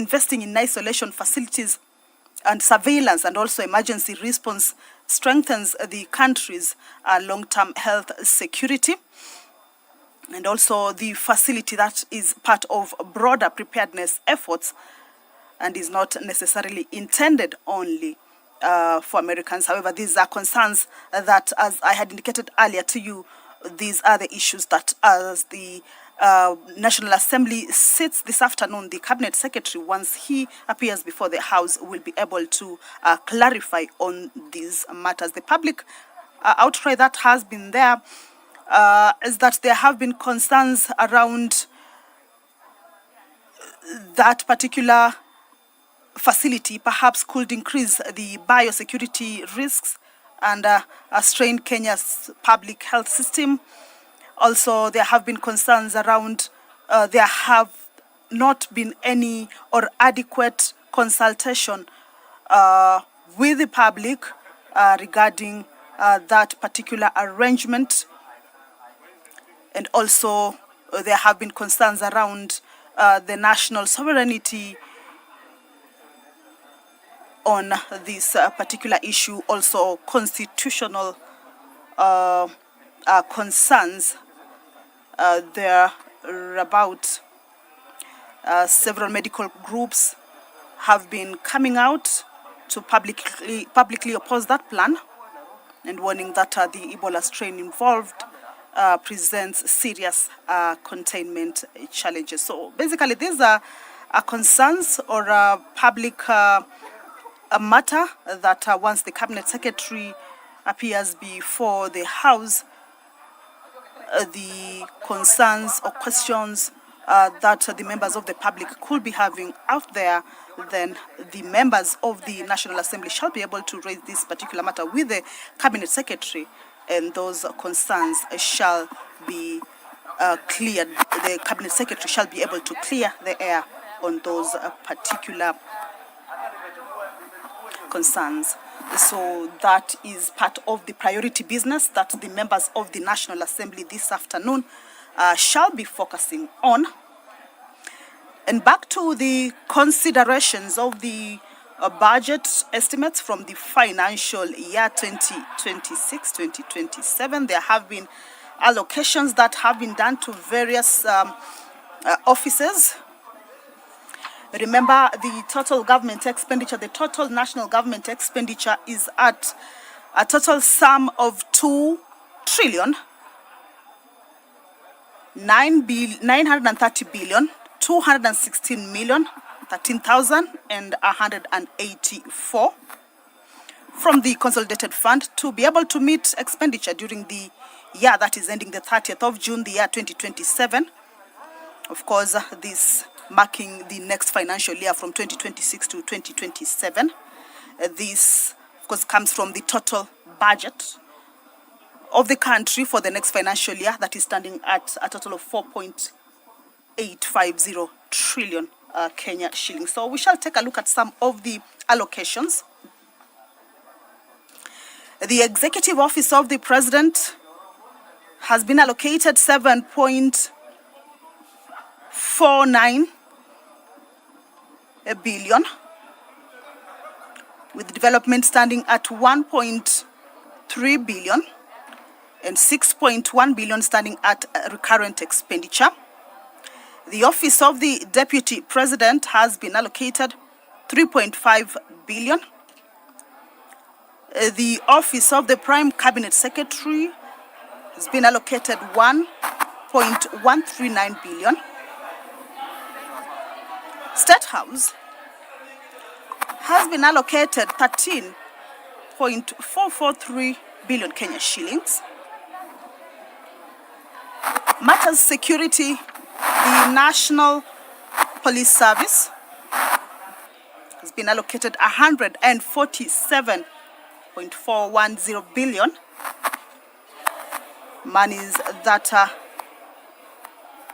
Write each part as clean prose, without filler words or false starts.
investing in isolation facilities and surveillance and also emergency response strengthens the country's long-term health security. And also the facility that is part of broader preparedness efforts and is not necessarily intended only for Americans. However, these are concerns that, as I had indicated earlier to you, these are the issues that, as the National Assembly sits this afternoon, the Cabinet Secretary, once he appears before the House, will be able to clarify on these matters. The public outcry that has been there is that there have been concerns around that particular facility perhaps could increase the biosecurity risks and strain Kenya's public health system. Also, there have been concerns around there have not been any or adequate consultation with the public regarding that particular arrangement. And also, there have been concerns around the national sovereignty on this particular issue. Also, constitutional concerns. There are about several medical groups have been coming out to publicly oppose that plan and warning that the Ebola strain involved presents serious containment challenges. So basically, these are concerns or public a matter that once the Cabinet Secretary appears before the House, the concerns or questions that the members of the public could be having out there, then the members of the National Assembly shall be able to raise this particular matter with the Cabinet Secretary, and those concerns shall be cleared. The Cabinet Secretary shall be able to clear the air on those particular concerns. So that is part of the priority business that the members of the National Assembly this afternoon shall be focusing on. And back to the considerations of the budget estimates from the financial year 2026-2027. There have been allocations that have been done to various offices. Remember, the total government expenditure, the total national government expenditure is at a total sum of 2,216,13,184 from the consolidated fund to be able to meet expenditure during the year that is ending the 30th of June, the year 2027. Of course, this marking the next financial year from 2026 to 2027. This, of course, comes from the total budget of the country for the next financial year that is standing at a total of 4.850 trillion Kenya shillings. So we shall take a look at some of the allocations. The Executive Office of the President has been allocated 7.49 billion, with development standing at 1.3 billion and 6.1 billion standing at recurrent expenditure. The Office of the Deputy President has been allocated 3.5 billion. The Office of the Prime Cabinet Secretary has been allocated 1.139 billion. State House has been allocated 13.443 billion Kenya shillings. Matters Security, the National Police Service has been allocated 147.410 billion. Monies that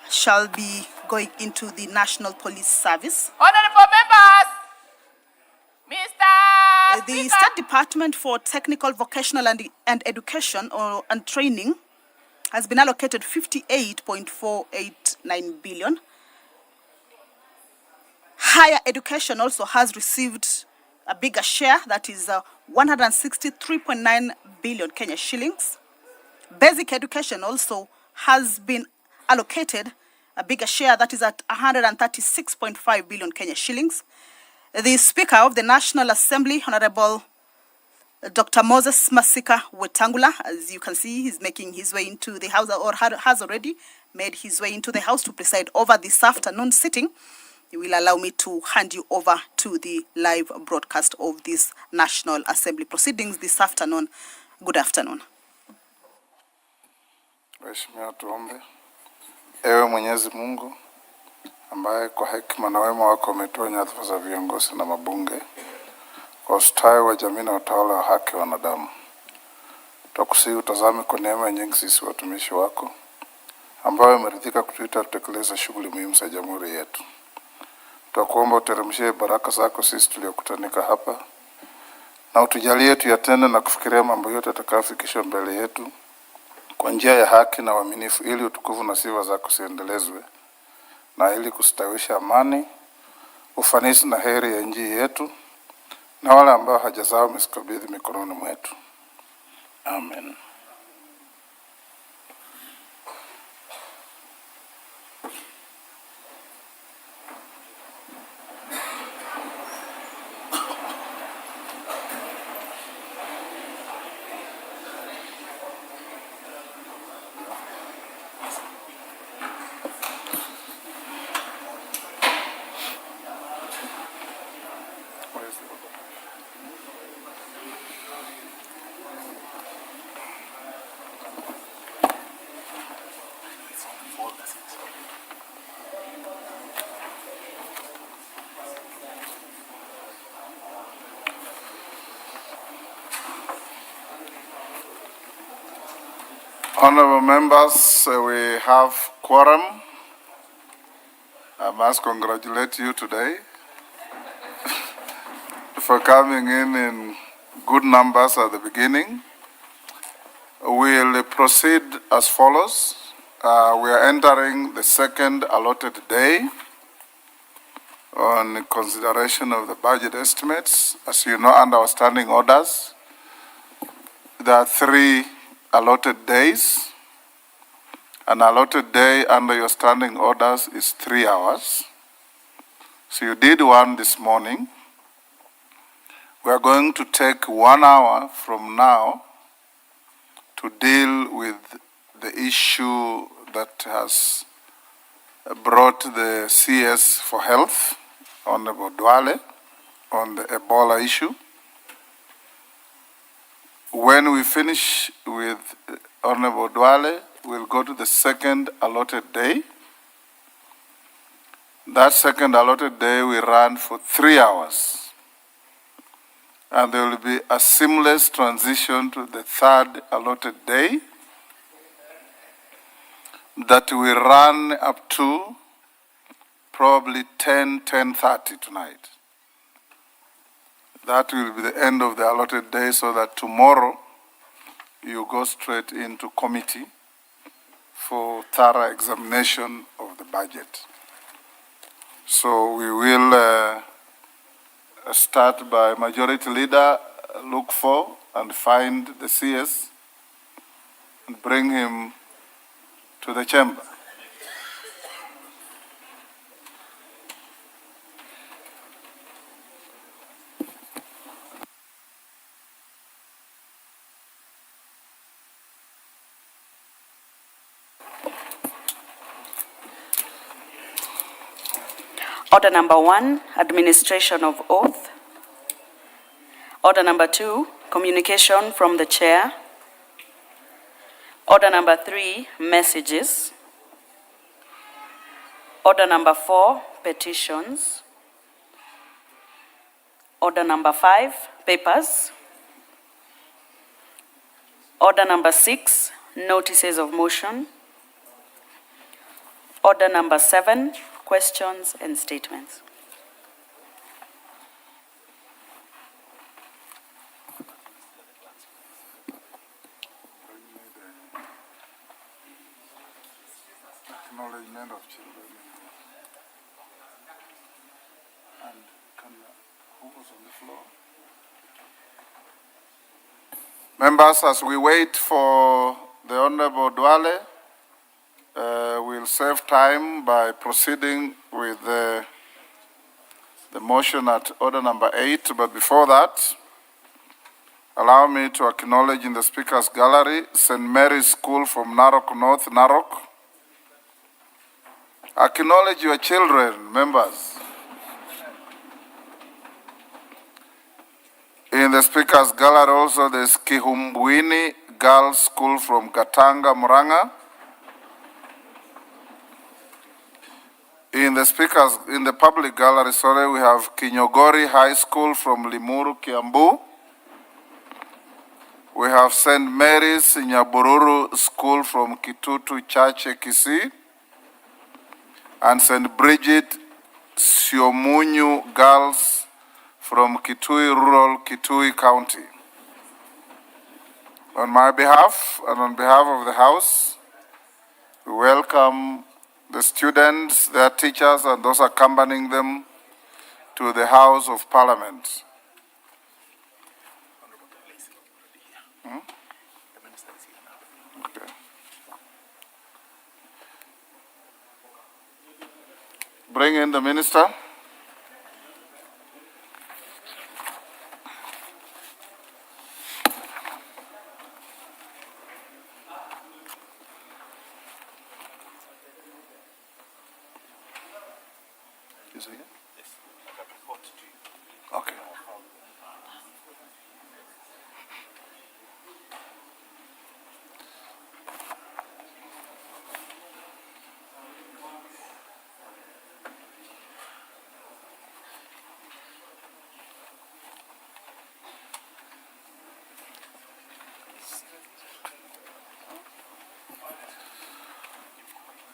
shall be going into the National Police Service. Honorable members, Mr. The Speaker. State Department for Technical, Vocational and Education and Training has been allocated 58.489 billion. Higher education also has received a bigger share, that is 163.9 billion Kenya shillings. Basic education also has been allocated a bigger share, that is at 136.5 billion Kenya shillings. The Speaker of the National Assembly, Honorable Dr. Moses Masika Wetangula, as you can see, he's making his way into the House, or has already made his way into the House to preside over this afternoon sitting. You will allow me to hand you over to the live broadcast of this National Assembly proceedings this afternoon. Good afternoon. Mheshimiwa, tuombe. Ewe Mwenyezi Mungu, ambaye kwa hekima na wema wako umetoa nyadhifa za viongozi na mabunge kwa ustawi wa jamii na utawala wa haki wa wanadamu, tukusihi utazame kwa neema nyingi sisi watumishi wako ambao umeridhika kutuita tutekeleza shughuli muhimu za jamhuri yetu. Tunakuomba uteremshie baraka zako sisi tuliokutanika hapa, na utujalie tuyatende na kufikiria mambo yote atakayofikishwa mbele yetu kwa njia ya haki na uaminifu, ili utukufu na sifa zako ziendelezwe, na ili kustawisha amani, ufanisi na heri ya nchi yetu na wale ambao haja zao umezikabidhi mikononi mwetu. Amen. Honorable members, we have quorum. I must congratulate you today for coming in good numbers at the beginning. We'll proceed as follows. We are entering the second allotted day on consideration of the budget estimates. As you know, under our standing orders, there are 3 allotted days. An allotted day under your standing orders is 3 hours. So you did one this morning. We are going to take 1 hour from now to deal with the issue that has brought the CS for Health, Honorable Duale, on the Ebola issue. When we finish with Honorable Duale, we'll go to the second allotted day. That second allotted day will run for 3 hours. And there will be a seamless transition to the third allotted day that will run up to probably 10:30 tonight. That will be the end of the allotted day, so that tomorrow you go straight into committee for thorough examination of the budget. So we will start by Majority Leader, look for and find the CS and bring him to the chamber. Order number 1, administration of oath. Order number 2, communication from the chair. Order number 3, messages. Order number 4, petitions. Order number 5, papers. Order number 6, notices of motion. Order number 7, questions and statements. Acknowledgement of children. Members, as we wait for the Honorable Duale, we'll save time by proceeding with the motion at order number 8. But before that, allow me to acknowledge in the Speaker's Gallery St. Mary's School from Narok North, Narok. Acknowledge your children, members. In the Speaker's Gallery also there's Kihumbwini Girls School from Gatanga, Murang'a. In the public gallery, we have Kinyogori High School from Limuru, Kiambu. We have St. Mary's Nyabururu School from Kitutu Church, Kisii. And St. Bridget Siomunyu Girls from Kitui Rural, Kitui County. On my behalf and on behalf of the House, we welcome the students, their teachers, and those accompanying them to the House of Parliament. Okay. Bring in the minister. Is he here? Yes. Okay.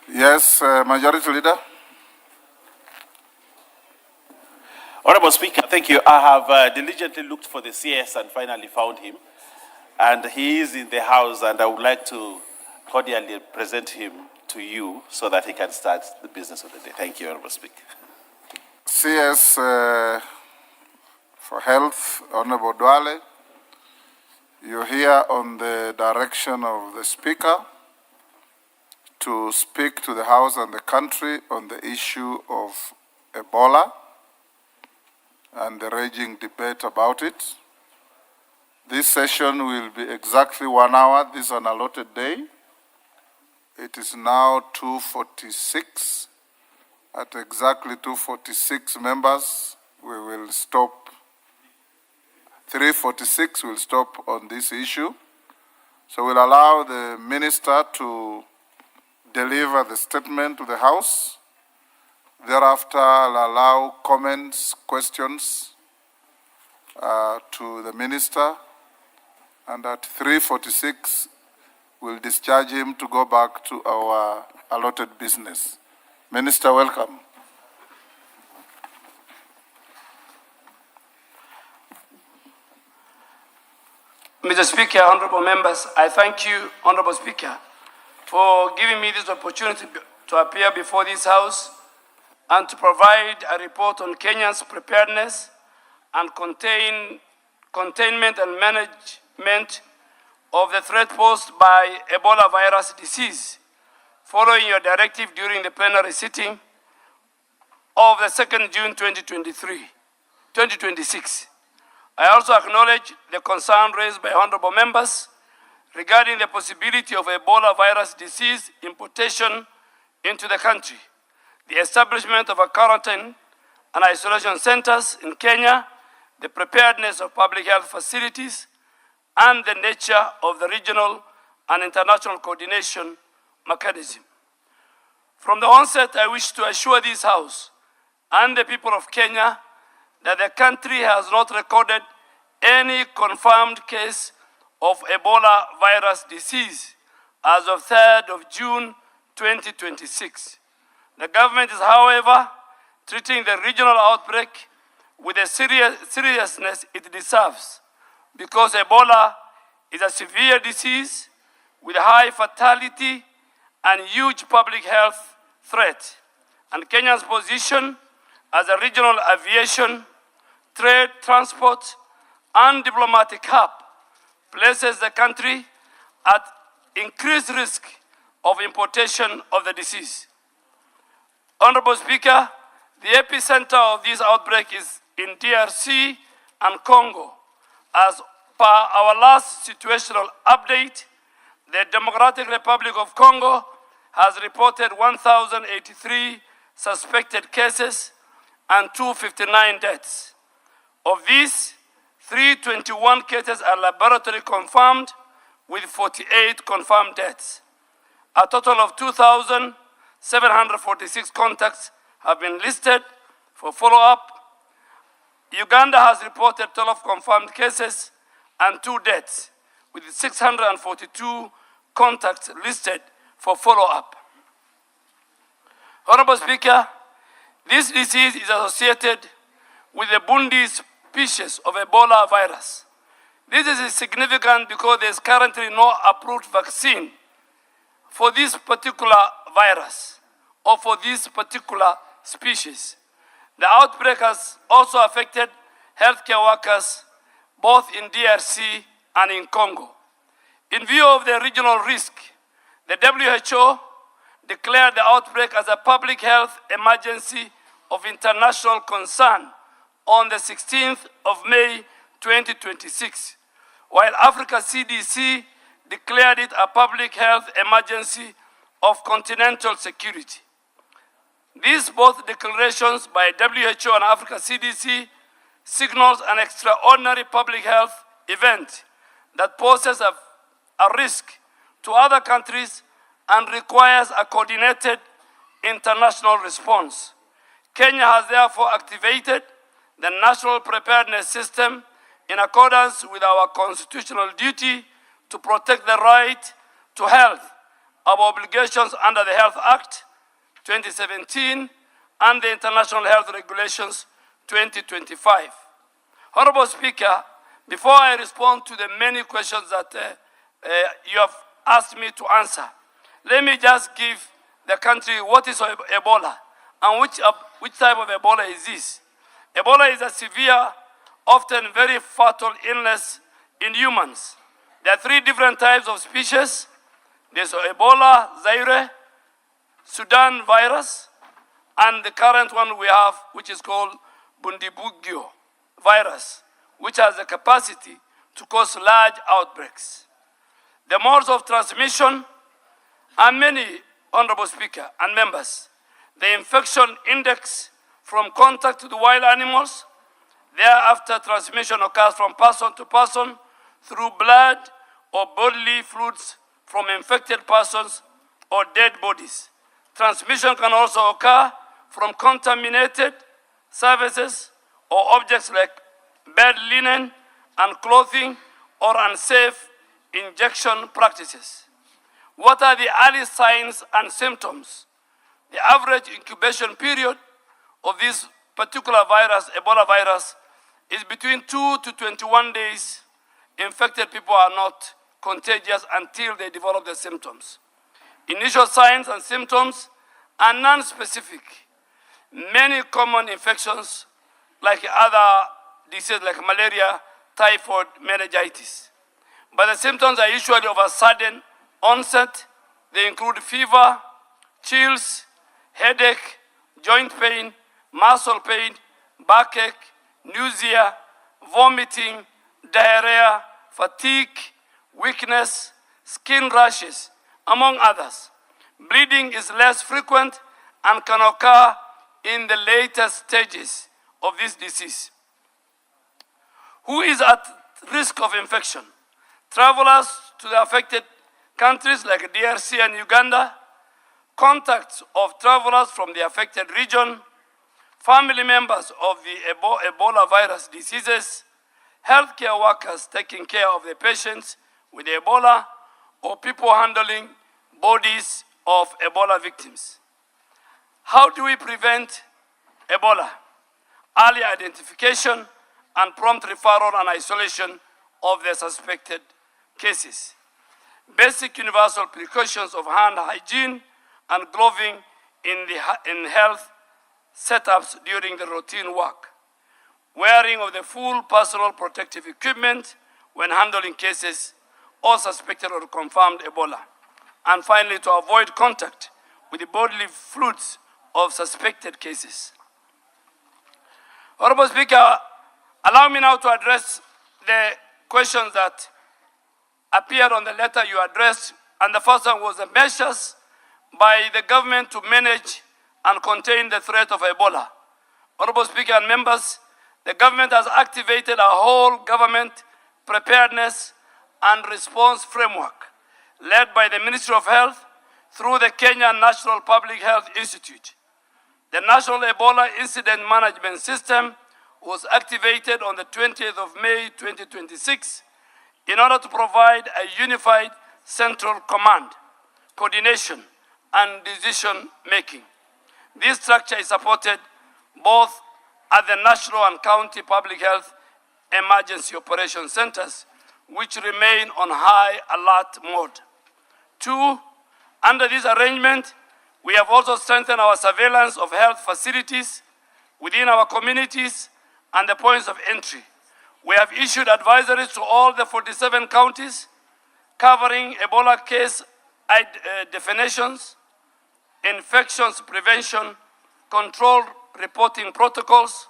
Yes, Majority Leader. Honorable Speaker, thank you. I have diligently looked for the CS and finally found him. And he is in the House, and I would like to cordially present him to you so that he can start the business of the day. Thank you, Honorable Speaker. CS for Health, Honorable Duale, you're here on the direction of the Speaker to speak to the House and the country on the issue of Ebola and the raging debate about it. This session will be exactly 1 hour. This is an allotted day. It is now 2:46. At exactly 2:46, members, we will stop. 3:46, we'll stop on this issue. So we'll allow the minister to deliver the statement to the House. Thereafter, I'll allow comments, questions to the minister. And at 3:46, we'll discharge him to go back to our allotted business. Minister, welcome. Mr. Speaker, honorable members, I thank you, honorable Speaker, for giving me this opportunity to appear before this House and to provide a report on Kenyans' preparedness and containment and management of the threat posed by Ebola virus disease, following your directive during the plenary sitting of the 2nd June 2026. I also acknowledge the concern raised by honorable members regarding the possibility of Ebola virus disease importation into the country, the establishment of a quarantine and isolation centers in Kenya, the preparedness of public health facilities, and the nature of the regional and international coordination mechanism. From the onset, I wish to assure this House and the people of Kenya that the country has not recorded any confirmed case of Ebola virus disease as of 3rd of June 2026. The government is, however, treating the regional outbreak with the seriousness it deserves, because Ebola is a severe disease with high fatality and huge public health threat. And Kenya's position as a regional aviation trade, transport, and diplomatic hub, places the country at increased risk of importation of the disease. Honorable Speaker, the epicenter of this outbreak is in DRC and Congo. As per our last situational update, the Democratic Republic of Congo has reported 1,083 suspected cases and 259 deaths. Of these, 321 cases are laboratory confirmed, with 48 confirmed deaths. A total of 2,746 contacts have been listed for follow-up. Uganda has reported 12 confirmed cases and 2 deaths, with 642 contacts listed for follow-up. Honorable Speaker, this disease is associated with the Bundi species of Ebola virus. This is significant because there is currently no approved vaccine for this particular virus or for this particular species. The outbreak has also affected healthcare workers both in DRC and in Congo. In view of the regional risk, the WHO declared the outbreak as a public health emergency of international concern on the 16th of May 2026, while Africa CDC declared it a public health emergency of continental security. These both declarations by WHO and Africa CDC signals an extraordinary public health event that poses a risk to other countries and requires a coordinated international response. Kenya has therefore activated the National Preparedness System in accordance with our constitutional duty to protect the right to health, our obligations under the Health Act 2017 and the International Health Regulations 2025. Honorable Speaker, before I respond to the many questions that you have asked me to answer, let me just give the country what is Ebola and which type of Ebola is this. Ebola is a severe, often very fatal illness in humans. There are 3 different types of species. There's Ebola, Zaire, Sudan virus, and the current one we have, which is called Bundibugyo virus, which has the capacity to cause large outbreaks. The modes of transmission are many, Honorable Speaker and members. The infection index from contact to the wild animals. Thereafter, transmission occurs from person to person through blood or bodily fluids from infected persons or dead bodies. Transmission can also occur from contaminated surfaces or objects like bed linen and clothing or unsafe injection practices. What are the early signs and symptoms? The average incubation period of this particular virus, Ebola virus, is between 2 to 21 days. Infected people are not contagious until they develop the symptoms. Initial signs and symptoms are non-specific. Many common infections, like other diseases like malaria, typhoid, meningitis. But the symptoms are usually of a sudden onset. They include fever, chills, headache, joint pain, muscle pain, backache, nausea, vomiting, diarrhea, fatigue, weakness, skin rashes, among others. Bleeding is less frequent and can occur in the later stages of this disease. Who is at risk of infection? Travelers to the affected countries like DRC and Uganda, contacts of travelers from the affected region, family members of the Ebola virus diseases, healthcare workers taking care of the patients with Ebola, or people handling bodies of Ebola victims. How do we prevent Ebola? Early identification and prompt referral and isolation of the suspected cases. Basic universal precautions of hand hygiene and gloving in health setups during the routine work. Where wearing of the full personal protective equipment when handling cases or suspected or confirmed Ebola. And finally, to avoid contact with the bodily fluids of suspected cases. Honorable Speaker, allow me now to address the questions that appeared on the letter you addressed, and the first one was the measures by the government to manage and contain the threat of Ebola. Honorable Speaker and members, the government has activated a whole government preparedness and response framework led by the Ministry of Health through the Kenyan National Public Health Institute. The National Ebola Incident Management System was activated on the 20th of May 2026 in order to provide a unified central command, coordination, and decision-making. This structure is supported both at the national and county public health emergency operation centers, which remain on high alert mode. 2, under this arrangement, we have also strengthened our surveillance of health facilities within our communities and the points of entry. We have issued advisories to all the 47 counties covering Ebola case definitions, infections prevention, control reporting protocols,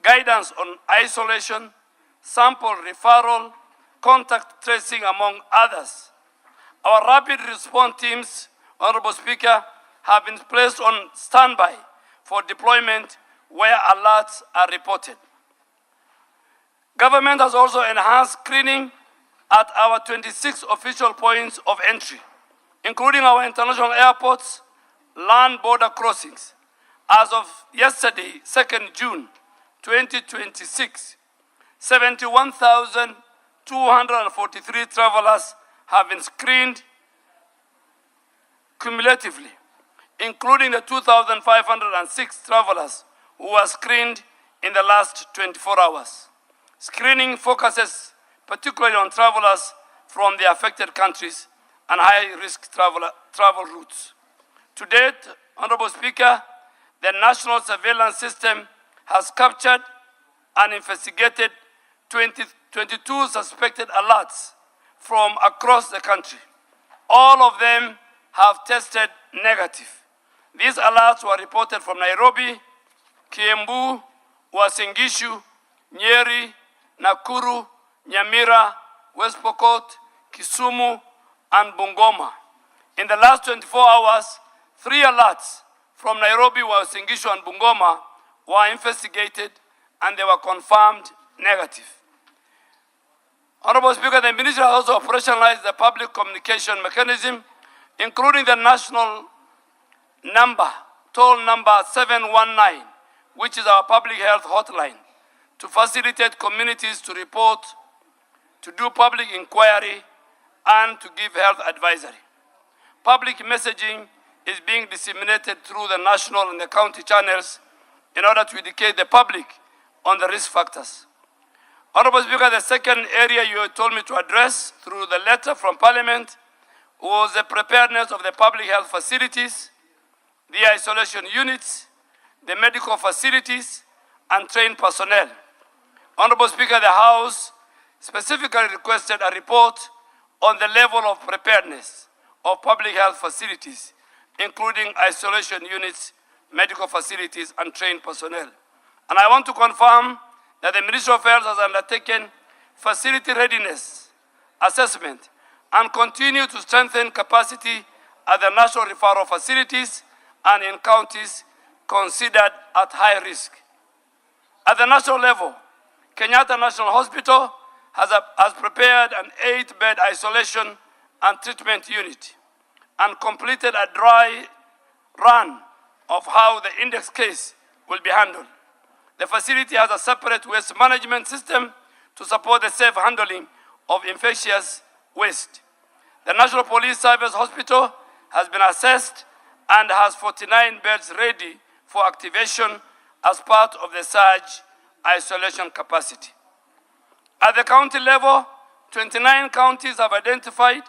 guidance on isolation, sample referral, contact tracing, among others. Our rapid response teams, Honorable Speaker, have been placed on standby for deployment where alerts are reported. Government has also enhanced screening at our 26 official points of entry, including our international airports, land border crossings. As of yesterday, 2nd June 2026, 71,243 travelers have been screened cumulatively, including the 2,506 travelers who were screened in the last 24 hours. Screening focuses particularly on travelers from the affected countries and high-risk travel routes. To date, Honorable Speaker, the national surveillance system has captured and investigated 22 suspected alerts from across the country. All of them have tested negative. These alerts were reported from Nairobi, Kiambu, Uasin Gishu, Nyeri, Nakuru, Nyamira, West Pokot, Kisumu, and Bungoma. In the last 24 hours, 3 alerts from Nairobi, Uasin Gishu, and Bungoma were investigated and they were confirmed negative. Honorable Speaker, the Ministry has also operationalized the public communication mechanism, including the national number, toll number 719, which is our public health hotline, to facilitate communities to report, to do public inquiry, and to give health advisory. Public messaging is being disseminated through the national and the county channels in order to educate the public on the risk factors. Honorable Speaker, the second area you told me to address through the letter from Parliament was the preparedness of the public health facilities, the isolation units, the medical facilities, and trained personnel. Honorable Speaker, the House specifically requested a report on the level of preparedness of public health facilities, including isolation units, medical facilities, and trained personnel. And I want to confirm that the Ministry of Health has undertaken facility readiness assessment and continue to strengthen capacity at the national referral facilities and in counties considered at high risk. At the national level, Kenyatta National Hospital has prepared an 8-bed isolation and treatment unit and completed a dry run of how the index case will be handled. The facility has a separate waste management system to support the safe handling of infectious waste. The National Police Service Hospital has been assessed and has 49 beds ready for activation as part of the surge isolation capacity. At the county level, 29 counties have identified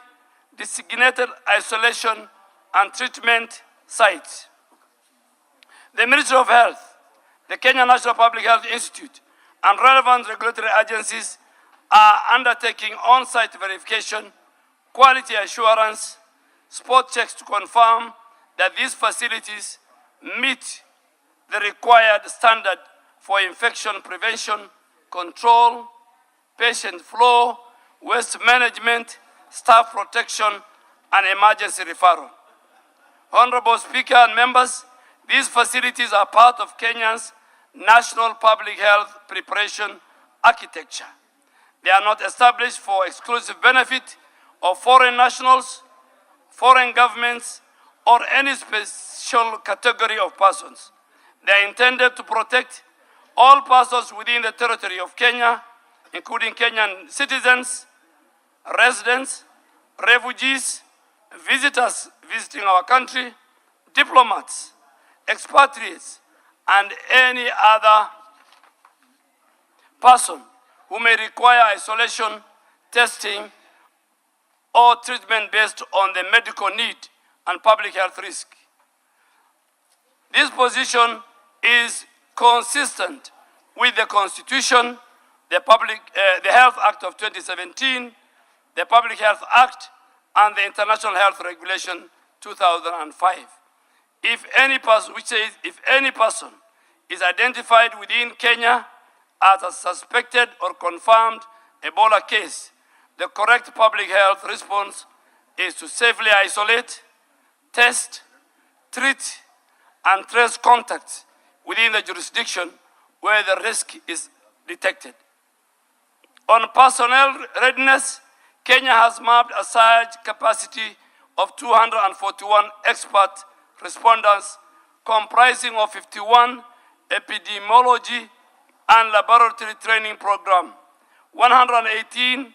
designated isolation and treatment sites. The Ministry of Health, the Kenya National Public Health Institute, and relevant regulatory agencies are undertaking on-site verification, quality assurance, spot checks to confirm that these facilities meet the required standard for infection prevention, control, patient flow, waste management, staff protection, and emergency referral. Honorable Speaker and members, these facilities are part of Kenya's national public health preparation architecture. They are not established for exclusive benefit of foreign nationals, foreign governments, or any special category of persons. They are intended to protect all persons within the territory of Kenya, including Kenyan citizens, residents, refugees, visitors visiting our country, diplomats, expatriates, and any other person who may require isolation, testing, or treatment based on the medical need and public health risk. This position is consistent with the Constitution, the Health Act of 2017, the Public Health Act, and the International Health Regulation 2005. If any person, which says if any person is identified within Kenya as a suspected or confirmed Ebola case, the correct public health response is to safely isolate, test, treat, and trace contacts within the jurisdiction where the risk is detected. On personnel readiness, Kenya has mapped a surge capacity of 241 expert responders comprising of 51 epidemiology and laboratory training program, 118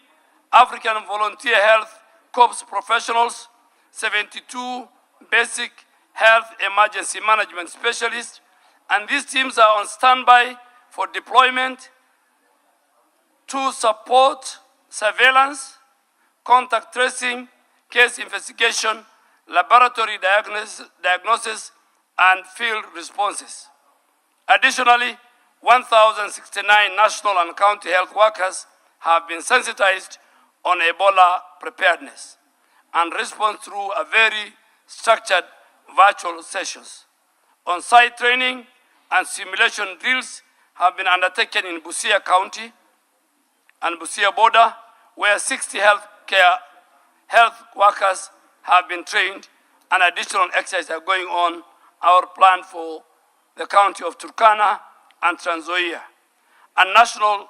African volunteer health corps professionals, 72 basic health emergency management specialists, and these teams are on standby for deployment to support surveillance, contact tracing, case investigation, laboratory diagnosis, and field responses. Additionally, 1,069 national and county health workers have been sensitized on Ebola preparedness and respond through a very structured virtual sessions. On-site training and simulation drills have been undertaken in Busia County and Busia border, where 60 health workers have been trained, and additional exercises are going on our plan for the county of Turkana and Trans Nzoia. A national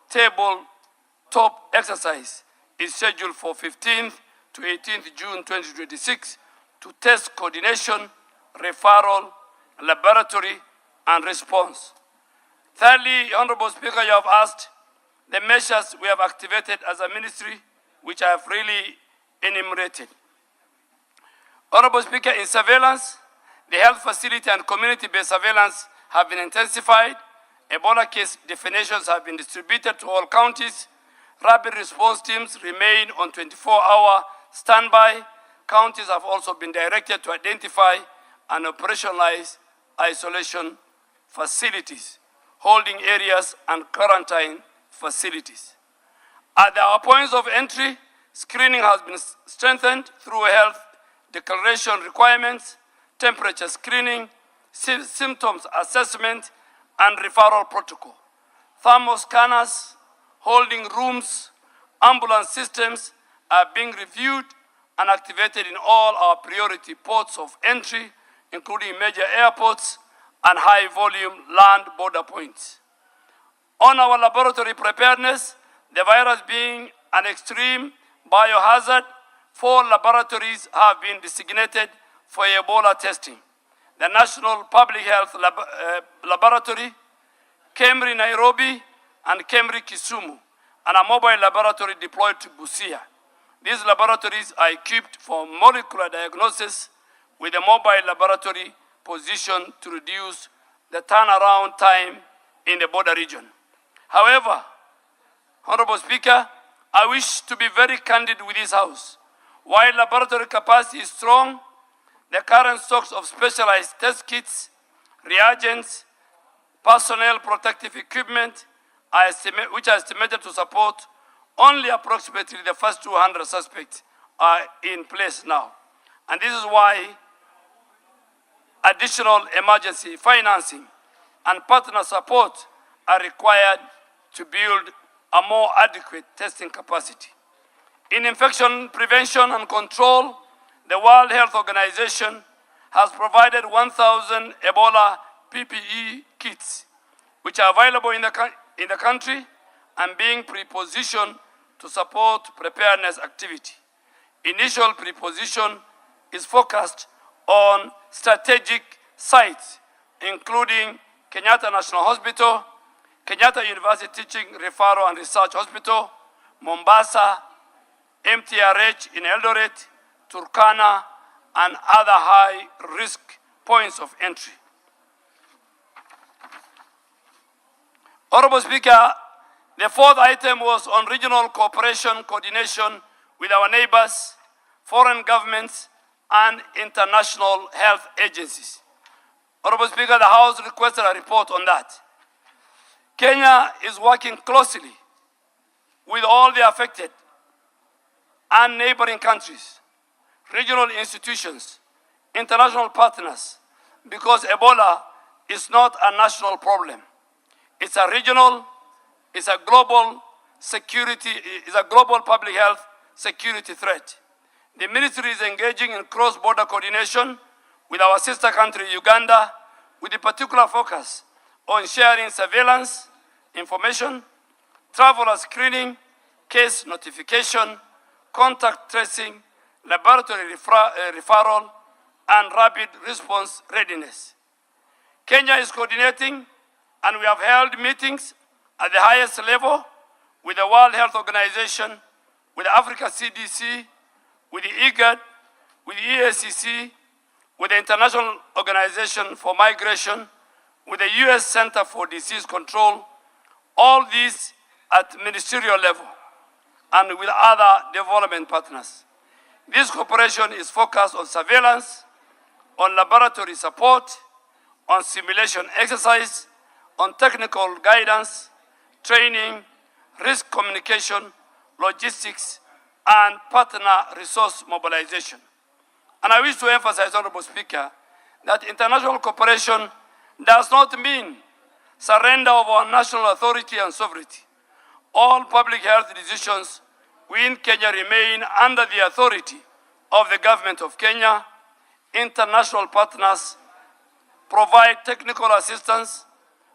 tabletop exercise is scheduled for 15th to 18th June 2026 to test coordination, referral, laboratory, and response. Thirdly, Honorable Speaker, you have asked the measures we have activated as a ministry, which I have really enumerated. Honorable Speaker, in surveillance, the health facility and community-based surveillance have been intensified. Ebola case definitions have been distributed to all counties. Rapid response teams remain on 24-hour standby. Counties have also been directed to identify and operationalize isolation facilities, holding areas, and quarantine facilities. At our points of entry, screening has been strengthened through health declaration requirements, temperature screening, symptoms assessment, and referral protocol. Thermal scanners, holding rooms, ambulance systems are being reviewed and activated in all our priority ports of entry, including major airports and high-volume land border points. On our laboratory preparedness, the virus being an extreme biohazard, 4 laboratories have been designated for Ebola testing. The National Public Health Laboratory, KEMRI Nairobi, and KEMRI Kisumu, and a mobile laboratory deployed to Busia. These laboratories are equipped for molecular diagnosis with a mobile laboratory positioned to reduce the turnaround time in the border region. However, Honorable Speaker, I wish to be very candid with this House. While laboratory capacity is strong, the current stocks of specialized test kits, reagents, personnel protective equipment, which are estimated to support only approximately the first 200 suspects are in place now. And this is why additional emergency financing and partner support are required to build a more adequate testing capacity. In infection prevention and control, the World Health Organization has provided 1,000 Ebola PPE kits, which are available in the country and being prepositioned to support preparedness activity. Initial preposition is focused on strategic sites, including Kenyatta National Hospital, Kenyatta University Teaching, Referral and Research Hospital, Mombasa, MTRH in Eldoret, Turkana, and other high-risk points of entry. Honorable Speaker, the fourth item was on regional cooperation coordination with our neighbors, foreign governments, and international health agencies. Honorable Speaker, the House requested a report on that. Kenya is working closely with all the affected and neighboring countries, regional institutions, international partners, because Ebola is not a national problem. It's a regional, it's a global security, it's a global public health security threat. The ministry is engaging in cross-border coordination with our sister country, Uganda, with a particular focus on sharing surveillance, information, traveler screening, case notification, contact tracing, laboratory referral, and rapid response readiness. Kenya is coordinating, and we have held meetings at the highest level with the World Health Organization, with the Africa CDC, with the IGAD, with the EACC, with the International Organization for Migration, with the US Center for Disease Control, all these at ministerial level, and with other development partners. This cooperation is focused on surveillance, on laboratory support, on simulation exercise, on technical guidance, training, risk communication, logistics, and partner resource mobilization. And I wish to emphasize, Honorable Speaker, that international cooperation does not mean surrender of our national authority and sovereignty. All public health decisions within Kenya remain under the authority of the government of Kenya. International partners provide technical assistance,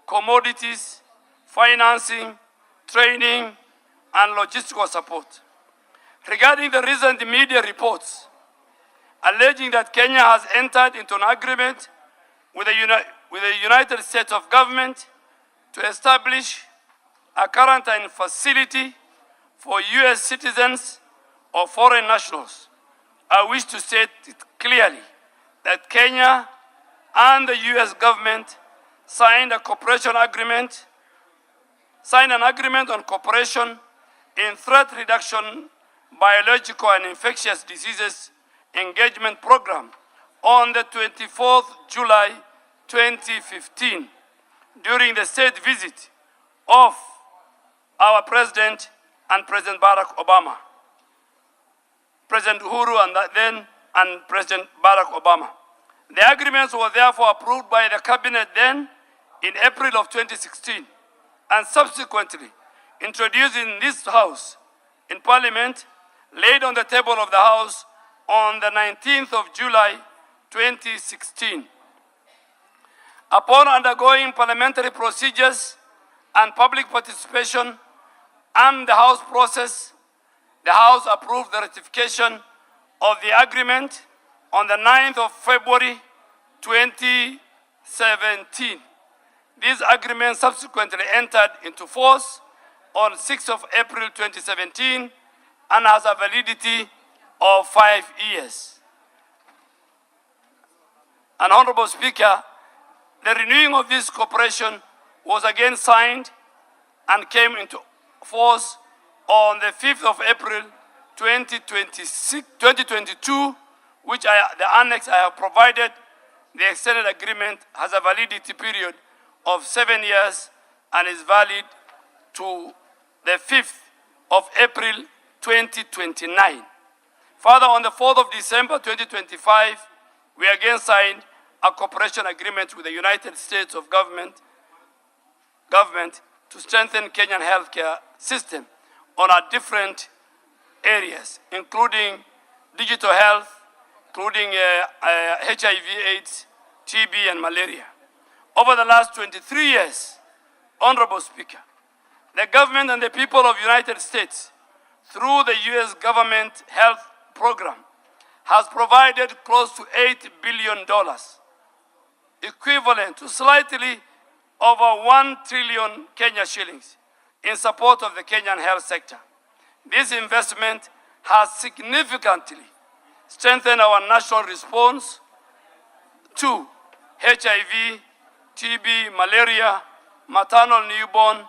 commodities, financing, training, and logistical support. Regarding the recent media reports alleging that Kenya has entered into an agreement with the United States of Government to establish a quarantine facility for US citizens or foreign nationals, I wish to state it clearly that Kenya and the US government signed an agreement on cooperation in threat reduction, biological and infectious diseases engagement program on the 24th July 2015 during the state visit of our President and President Barack Obama. President Uhuru and President Barack Obama. The agreements were therefore approved by the cabinet then in April of 2016 and subsequently introduced in this House in Parliament, laid on the table of the House on the 19th of July 2016. Upon undergoing parliamentary procedures and public participation and the House process, the House approved the ratification of the agreement on the 9th of February 2017. This agreement subsequently entered into force on 6th of April 2017 and has a validity of 5 years. And Honorable Speaker, the renewing of this cooperation was again signed and came into force on the 5th of April 2022, which the annex I have provided. The extended agreement has a validity period of 7 years and is valid to the 5th of April 2029. Further, on the 4th of December 2025, we again signed a cooperation agreement with the United States of government to strengthen Kenyan healthcare system on our different areas, including digital health, including HIV/AIDS, TB, and malaria. Over the last 23 years, Honorable Speaker, the government and the people of the United States, through the U.S. government health program, has provided close to $8 billion, equivalent to slightly over 1 trillion Kenya shillings, in support of the Kenyan health sector. This investment has significantly strengthened our national response to HIV, TB, malaria, maternal, newborn,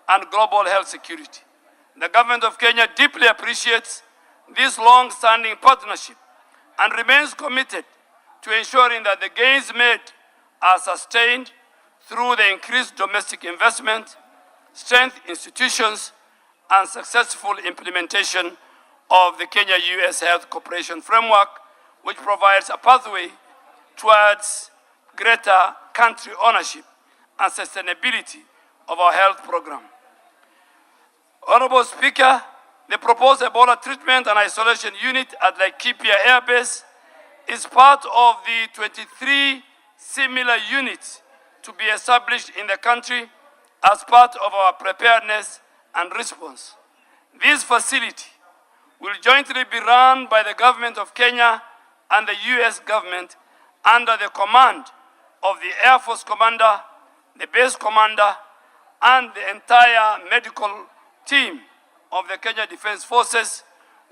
and global health security. The government of Kenya deeply appreciates this long-standing partnership and remains committed to ensuring that the gains made are sustained through the increased domestic investment, strengthened institutions, and successful implementation of the Kenya-US Health Cooperation Framework, which provides a pathway towards greater country ownership and sustainability of our health program. Honorable Speaker, the proposed Ebola treatment and isolation unit at Laikipia Air Base is part of the 23 similar units to be established in the country as part of our preparedness and response. This facility will jointly be run by the government of Kenya and the US government under the command of the Air Force Commander, the base commander, and the entire medical team of the Kenya Defense Forces,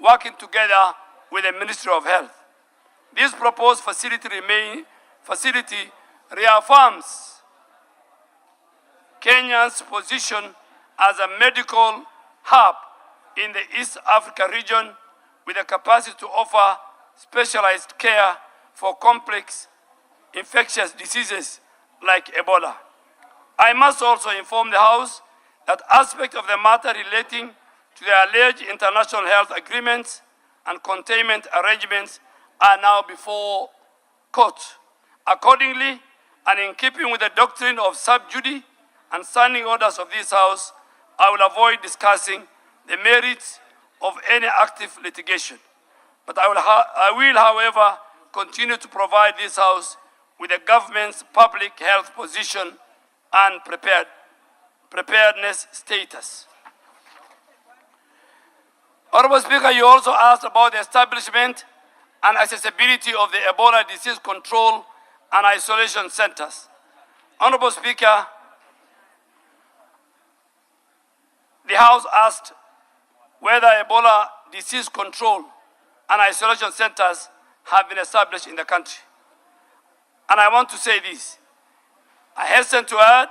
working together with the Ministry of Health. This proposed facility reaffirms Kenya's position as a medical hub in the East Africa region with the capacity to offer specialized care for complex infectious diseases like Ebola. I must also inform the House that aspects of the matter relating to the alleged international health agreements and containment arrangements are now before court. Accordingly, and in keeping with the doctrine of sub judice and standing orders of this House, I will avoid discussing the merits of any active litigation. But I will, however, continue to provide this House with the government's public health position and preparedness status. Honorable Speaker, you also asked about the establishment and accessibility of the Ebola disease control and isolation centers. Honorable Speaker, the House asked whether Ebola disease control and isolation centers have been established in the country. And I want to say this. I hasten to add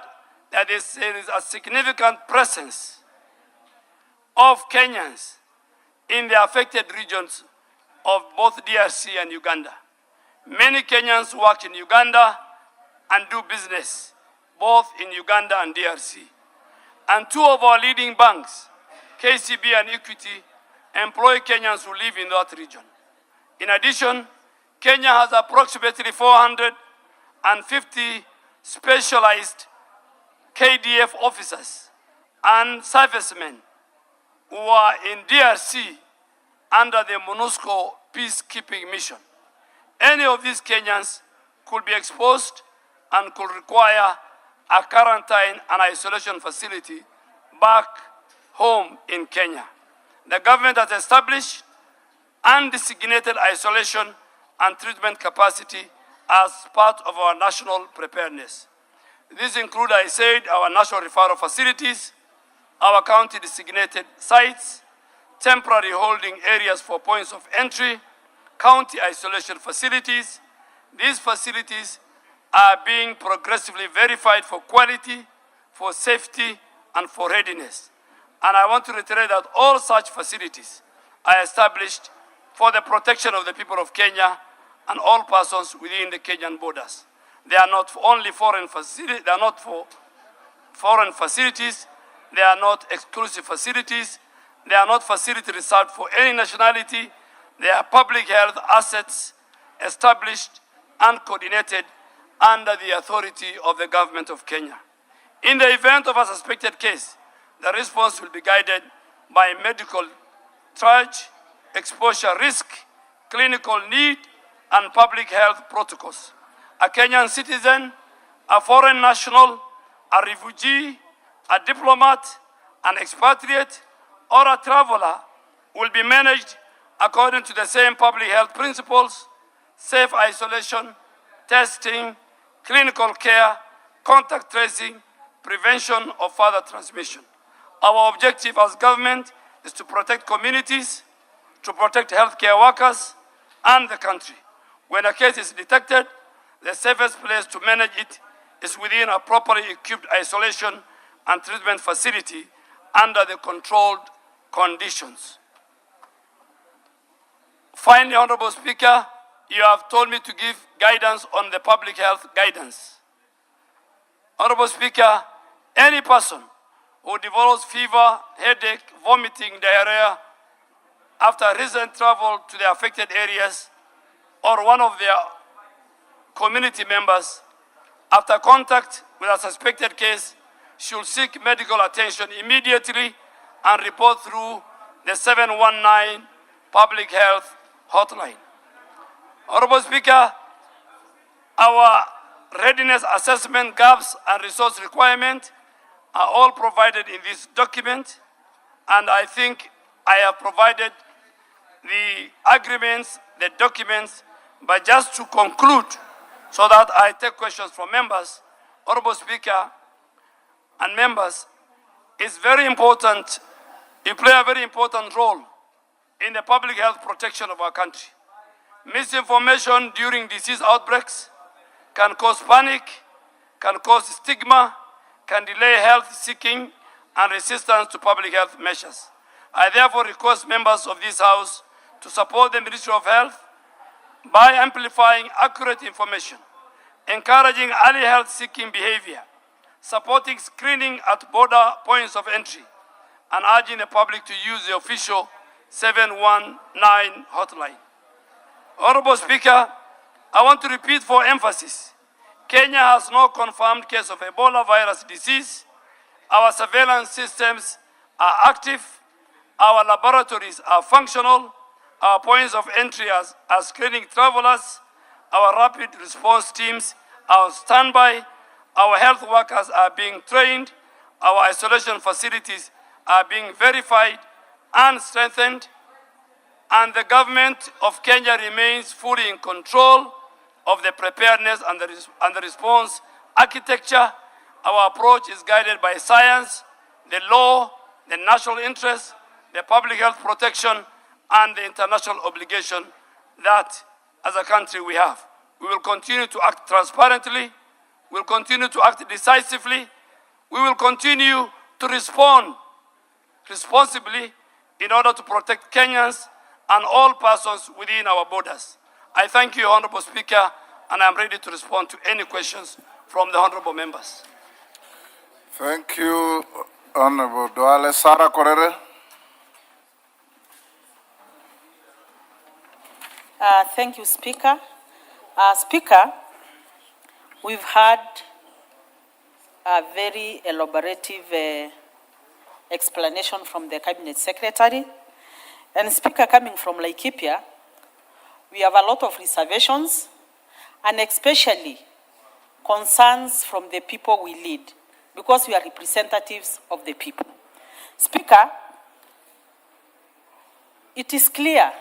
that there is a significant presence of Kenyans in the affected regions of both DRC and Uganda. Many Kenyans work in Uganda and do business both in Uganda and DRC. And two of our leading banks, KCB and Equity, employ Kenyans who live in that region. In addition, Kenya has approximately 450 specialized KDF officers and servicemen who are in DRC under the MONUSCO peacekeeping mission. Any of these Kenyans could be exposed and could require a quarantine and isolation facility back home in Kenya. The government has established and designated isolation and treatment capacity as part of our national preparedness. These include, I said, our national referral facilities, our county designated sites, temporary holding areas for points of entry, county isolation facilities. These facilities are being progressively verified for quality, for safety, and for readiness. And I want to reiterate that all such facilities are established for the protection of the people of Kenya and all persons within the Kenyan borders. They are not only foreign facilities, they are not for foreign facilities, They are not exclusive facilities. They are not facilities reserved for any nationality. They are public health assets established and coordinated under the authority of the government of Kenya. In the event of a suspected case, the response will be guided by medical triage, exposure risk, clinical need, and public health protocols. A Kenyan citizen, a foreign national, a refugee, a diplomat, an expatriate, or a traveler will be managed according to the same public health principles: safe isolation, testing, clinical care, contact tracing, prevention of further transmission. Our objective as government is to protect communities, to protect healthcare workers and the country. When a case is detected, the safest place to manage it is within a properly equipped isolation and treatment facility under the controlled conditions. Finally, Honorable Speaker, you have told me to give guidance on the public health guidance. Honorable Speaker, any person who develops fever, headache, vomiting, diarrhea after recent travel to the affected areas or one of their community members after contact with a suspected case should seek medical attention immediately and report through the 719 public health hotline. Honorable Speaker, our readiness assessment gaps and resource requirement are all provided in this document, and I think I have provided the agreements, the documents, but just to conclude so that I take questions from members, Honorable Speaker and members, it's very important, you play a very important role in the public health protection of our country. Misinformation during disease outbreaks can cause panic, can cause stigma, can delay health seeking and resistance to public health measures. I therefore request members of this House to support the Ministry of Health by amplifying accurate information, encouraging early health seeking behavior, supporting screening at border points of entry, and urging the public to use the official 719 hotline. Honorable Speaker, I want to repeat for emphasis, Kenya has no confirmed case of Ebola virus disease. Our surveillance systems are active. Our laboratories are functional. Our points of entry are screening travelers. Our rapid response teams are on standby. Our health workers are being trained. Our isolation facilities are being verified and strengthened. And the government of Kenya remains fully in control of the preparedness and the response architecture. Our approach is guided by science, the law, the national interest, the public health protection, and the international obligation that as a country we have. We will continue to act transparently. We will continue to act decisively. We will continue to respond responsibly in order to protect Kenyans and all persons within our borders. I thank you, Honorable Speaker, and I'm ready to respond to any questions from the honorable members. Thank you, Honorable Duale. Sarah Korere. Thank you, Speaker. Speaker, we've had a very elaborative explanation from the Cabinet Secretary. And Speaker, coming from Laikipia, we have a lot of reservations and especially concerns from the people we lead because we are representatives of the people. Speaker, it is clear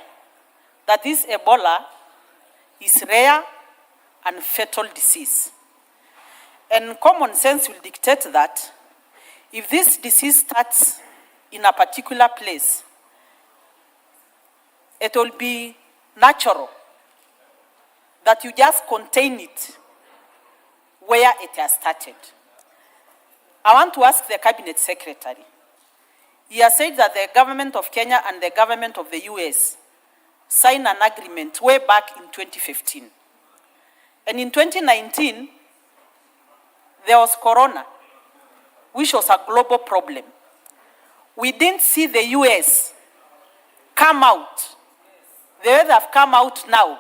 that this Ebola is rare and fatal disease. And common sense will dictate that if this disease starts in a particular place, it will be natural that you just contain it where it has started. I want to ask the Cabinet Secretary. He has said that the government of Kenya and the government of the US signed an agreement way back in 2015. And in 2019, there was Corona, which was a global problem. we didn't see the US come out, the way they have come out now,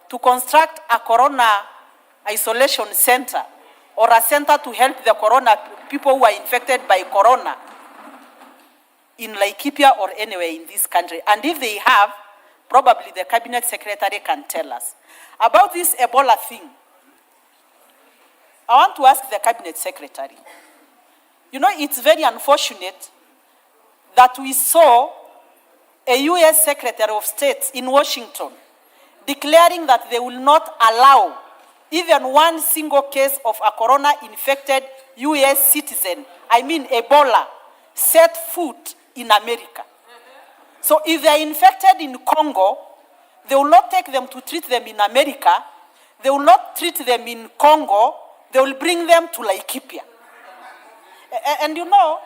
to construct a corona isolation center or a center to help the corona people who are infected by corona in Laikipia or anywhere in this country. And if they have, probably the cabinet secretary can tell us. About this Ebola thing, I want to ask the cabinet secretary. You know, it's very unfortunate that we saw a US Secretary of State in Washington declaring that they will not allow even one single case of a corona-infected US citizen, I mean Ebola, set foot in America. So if they are infected in Congo, they will not take them to treat them in America. They will not treat them in Congo. They will bring them to Laikipia. And you know,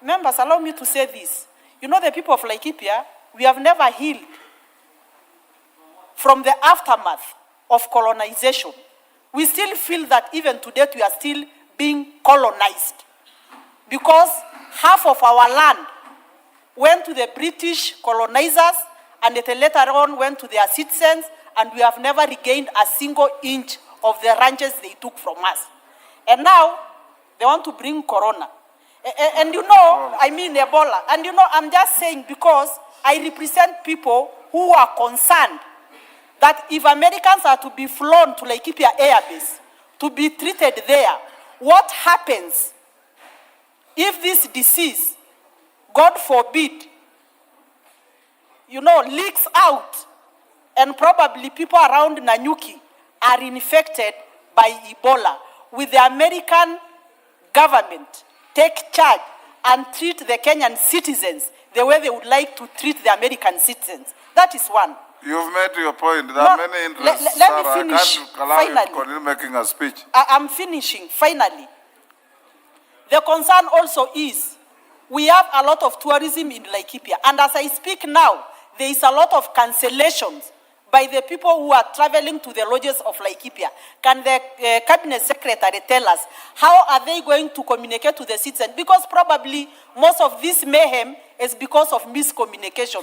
members, allow me to say this. You know, the people of Laikipia, we have never healed from the aftermath of colonization. We still feel that even today we are still being colonized because half of our land went to the British colonizers and it later on went to their citizens, and we have never regained a single inch of the ranches they took from us. And now they want to bring corona. And you know, I mean Ebola. And you know, I'm just saying because I represent people who are concerned that if Americans are to be flown to Laikipia Air Base to be treated there, what happens if this disease, God forbid, you know, leaks out and probably people around Nanyuki are infected by Ebola? Will the American government take charge and treat the Kenyan citizens the way they would like to treat the American citizens? That is one. You've made your point. There are many interests. Let me finish. I can't allow you to Finally, continue making a speech. I'm finishing. Finally, the concern also is we have a lot of tourism in Laikipia. And as I speak now, there is a lot of cancellations by the people who are traveling to the lodges of Laikipia. Can the cabinet secretary tell us how are they going to communicate to the citizens? Because probably most of this mayhem is because of miscommunication.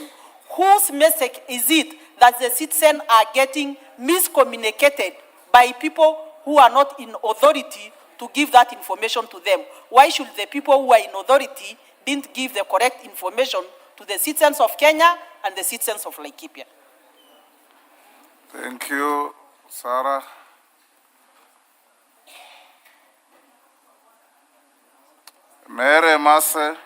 Whose message is it that the citizens are getting miscommunicated by people who are not in authority to give that information to them? Why should the people who are in authority didn't give the correct information to the citizens of Kenya and the citizens of Laikipia? Thank you, Sarah. Mere Mase.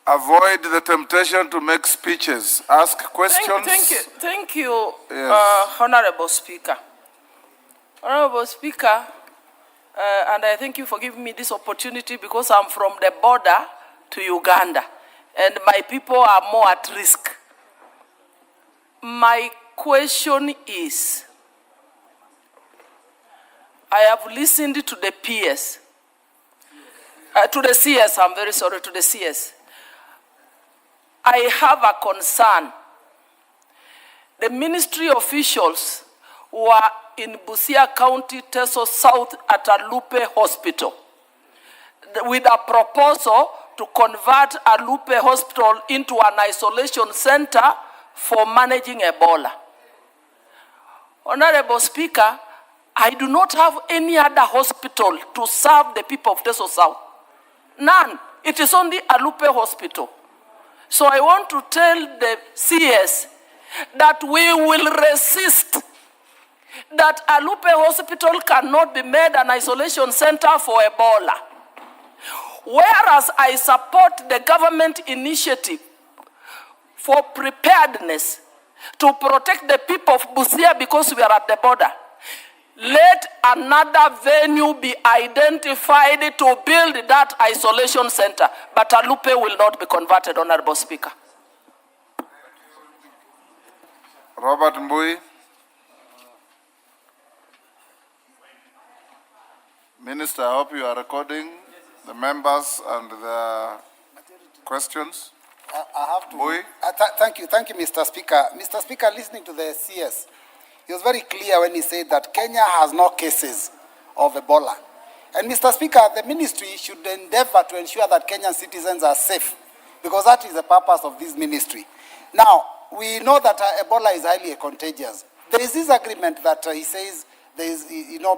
Avoid the temptation to make speeches. Ask questions. Thank you, Yes. Honorable Speaker. Honorable Speaker, and I thank you for giving me this opportunity because I'm from the border to Uganda, and my people are more at risk. My question is, I have listened to the PS, to the CS, I'm very sorry, to the CS. I have a concern. The ministry officials were in Busia County, Teso South at Alupe Hospital with a proposal to convert Alupe Hospital into an isolation center for managing Ebola. Honorable Speaker, I do not have any other hospital to serve the people of Teso South. None. It is only Alupe Hospital. So I want to tell the CS that we will resist, that Alupe Hospital cannot be made an isolation center for Ebola. Whereas I support the government initiative for preparedness to protect the people of Busia because we are at the border, let another venue be identified to build that isolation center. But Alupe will not be converted, Honorable Speaker. Robert Mbui. Minister, I hope you are recording the members and the questions. I have to. Mbui. Thank you, Mr. Speaker. Mr. Speaker, listening to the CS, he was very clear when he said that Kenya has no cases of Ebola. And Mr. Speaker, the ministry should endeavor to ensure that Kenyan citizens are safe, because that is the purpose of this ministry. Now, we know that Ebola is highly contagious. There is this agreement that he says there is,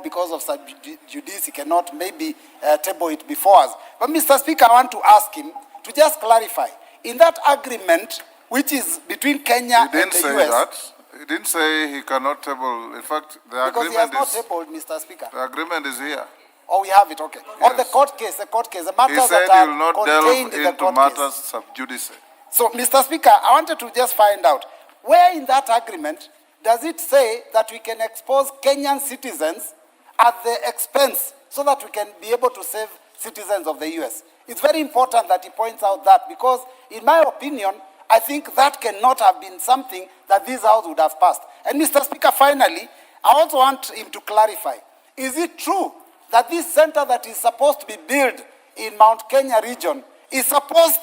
because of sub judice, he cannot maybe table it before us. But Mr. Speaker, I want to ask him to just clarify. In that agreement, which is between Kenya and the US... He didn't say that. He didn't say he cannot table. In fact, the because agreement he has not is... tabled, Mr. Speaker. The agreement is here. Oh, we have it, okay. Yes. On the court case, the matters He said that he will are not contained delve in the into court matters case. sub judice. So, Mr. Speaker, I wanted to just find out, where in that agreement does it say that we can expose Kenyan citizens at the expense so that we can be able to save citizens of the US? It's very important that he points out that, because in my opinion, I think that cannot have been something that this House would have passed. And Mr. Speaker, finally, I also want him to clarify, is it true that this center that is supposed to be built in Mount Kenya region is supposed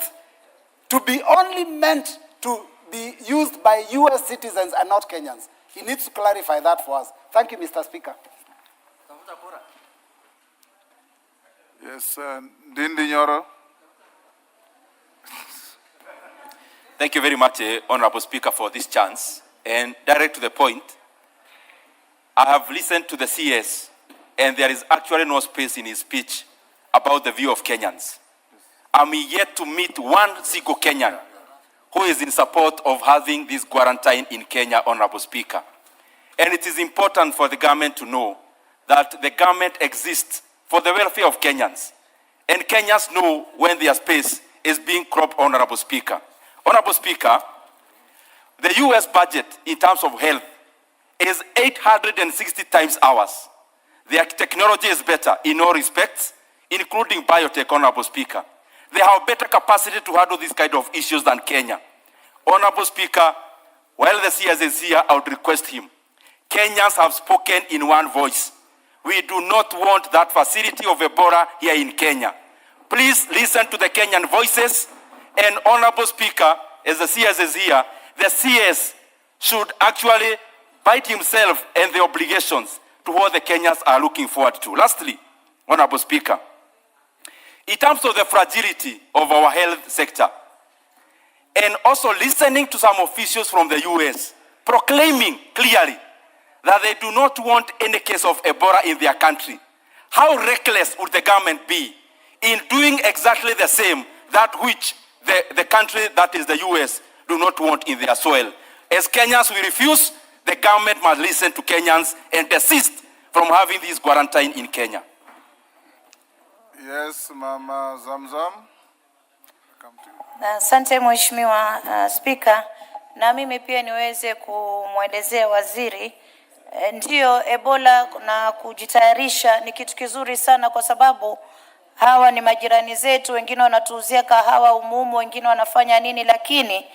to be only meant to be used by US citizens and not Kenyans? He needs to clarify that for us. Thank you, Mr. Speaker. Yes, Ndindi Nyoro. Thank you very much, Honorable Speaker, for this chance. And direct to the point, I have listened to the CS, and there is actually no space in his speech about the view of Kenyans. I'm yet to meet one single Kenyan who is in support of having this quarantine in Kenya, Honorable Speaker. And it is important for the government to know that the government exists for the welfare of Kenyans. And Kenyans know when their space is being cropped, Honorable Speaker. Honorable Speaker, the US budget in terms of health is 860 times ours. Their technology is better in all respects, including biotech, Honorable Speaker. They have better capacity to handle these kind of issues than Kenya. Honorable Speaker, while the CS is here, I would request him. Kenyans have spoken in one voice. We do not want that facility of Ebola here in Kenya. Please listen to the Kenyan voices. And Honorable Speaker, as the CS is here, the CS should actually bite himself and the obligations to what the Kenyans are looking forward to. Lastly, Honorable Speaker, in terms of the fragility of our health sector, and also listening to some officials from the US proclaiming clearly that they do not want any case of Ebola in their country, how reckless would the government be in doing exactly the same that which the country that is the US do not want in their soil? As Kenyans, we refuse. The government must listen to Kenyans and desist from having this quarantine in Kenya. Yes, Mama Zamzam. Come to you. Asante Mheshimiwa Spika, na mimi pia niweze kumwelezea waziri. Ndio, Ebola na kujitayarisha ni kitu kizuri sana, kwa sababu hawa ni majirani zetu, wengine wanatuuzia kahawa umumu, wengine wanafanya nini, lakini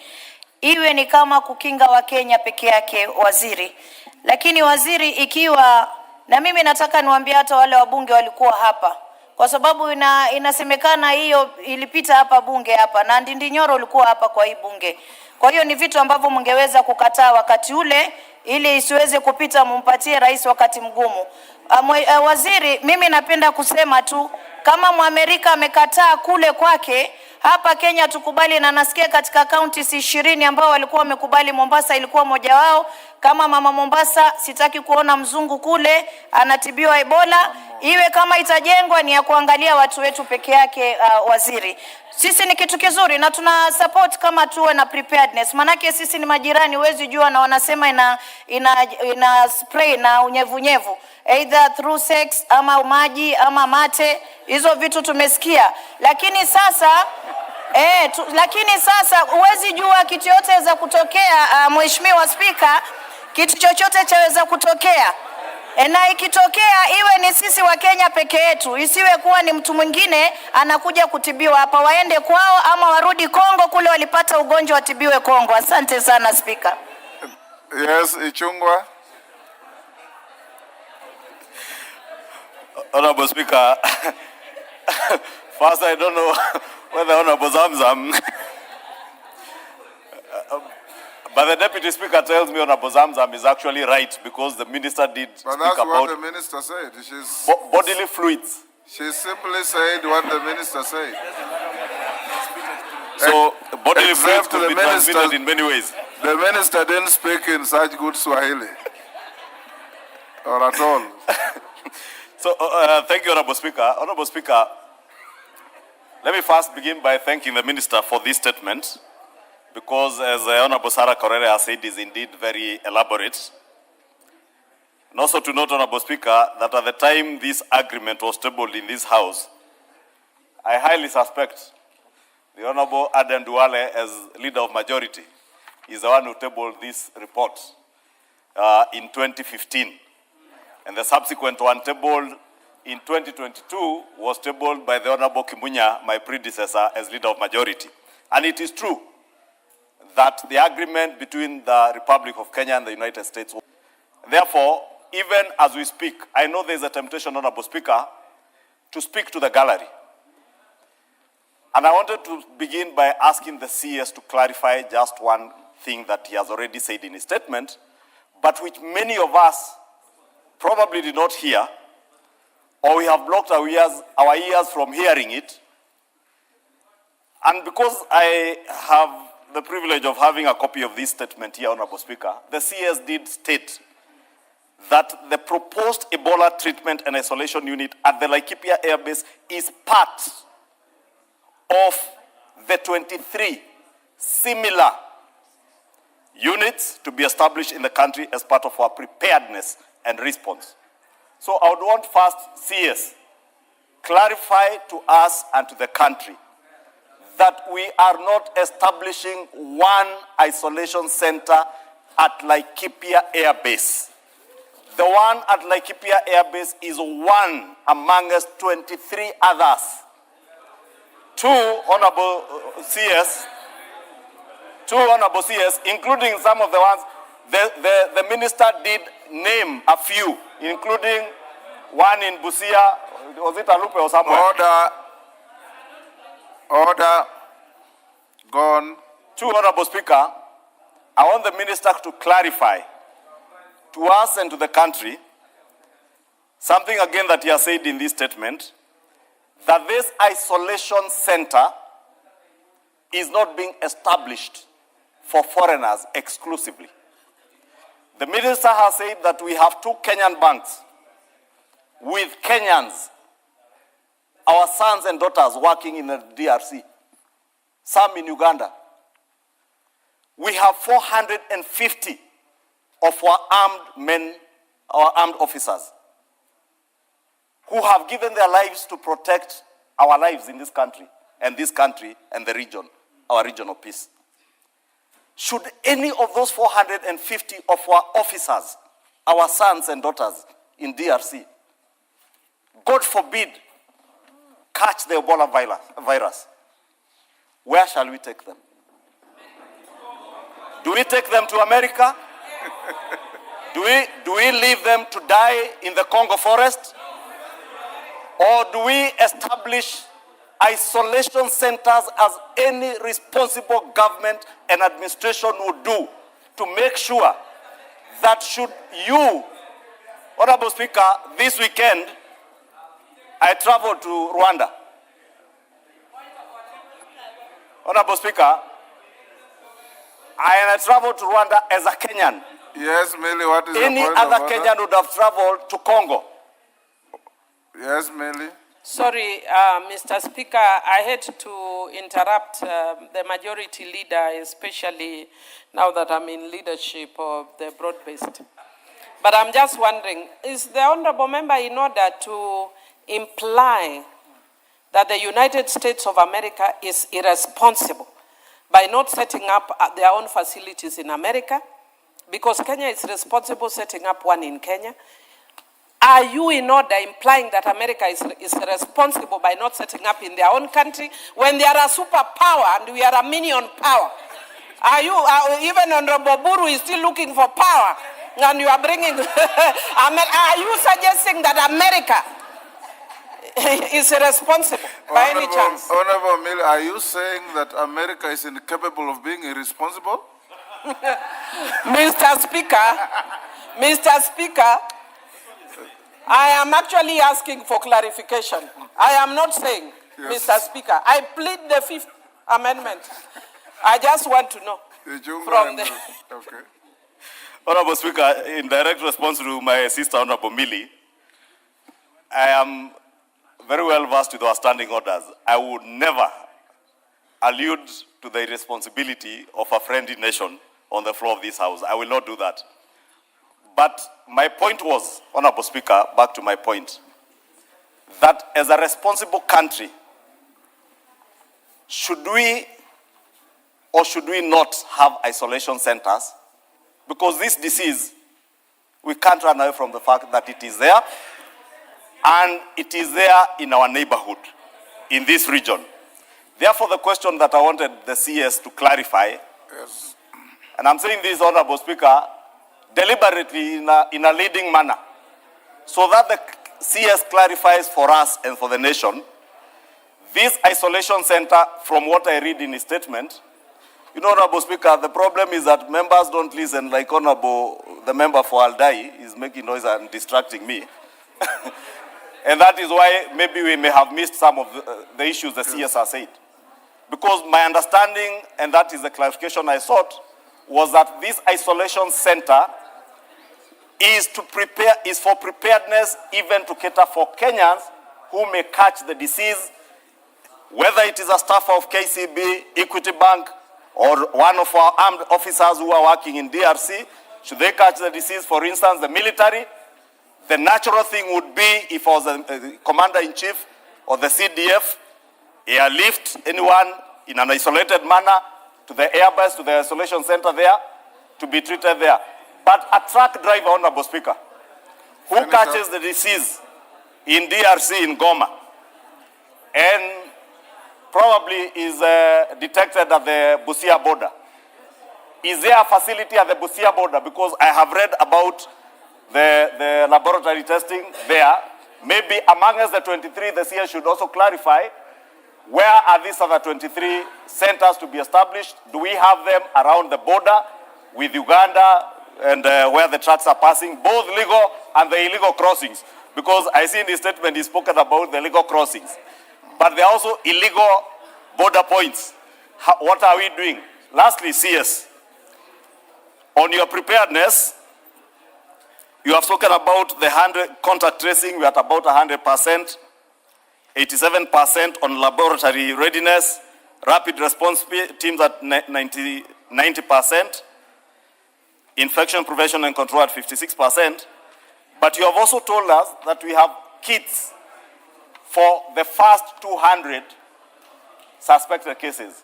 iwe ni kama kukinga wa Kenya peke yake, waziri. Lakini waziri, ikiwa, na mimi nataka niwaambie hata wale wabunge walikuwa hapa, kwa sababu inasemekana hiyo ilipita hapa bunge hapa, na Ndindi Nyoro ulikuwa hapa kwa hii bunge. Kwa hiyo ni vitu ambavyo mngeweza kukataa wakati ule, ili isiweze kupita mumpatie rais wakati mgumu. Waziri, mimi napenda kusema tu, kama Mwamerika amekataa kule kwake, hapa Kenya tukubali, na nasikia katika counties 20 ambao walikuwa wamekubali, Mombasa ilikuwa moja wao. Kama mama Mombasa, sitaki kuona mzungu kule anatibiwa Ebola. Iwe kama itajengwa ni ya kuangalia watu wetu peke yake, waziri. Sisi ni kitu kizuri na tuna support kama tuwe na preparedness. Manake sisi ni majirani, huwezi jua, na wanasema ina spray na unyevunyevu, either through sex ama maji ama mate. Hizo vitu tumesikia. Lakini sasa huwezi jua kitu yote za kutokea, Mheshimiwa Spika, kitu chochote chaweza kutokea. Na ikitokea iwe ni sisi wa Kenya peke yetu, isiwe kuwa ni mtu mwingine anakuja kutibiwa hapa, waende kwao ama warudi Kongo, kule walipata ugonjwa watibiwe Kongo. Asante sana Speaker. Yes, Ichungwa. Honorable Speaker, first I don't know whether Honorable Zamzam, But the Deputy Speaker tells me Honorable Zamzam is actually right because the Minister did But speak that's about what the Minister said. bodily fluids. She simply said what the Minister said. So bodily Except fluids could the be Minister- transmitted in many ways. The Minister didn't speak in such good Swahili. Or at all. So thank you, Honorable Speaker. Honorable Speaker, let me first begin by thanking the Minister for this statement, because as Honorable Sarah Correa has said, is indeed very elaborate. And also to note, Honorable Speaker, that at the time this agreement was tabled in this House, I highly suspect the Honorable Aden Duale, as leader of majority, is the one who tabled this report in 2015. And the subsequent one tabled in 2022 was tabled by the Honorable Kimunya, my predecessor, as leader of majority. And it is true that the agreement between the Republic of Kenya and the United States. Therefore, even as we speak, I know there's a temptation, Honorable Speaker, to speak to the gallery. And I wanted to begin by asking the CS to clarify just one thing that he has already said in his statement, but which many of us probably did not hear, or we have blocked our ears from hearing it. And because I have the privilege of having a copy of this statement here, Honorable Speaker, the CS did state that the proposed Ebola treatment and isolation unit at the Laikipia Air Base is part of the 23 similar units to be established in the country as part of our preparedness and response. So I would want first CS clarify to us and to the country that we are not establishing one isolation center at Laikipia Air Base. The one at Laikipia Air Base is one amongst 23 others. Two Honorable CS, including some of the ones, the Minister did name a few, including one in Busia, was it Alupe or somewhere? Order. Gone. Two, Honorable Speaker, I want the Minister to clarify to us and to the country something again that he has said in this statement, that this isolation center is not being established for foreigners exclusively. The Minister has said that we have 2 Kenyan banks with Kenyans, our sons and daughters working in the DRC, some in Uganda. We have 450 of our armed men, our armed officers, who have given their lives to protect our lives in this country and the region, our region of peace. Should any of those 450 of our officers, our sons and daughters in DRC, God forbid, catch the Ebola virus, where shall we take them? Do we take them to America? Do we leave them to die in the Congo forest? Or do we establish isolation centers as any responsible government and administration would do to make sure that should you, Honorable Speaker, this weekend, I traveled to Rwanda. Honorable Speaker, I traveled to Rwanda as a Kenyan. Yes, Millie, what is Any the point other of Kenyan would have traveled to Congo. Yes, Millie. Sorry, Mr. Speaker, I had to interrupt the majority leader, especially now that I'm in leadership of the broad-based. But I'm just wondering, is the honorable member in order to imply that the United States of America is irresponsible by not setting up their own facilities in America? Because Kenya is responsible setting up one in Kenya. Are you in order implying that America is responsible by not setting up in their own country when they are a superpower and we are a minion power? Are you, even Honorable Buru is still looking for power and you are bringing, are you suggesting that America is irresponsible by any chance? Honorable Millie, are you saying that America is incapable of being irresponsible? Mr. Speaker, I am actually asking for clarification. I am not saying, Yes. Mr. Speaker, I plead the Fifth Amendment. I just want to know from the... Okay. Honorable Speaker, in direct response to my sister, Honorable Millie, I am very well versed with our standing orders. I would never allude to the irresponsibility of a friendly nation on the floor of this House. I will not do that. But my point was, Honorable Speaker, back to my point, that as a responsible country, should we or should we not have isolation centers? Because this disease, we can't run away from the fact that it is there, and it is there in our neighborhood, in this region. Therefore, the question that I wanted the CS to clarify, Yes. and I'm saying this, Honorable Speaker, deliberately in a leading manner, so that the CS clarifies for us and for the nation, this isolation center, from what I read in his statement, you know, Honorable Speaker, the problem is that members don't listen, like the member for Aldai is making noise and distracting me. And that is why maybe we may have missed some of the issues the CS has said. Because my understanding, and that is the clarification I sought, was that this isolation center is for preparedness, even to cater for Kenyans who may catch the disease, whether it is a staff of KCB, Equity Bank, or one of our armed officers who are working in DRC. Should they catch the disease, for instance, the military, the natural thing would be if I was a commander-in-chief or the CDF, airlift anyone in an isolated manner to the airbase, to the isolation center there, to be treated there. But a truck driver, Honorable Speaker, who catches the disease in DRC, in Goma, and probably is detected at the Busia border. Is there a facility at the Busia border? Because I have read about the laboratory testing there. Maybe among us, the 23, the CS should also clarify, where are these other 23 centers to be established? Do we have them around the border with Uganda and where the trucks are passing, both legal and the illegal crossings? Because I see in the statement he spoken about the legal crossings. But there are also illegal border points. What are we doing? Lastly, CS, on your preparedness, you have spoken about the contact tracing. We are at about 100%, 87% on laboratory readiness, rapid response teams at 90%, infection prevention and control at 56%. But you have also told us that we have kits for the first 200 suspected cases.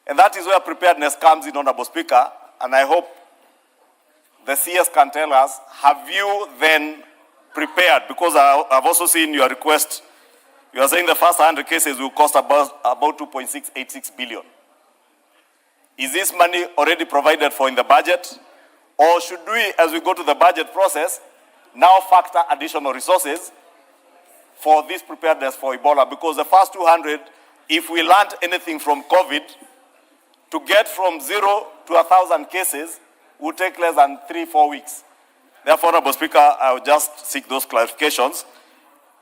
And that is where preparedness comes in, Honorable Speaker, and I hope the CS can tell us, have you then prepared? Because I've also seen your request. You are saying the first 100 cases will cost about 2.686 billion. Is this money already provided for in the budget? Or should we, as we go to the budget process, now factor additional resources for this preparedness for Ebola? Because the first 200, if we learned anything from COVID, to get from 0 to 1,000 cases would take less than 3-4 weeks. Therefore, Honorable Speaker, I will just seek those clarifications.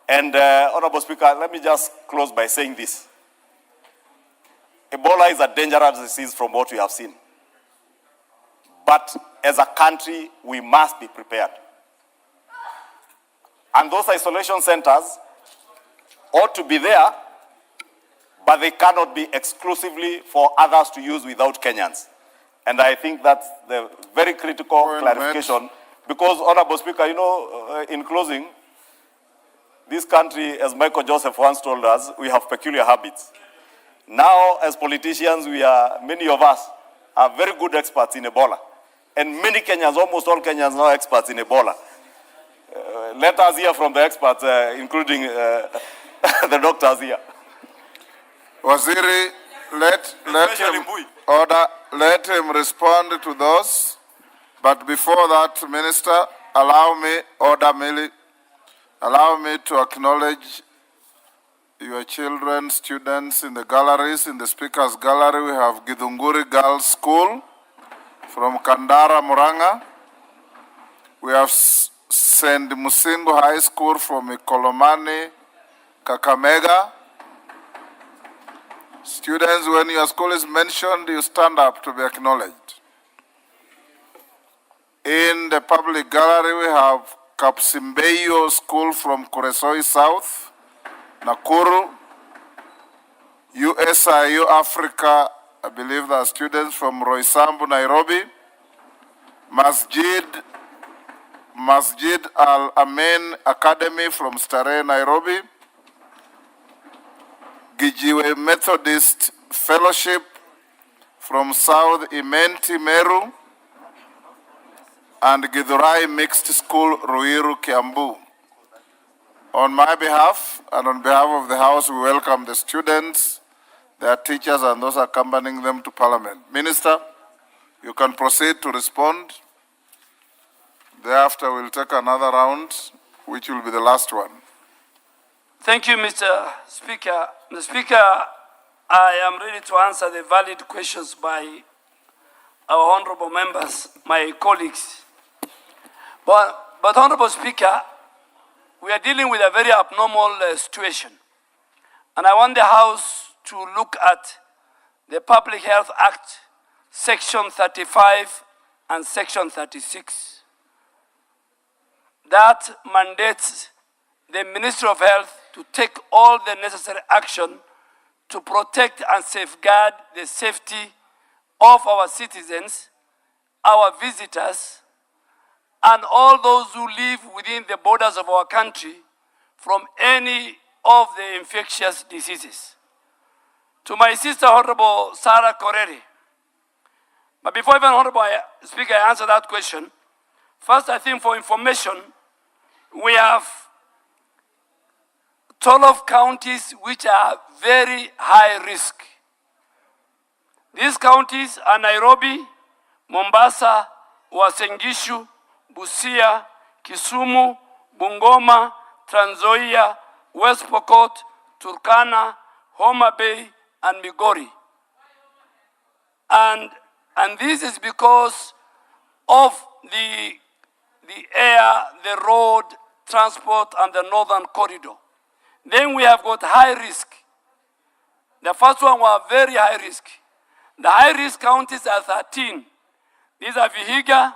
And Honorable Speaker, let me just close by saying this. Ebola is a dangerous disease from what we have seen. But as a country, we must be prepared. And those isolation centers ought to be there, but they cannot be exclusively for others to use without Kenyans. And I think that's the very critical clarification. Because, Honorable Speaker, you know, in closing, this country, as Michael Joseph once told us, we have peculiar habits. Now, as politicians, many of us are very good experts in Ebola. And many Kenyans, almost all Kenyans are experts in Ebola. Let us hear from the experts, including the doctors here. Waziri, let him respond to those. But before that, Minister, allow me to acknowledge your children, students in the galleries. In the speaker's gallery, we have Githunguri Girls School from Kandara, Muranga. We have St. Musingo High School from Ikolomani, Kakamega. Students, when your school is mentioned, you stand up to be acknowledged. In the public gallery, we have Kapsimbeyo School from Kuresoi South, Nakuru. USIU Africa, I believe there are students from Roysambu, Nairobi. Masjid Al-Amin Academy from Starehe, Nairobi. Gijiwe Methodist Fellowship from South Imenti, Meru. And Githurai Mixed School, Ruiru, Kiambu. On my behalf and on behalf of the House, we welcome the students, their teachers, and those accompanying them to Parliament. Minister, you can proceed to respond. Thereafter, we'll take another round, which will be the last one. Thank you, Mr. Speaker. Mr. Speaker, I am ready to answer the valid questions by our honorable members, my colleagues. But Honorable Speaker, we are dealing with a very abnormal situation. And I want the House to look at the Public Health Act, Section 35 and Section 36. That mandates the Ministry of Health to take all the necessary action to protect and safeguard the safety of our citizens, our visitors, and all those who live within the borders of our country from any of the infectious diseases. To my sister, Honorable Sarah Koreri, but before even Honorable Speaker answer that question, first I think for information, we have 12 counties which are very high risk. These counties are Nairobi, Mombasa, Uasin Gishu, Busia, Kisumu, Bungoma, Trans Nzoia, West Pokot, Turkana, Homa Bay, and Migori. And this is because of the air, the road, transport, and the northern corridor. Then we have got high risk. The first one was very high risk. The high risk counties are 13. These are Vihiga,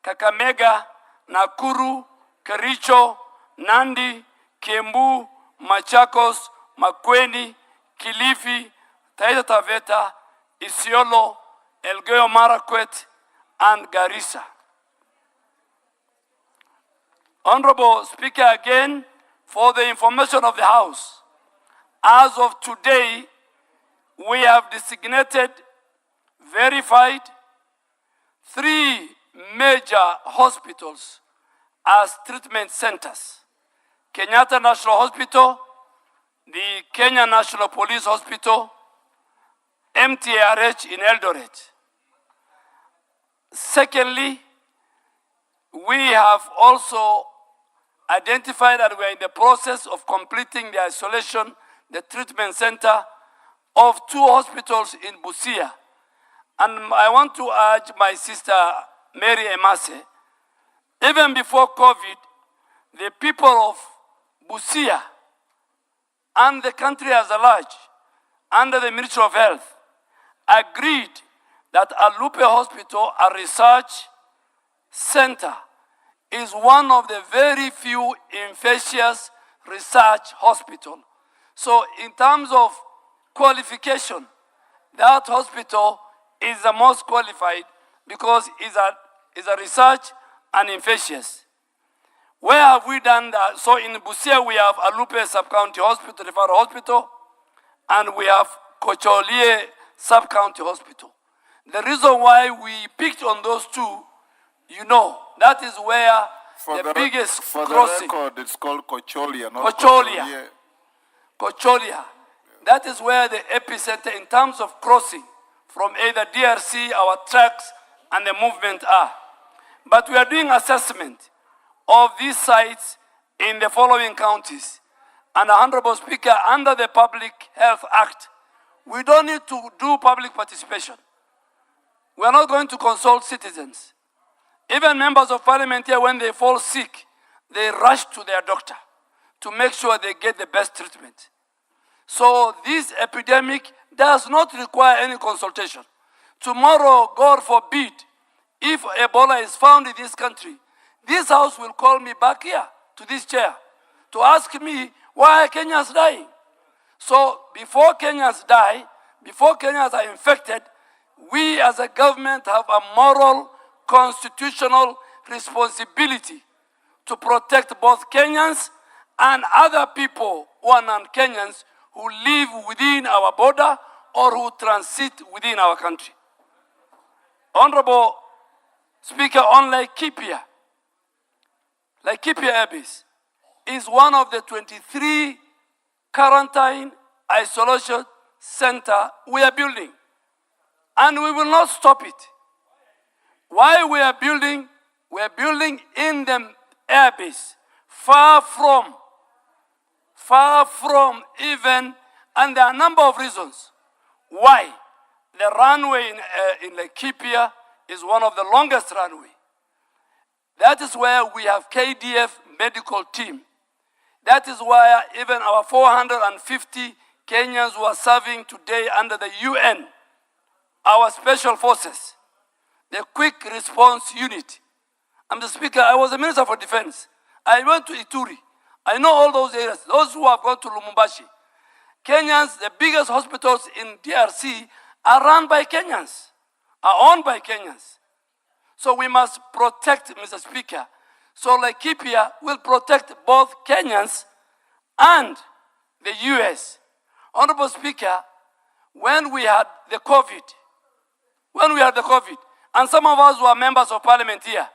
Kakamega, Nakuru, Kericho, Nandi, Kiambu, Machakos, Makueni, Kilifi, Taita Taveta, Isiolo, Elgeyo Marakwet, and Garissa. Honorable Speaker, again, for the information of the House, as of today, we have designated, verified, 3 major hospitals as treatment centers. Kenyatta National Hospital, the Kenya National Police Hospital, MTRH in Eldoret. Secondly, we have also identified that we are in the process of completing the isolation, the treatment center of 2 hospitals in Busia. And I want to urge my sister, Mary Emase, even before COVID, the people of Busia and the country as a large, under the Ministry of Health, agreed that Alupe Hospital, a research center, is one of the very few infectious research hospitals. So in terms of qualification, that hospital is the most qualified because it's a research and infectious. Where have we done that? So in Busia, we have Alupe Sub-County Hospital, Referral Hospital, and we have Kocholie Sub-County Hospital. The reason why we picked on those 2, you know, that is where the biggest crossing. For the record, it's called Kocholia, not Kocholia. Kocholia. That is where the epicenter in terms of crossing from either DRC, our tracks, and the movement are. But we are doing assessment of these sites in the following counties. And Honorable Speaker, under the Public Health Act, we don't need to do public participation. We are not going to consult citizens. Even members of parliament here, when they fall sick, they rush to their doctor to make sure they get the best treatment. So this epidemic does not require any consultation. Tomorrow, God forbid, if Ebola is found in this country, this house will call me back here to this chair to ask me why are Kenyans dying. So before Kenyans die, before Kenyans are infected, we as a government have a moral, constitutional responsibility to protect both Kenyans and other people who are non-Kenyans who live within our border or who transit within our country. Honorable Speaker, on Laikipia Air Base is one of the 23 quarantine isolation center we are building. And we will not stop it. Why we are building in the airbase, far from even, and there are a number of reasons why. The runway in Laikipia is one of the longest runway. That is where we have KDF medical team. That is why even our 450 Kenyans who are serving today under the UN, our special forces, the quick response unit. I'm the speaker, I was the Minister for Defense. I went to Ituri. I know all those areas, those who have gone to Lumumbashi. Kenyans, the biggest hospitals in DRC are run by Kenyans, are owned by Kenyans. So we must protect, Mr. Speaker. So Laikipia will protect both Kenyans and the US. Honorable Speaker, when we had the COVID, and some of us were members of parliament here,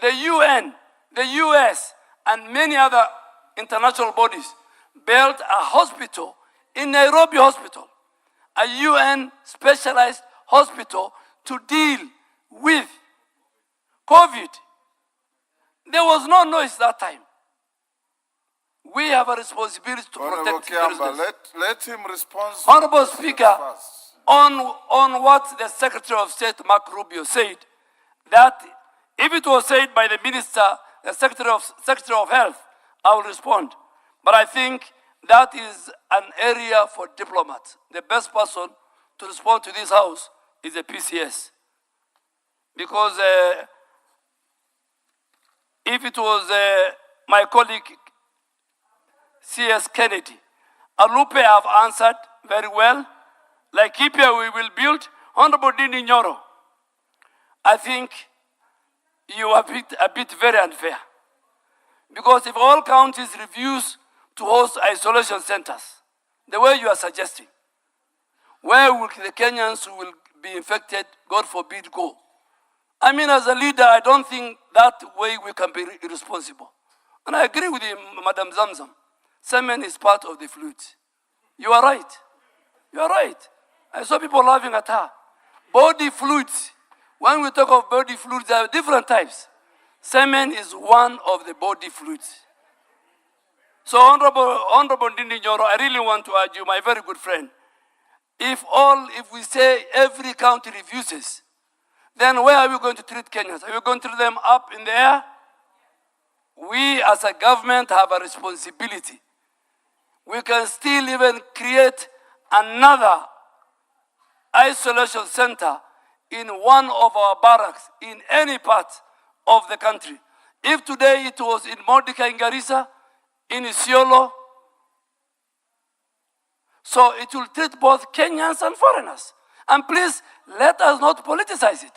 the UN, the US, and many other international bodies built a hospital in Nairobi Hospital, a UN specialized hospital to deal with COVID. There was no noise that time. We have a responsibility to protect citizens. Let him respond. Honorable Speaker, on what the Secretary of State, Mark Rubio, said, that if it was said by the Minister, the Secretary of Health, I will respond. But I think that is an area for diplomats. The best person to respond to this House is the PCS. Because if it was my colleague, C.S. Kennedy, Alupe have answered very well. Laikipia we will build. Honorable Dini Nyoro, I think you are a bit very unfair. Because if all counties refuse to host isolation centers, the way you are suggesting, where will the Kenyans who will be infected, God forbid, go? I mean, as a leader, I don't think that way we can be responsible. And I agree with you, Madam Zamzam. Semen is part of the fluid. You are right. You are right. I saw people laughing at her. Body fluids. When we talk of body fluids, there are different types. Semen is one of the body fluids. So, Honorable Ndindi Nyoro, I really want to urge you, my very good friend, if we say every county refuses, then where are we going to treat Kenyans? Are we going to treat them up in the air? We as a government have a responsibility. We can still even create another isolation center in one of our barracks in any part of the country. If today it was in Mordecai in Garissa, in Isiolo, so it will treat both Kenyans and foreigners. And please, let us not politicize it.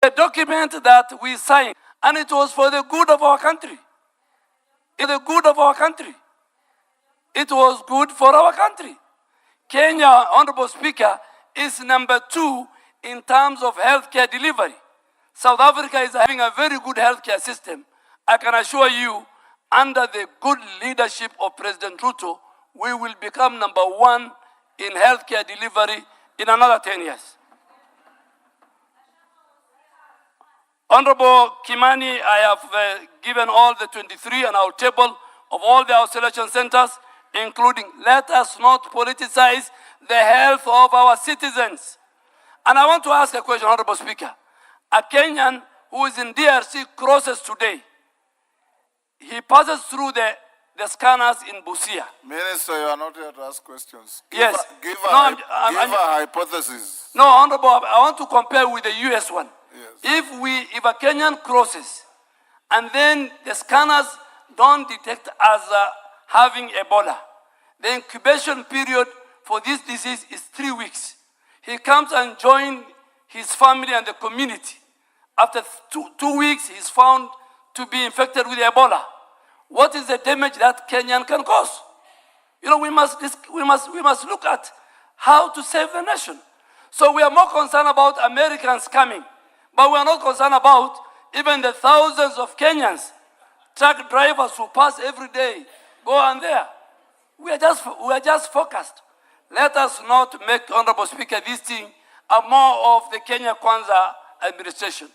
The document that we signed, and it was for the good of our country. It was good for our country. Kenya, Honorable Speaker, is number 2 in terms of healthcare delivery. South Africa is having a very good healthcare system. I can assure you, under the good leadership of President Ruto, we will become number 1 in healthcare delivery in another 10 years. Honorable Kimani, I have given all the 23 on our table of all the isolation centers, including let us not politicize the health of our citizens. And I want to ask a question, Honorable Speaker. A Kenyan who is in DRC crosses today. He passes through the scanners in Busia. Minister, you are not here to ask questions. Yes. Give No, a hypothesis. No, Honorable, I want to compare with the US one. Yes. If a Kenyan crosses and then the scanners don't detect as having Ebola, the incubation period for this disease is 3 weeks. He comes and joins his family and the community. After two weeks, he's found to be infected with Ebola. What is the damage that Kenyan can cause? You know, we must look at how to save the nation. So we are more concerned about Americans coming, but we are not concerned about even the thousands of Kenyans, truck drivers who pass every day, go on there. We are just focused. Let us not make, Honorable Speaker, this thing more of the Kenya Kwanza administration.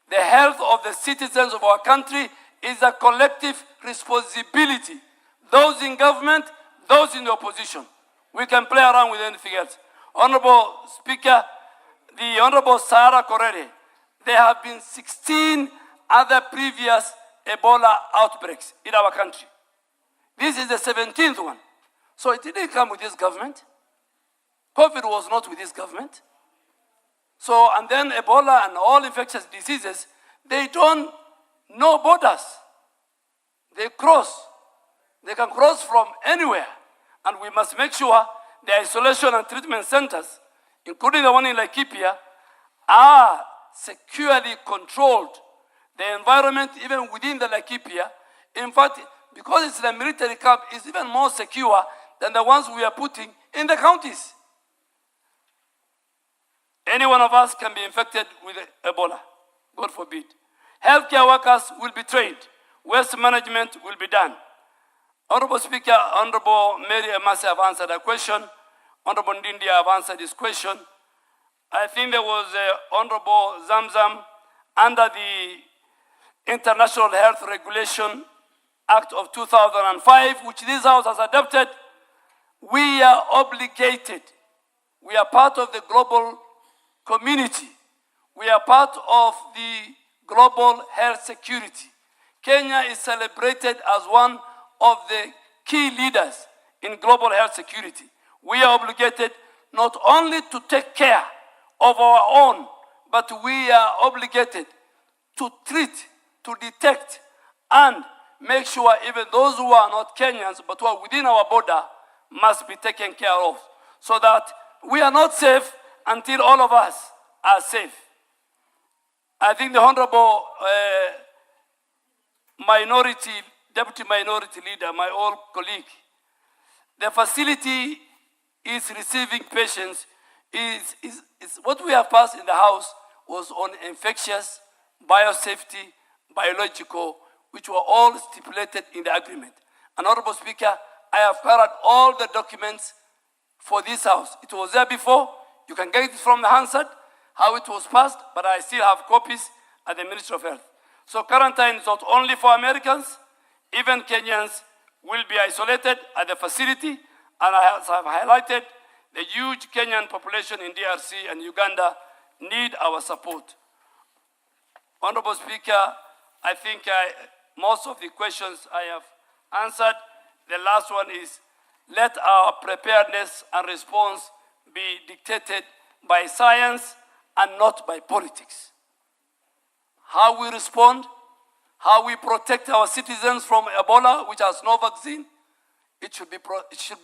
The health of the citizens of our country is a collective responsibility. Those in government, those in the opposition. We can play around with anything else. Honorable Speaker, the Honorable Sarah Korere, there have been 16 other previous Ebola outbreaks in our country. This is the 17th one. So it didn't come with this government. COVID was not with this government. So, and then Ebola and all infectious diseases, they don't know borders. They cross. They can cross from anywhere. And we must make sure the isolation and treatment centers, including the one in Laikipia, are securely controlled. The environment, even within the Laikipia, in fact, because it's a military camp, is even more secure than the ones we are putting in the counties. Any one of us can be infected with Ebola, God forbid. Healthcare workers will be trained. Waste management will be done. Honorable Speaker, Honorable Mary Emasi have answered a question. Honorable Ndindi have answered this question. I think there was Honorable Zamzam under the International Health Regulation Act of 2005, which this House has adopted. We are obligated. We are part of the global community. We are part of the global health security. Kenya is celebrated as one of the key leaders in global health security. We are obligated not only to take care of our own, but we are obligated to treat, to detect, and make sure even those who are not Kenyans, but who are within our border, must be taken care of, so that we are not safe until all of us are safe. I think the Honorable Deputy Minority Leader, my old colleague, the facility is receiving patients. What we have passed in the House was on infectious, biosafety, biological, which were all stipulated in the agreement. And Honorable Speaker, I have carried all the documents for this House. It was there before. You can get it from the Hansard, how it was passed, but I still have copies at the Ministry of Health. So quarantine is not only for Americans, even Kenyans will be isolated at the facility, and I have highlighted the huge Kenyan population in DRC and Uganda need our support. Honorable Speaker, I think most of the questions I have answered. The last one is, let our preparedness and response be dictated by science and not by politics. How we respond, how we protect our citizens from Ebola, which has no vaccine, it should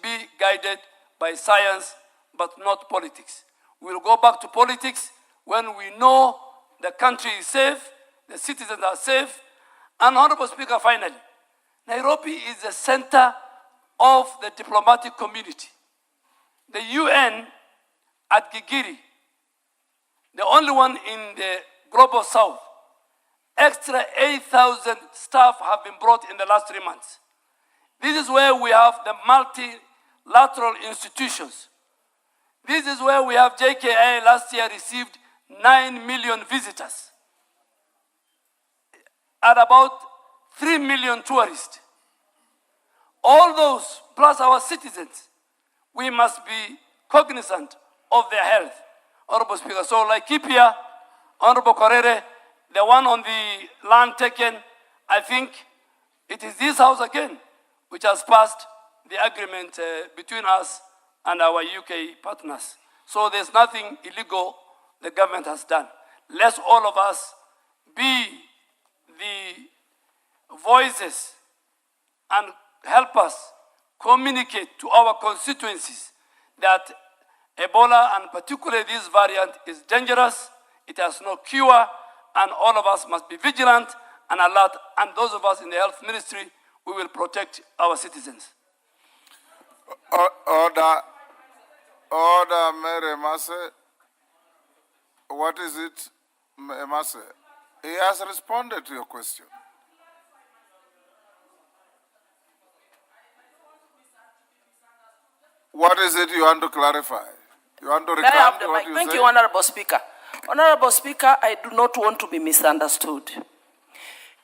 be guided by science, but not politics. We'll go back to politics when we know the country is safe, the citizens are safe. And Honorable Speaker, finally, Nairobi is the center of the diplomatic community. The UN at Gigiri, the only one in the global south, extra 8,000 staff have been brought in the last 3 months. This is where we have the multilateral institutions. This is where we have JKI last year received 9 million visitors. at about 3 million tourists. All those, plus our citizens, we must be cognizant of their health. Honorable Speaker, so like Kipia, Honorable Korere, the one on the land taken, I think it is this House again which has passed the agreement between us and our UK partners. So there's nothing illegal the government has done. Let's all of us be the voices and help us communicate to our constituencies that Ebola, and particularly this variant, is dangerous, it has no cure, and all of us must be vigilant and alert, and those of us in the health ministry, we will protect our citizens. Order, Mary Masse. What is it, Masse? He has responded to your question. What is it you want to clarify? You want to recount what you said? Thank you, Honorable Speaker. Honorable Speaker, I do not want to be misunderstood.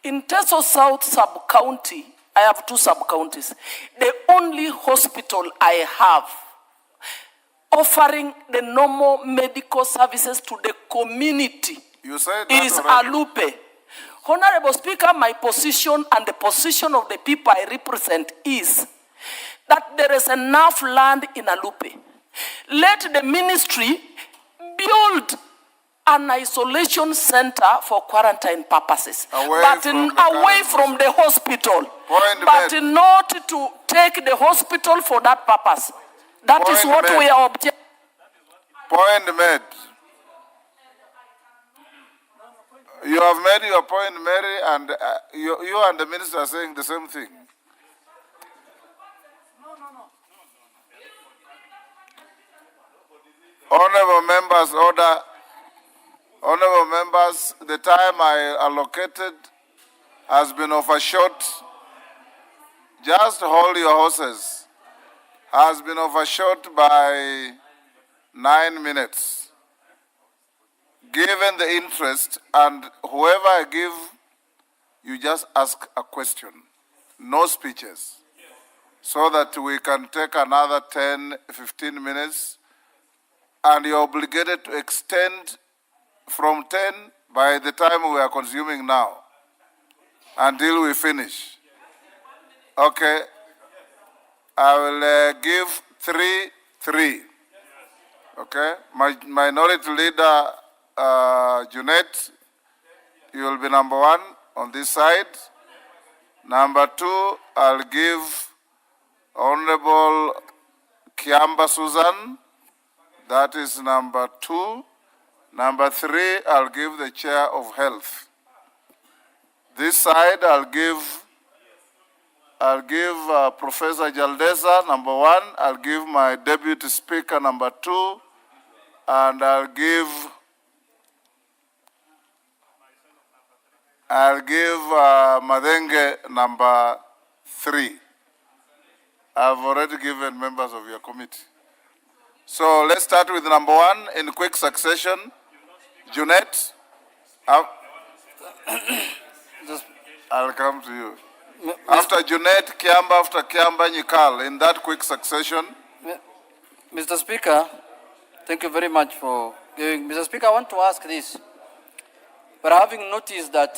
In Teso South sub-county, I have 2 sub-counties. The only hospital I have offering the normal medical services to the community is Alupe. Honorable Speaker, my position and the position of the people I represent is that there is enough land in Alupe. Let the ministry build an isolation center for quarantine purposes, away from the hospital, but not to take the hospital for that purpose. That is what we are objecting. Point made. You have made your point, Mary, and you and the minister are saying the same thing. Honorable members, order. Honorable members, the time I allocated has been overshot. Just hold your horses. Has been overshot by 9 minutes. Given the interest, and whoever I give, you just ask a question. No speeches. So that we can take another 10, 15 minutes. And you're obligated to extend from 10 by the time we are consuming now until we finish. Okay. I will give 3. Okay. My minority leader, Junet, you will be number 1 on this side. Number 2, I'll give Honorable Kiamba Susan. That is number 2. Number 3, I'll give the Chair of Health. This side, I'll give Professor Jaldesa, number 1. I'll give my Deputy Speaker, number 2. And I'll give Madenge, number 3. I've already given members of your committee. So let's start with number 1 in quick succession. Junet, I'll come to you. After Junet, Kiamba, after Kiamba, Nyikal, in that quick succession. Mr. Speaker, thank you very much for giving. Mr. Speaker, I want to ask this. But having noticed that,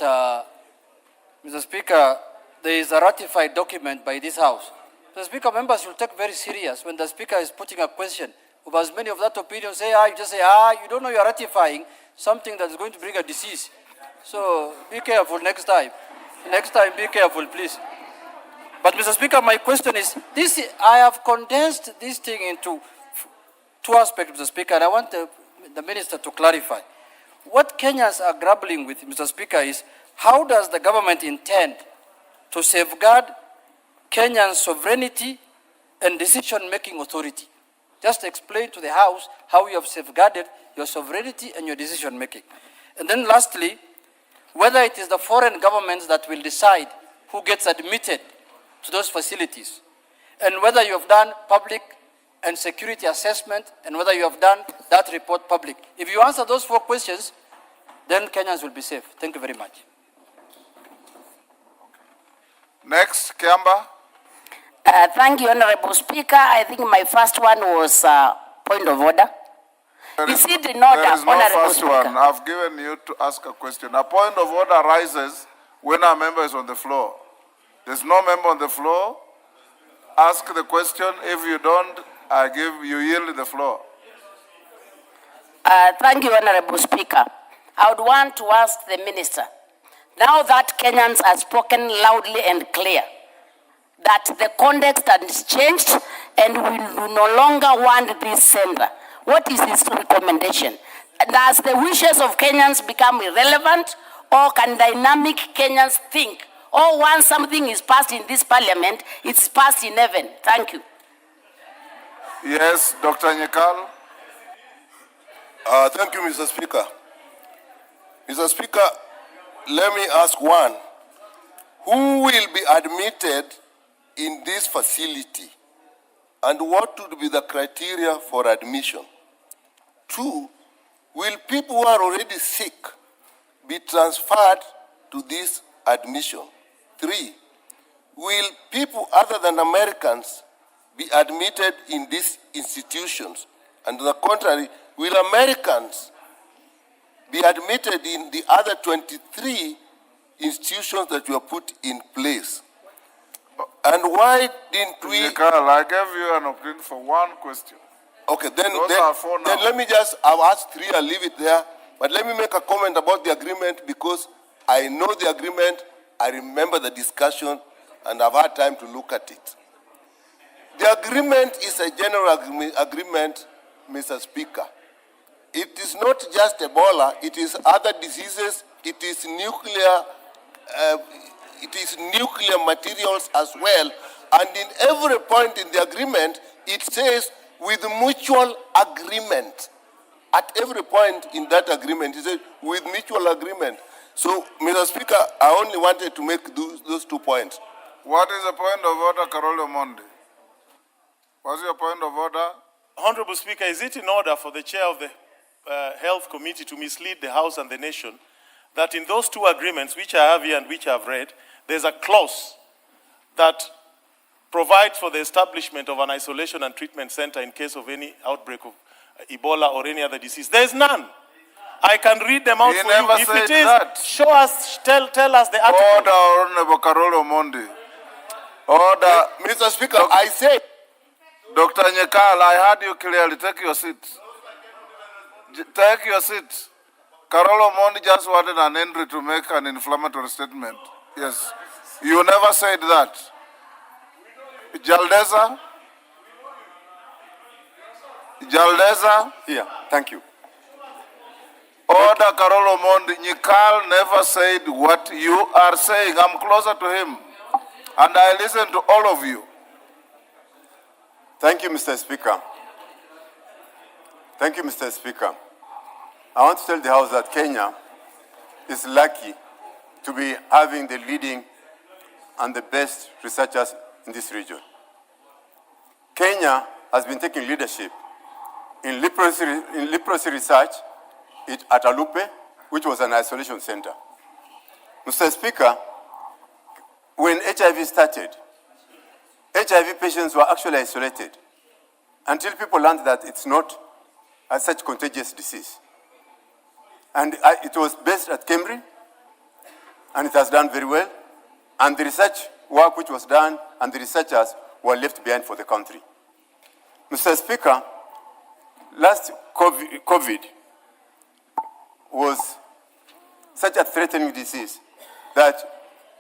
Mr. Speaker, there is a ratified document by this House. Mr. Speaker, members should take very serious when the Speaker is putting a question. Of as many of that opinion say, you just say, you don't know you are ratifying something that is going to bring a disease. So be careful next time. Next time, be careful, please. But Mr. Speaker, my question is, I have condensed this thing into 2 aspects, Mr. Speaker, and I want the Minister to clarify. What Kenyans are grappling with, Mr. Speaker, is how does the government intend to safeguard Kenyan sovereignty and decision-making authority? Just explain to the House how you have safeguarded your sovereignty and your decision-making. And then lastly, whether it is the foreign governments that will decide who gets admitted to those facilities, and whether you have done public and security assessment, and whether you have done that report public. If you answer those 4 questions, then Kenyans will be safe. Thank you very much. Next, Kiamba. Thank you, Honorable Speaker. I think my first one was point of order. Is it in order, There is no Honorable first Speaker? one. I've given you to ask a question. A point of order arises when a member is on the floor. There's no member on the floor. Ask the question. If you don't, you yield the floor. Thank you, Honorable Speaker. I would want to ask the Minister, now that Kenyans have spoken loudly and clear, that the context has changed and we no longer want this center, what is his recommendation? Does the wishes of Kenyans become irrelevant, or can dynamic Kenyans think, or once something is passed in this parliament, it's passed in heaven? Thank you. Yes, Dr. Nyekal. Thank you, Mr. Speaker. Mr. Speaker, let me ask one. Who will be admitted in this facility, and what would be the criteria for admission? 2, will people who are already sick be transferred to this admission? 3, will people other than Americans be admitted in these institutions? And on the contrary, will Americans be admitted in the other 23 institutions that were put in place? And why didn't we... Nyekal, I gave you an opportunity for one question. Okay, then Then let me just, I've asked 3, I'll leave it there. But let me make a comment about the agreement, because I know the agreement, I remember the discussion, and I've had time to look at it. The agreement is a general agreement, Mr. Speaker. It is not just Ebola, it is other diseases, it is nuclear materials as well. And in every point in the agreement, it says with mutual agreement. At every point in that agreement, it says with mutual agreement. So, Mr. Speaker, I only wanted to make those 2 points. What is the point of order, Carolo Monde? What's your point of order? Honorable Speaker, is it in order for the chair of the Health Committee to mislead the House and the nation that in those 2 agreements, which I have here and which I have read, there's a clause that provides for the establishment of an isolation and treatment center in case of any outbreak of Ebola or any other disease? There's none. I can read them out He for never you. If said it is, that. show us, tell us the article. Order, Honorable Carolo Monde. Order. Mr. Speaker, I say... Dr. Nyekal, I heard you clearly. Take your seat. Take your seat. Carolo Monde just wanted an entry to make an inflammatory statement. Yes. You never said that. Jaldeza? Yeah, thank you. Order, Carolo Monde. Nyekal never said what you are saying. I'm closer to him. And I listen to all of you. Thank you, Mr. Speaker. Thank you, Mr. Speaker. I want to tell the House that Kenya is lucky to be having the leading and the best researchers in this region. Kenya has been taking leadership in leprosy research at Alupe, which was an isolation center. Mr. Speaker, when HIV started, HIV patients were actually isolated until people learned that it's not a such contagious disease. And it was based at Cambridge, and it has done very well. And the research work which was done and the researchers were left behind for the country. Mr. Speaker, last COVID was such a threatening disease that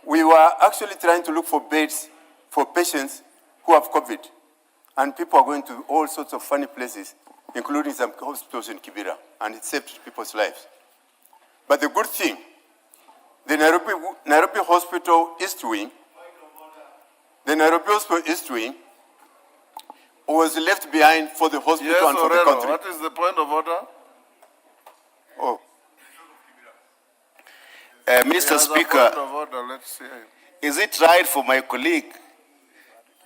we were actually trying to look for beds for patients who have COVID. And people are going to all sorts of funny places, including some hospitals in Kibera, and it saved people's lives. But the good thing, the Nairobi Hospital East Wing, was left behind for the hospital and for the country. What is the point of order? Oh. Mr. Speaker, Point of order. Let's see. is it right for my colleague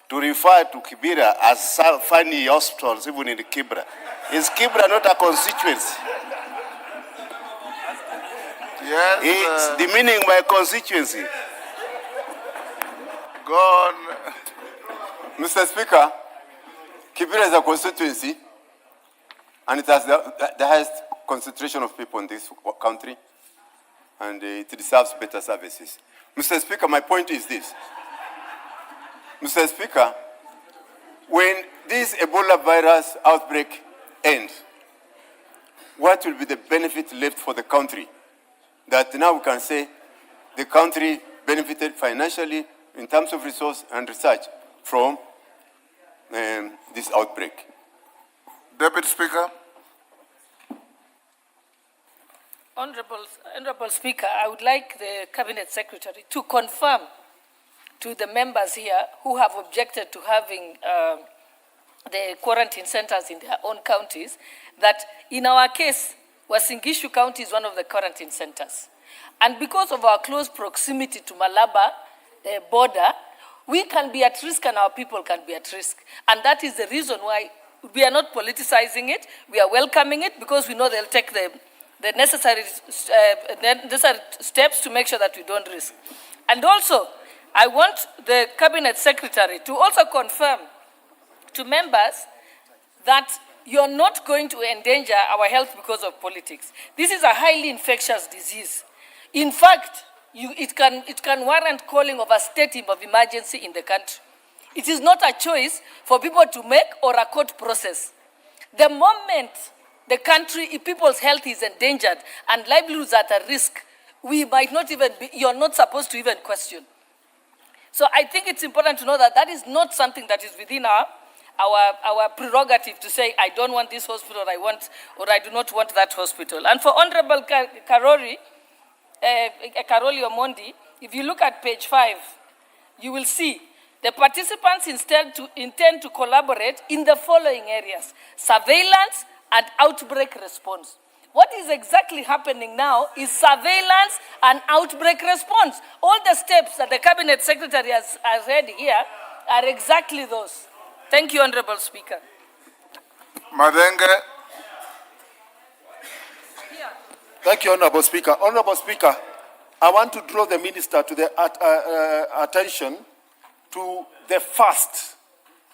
to refer to Kibera as funny hospitals, even in Kibera? Is Kibera not a constituency? Yes. It's demeaning my constituency. Go on. Mr. Speaker, Kibera is a constituency, and it has the highest concentration of people in this country, and it deserves better services. Mr. Speaker, my point is this. Mr. Speaker, when this Ebola virus outbreak ends, what will be the benefit left for the country? That now we can say the country benefited financially in terms of resource and research from this outbreak. Deputy Speaker. Honorable Speaker, I would like the Cabinet Secretary to confirm to the members here who have objected to having the quarantine centers in their own counties that in our case, Uasin Gishu County is one of the quarantine centers. And because of our close proximity to Malaba border, we can be at risk and our people can be at risk. And that is the reason why we are not politicizing it. We are welcoming it because we know they'll take the necessary steps to make sure that we don't risk. And also, I want the Cabinet Secretary to also confirm to members that you're not going to endanger our health because of politics. This is a highly infectious disease. In fact, it can warrant calling of a state of emergency in the country. It is not a choice for people to make or a court process. The moment the country, people's health is endangered and livelihoods are at risk, we might not even be, you're not supposed to even question. So I think it's important to know that that is not something that is within our prerogative to say, I don't want this hospital, or I do not want that hospital. And for Honorable Karoli Omondi, if you look at page 5, you will see the participants intend to collaborate in the following areas: surveillance and outbreak response. What is exactly happening now is surveillance and outbreak response. All the steps that the Cabinet Secretary has read here are exactly those. Thank you, Honorable Speaker. Madenge. Thank you, Honorable Speaker. Honorable Speaker, I want to draw the Minister to the attention to the first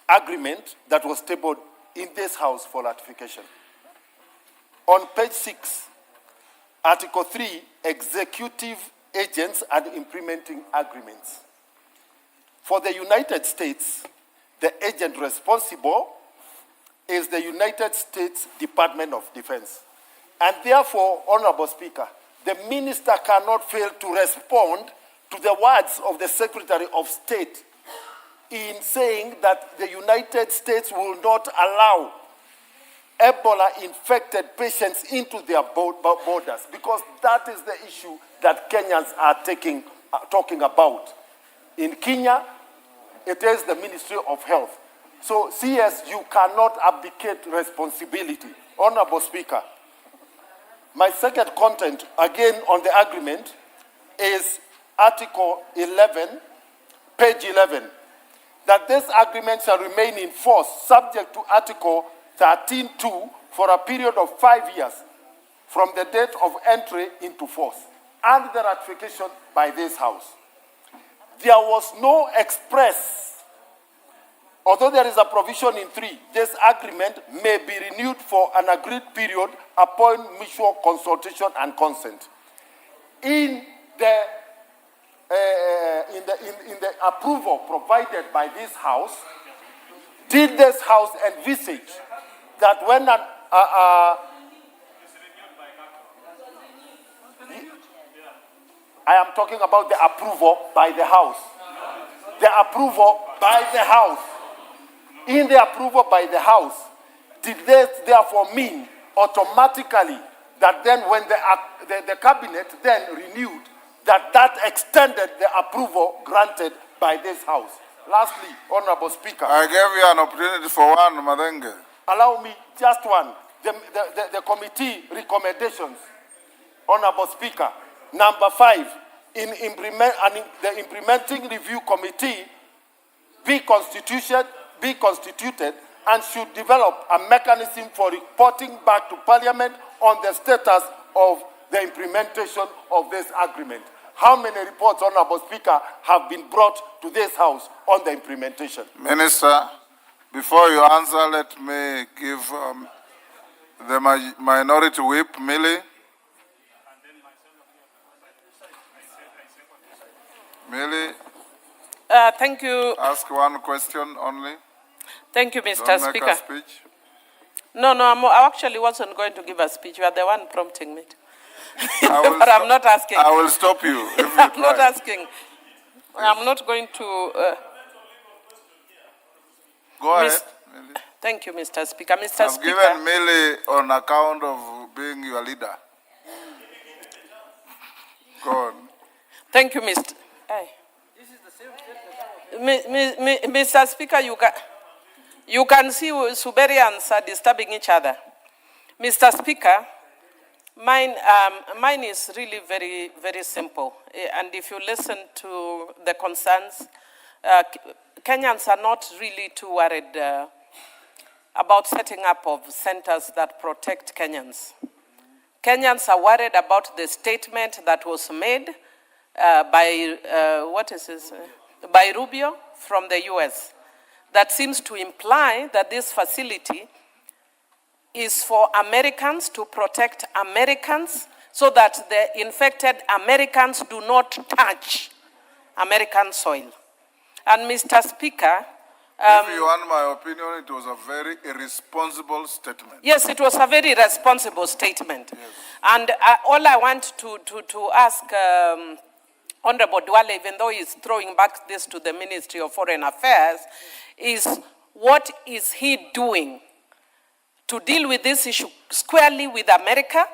agreement that was tabled in this House for ratification. On page 6, Article 3, Executive Agents and Implementing Agreements. For the United States, the agent responsible is the United States Department of Defense. And therefore, Honorable Speaker, the Minister cannot fail to respond to the words of the Secretary of State in saying that the United States will not allow Ebola-infected patients into their borders, because that is the issue that Kenyans are talking about. In Kenya, it is the Ministry of Health. So, CS, you cannot abdicate responsibility. Honorable Speaker, my second content, again on the agreement, is Article 11, page 11, that this agreement shall remain in force subject to Article 13.2 for a period of 5 years from the date of entry into force and the ratification by this House. There was no express, although there is a provision in 3, this agreement may be renewed for an agreed period upon mutual consultation and consent. In the approval provided by this House, did this House envisage that when I am talking about the approval by the House. The approval by the House. In the approval by the House, did this therefore mean automatically that then when the Cabinet then renewed, that extended the approval granted by this House? Lastly, Honorable Speaker. I gave you an opportunity for one, Madenge. Allow me just one. The committee recommendations, Honorable Speaker. Number 5, the implementing review committee be constituted and should develop a mechanism for reporting back to Parliament on the status of the implementation of this agreement. how many reports, Honorable Speaker, have been brought to this House on the implementation? Minister, before you answer, let me give the minority whip, Millie. Millie, Thank you. ask one question only. Thank you, Mr. Don't make Speaker. a speech. No, I actually wasn't going to give a speech. You are the one prompting me. But I'm not asking. I will stop you if you I'm not try. asking. I'm not going to. Go ahead. Thank you, Mr. Speaker. Mr. I've Speaker. given Millie on account of being your leader. Go on. Thank you, Mr. Aye. Mr. Speaker, you can see Suberians are disturbing each other. Mr. Speaker, mine is really very, very simple. And if you listen to the concerns, Kenyans are not really too worried about setting up of centers that protect Kenyans. Kenyans are worried about the statement that was made by Rubio from the US that seems to imply that this facility is for Americans to protect Americans so that the infected Americans do not touch American soil. And Mr. Speaker, if you want my opinion, it was a very irresponsible statement. yes, it was a very responsible statement. Yes. And all I want to ask Honorable Duale, even though he's throwing back this to the Ministry of Foreign Affairs, is what is he doing to deal with this issue squarely with America?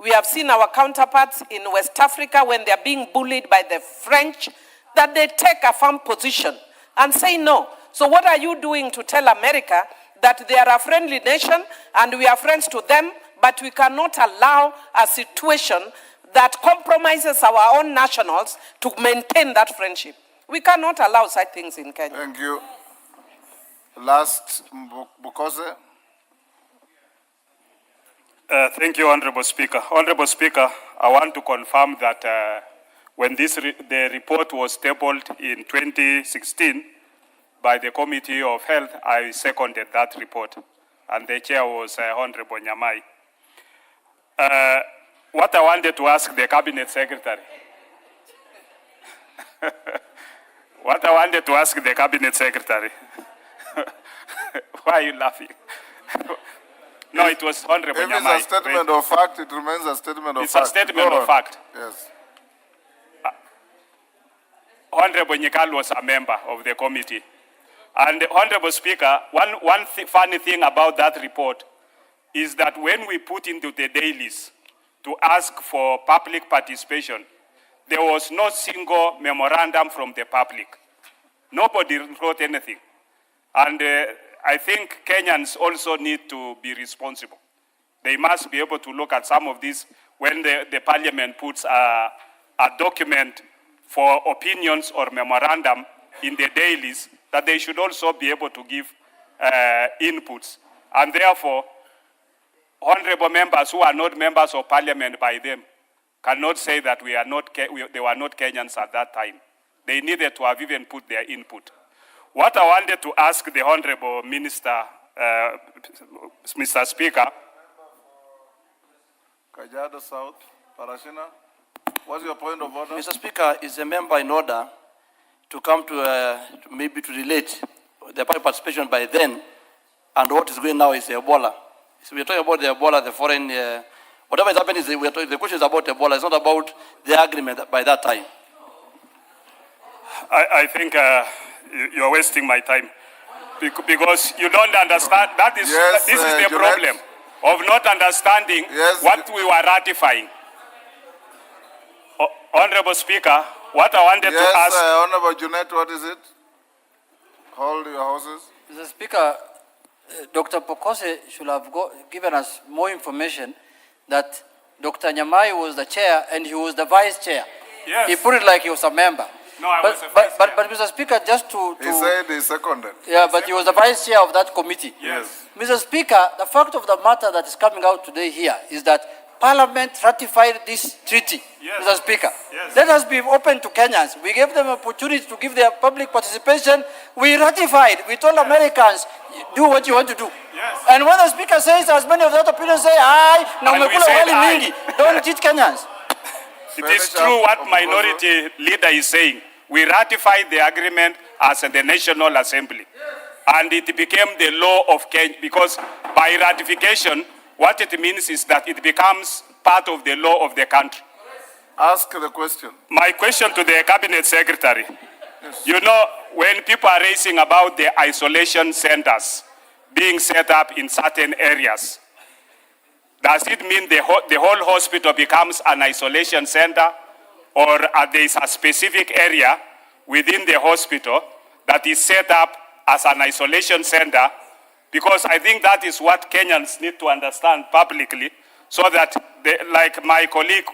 We have seen our counterparts in West Africa when they're being bullied by the French, that they take a firm position and say no. So what are you doing to tell America that they are a friendly nation and we are friends to them, but we cannot allow a situation that compromises our own nationals to maintain that friendship? We cannot allow such things in Kenya. Thank you. Last, Bukose. Thank you, Honorable Speaker. Honorable Speaker, I want to confirm that when the report was tabled in 2016 by the Committee of Health, I seconded that report, and the chair was Honorable Nyamai. What I wanted to ask the Cabinet Secretary, what I wanted to ask the Cabinet Secretary, why are you laughing? No, it was Honorable Nyamai. If it's a statement of fact, it remains a statement of It's fact. a statement of fact. Yes. Honorable Nyikal was a member of the committee. And Honorable Speaker, one funny thing about that report is that when we put into the dailies to ask for public participation, there was no single memorandum from the public. Nobody wrote anything. And I think Kenyans also need to be responsible. They must be able to look at some of these when the parliament puts a document for opinions or memorandum in the dailies, that they should also be able to give inputs. And therefore, honorable members who are not members of parliament by them cannot say that they were not Kenyans at that time. They needed to have even put their input. What I wanted to ask the Honorable Minister, Mr. Speaker. Kajiado South, Parashina, what's your point of order? Mr. Speaker, is a member in order to come to maybe to relate the public participation by then and what is going now is Ebola. So we're talking about the Ebola, the foreign, whatever is happening is the question is about Ebola. It's not about the agreement by that time. I think you're wasting my time because you don't understand. This is the problem of not understanding what we were ratifying. Honorable Speaker, what I wanted to ask... Honorable Junet, what is it? Hold your horses. Mr. Speaker, Dr. Pokose should have given us more information that Dr. Nyamai was the chair and he was the vice chair. Yes. He put it like he was a member. No, I was a vice chair. But Mr. Speaker, just to... He said he seconded. Yeah, but he was the vice chair of that committee. Yes. Mr. Speaker, the fact of the matter that is coming out today here is that Parliament ratified this treaty, Mr. Speaker. Let us be open to Kenyans. We gave them opportunity to give their public participation. We ratified. We told Americans, do what you want to do. And when the Speaker says, as many of the other people say, aye, now And we said aye. don't cheat Kenyans. It is true what minority leader is saying. We ratified the agreement as the National Assembly. And it became the law of Kenya, because by ratification, what it means is that it becomes part of the law of the country. Ask the question. My question to the Cabinet Secretary. You know, when people are raising about the isolation centers being set up in certain areas, does it mean the whole hospital becomes an isolation center, or there is a specific area within the hospital that is set up as an isolation center? Because I think that is what Kenyans need to understand publicly, so that, like my colleague,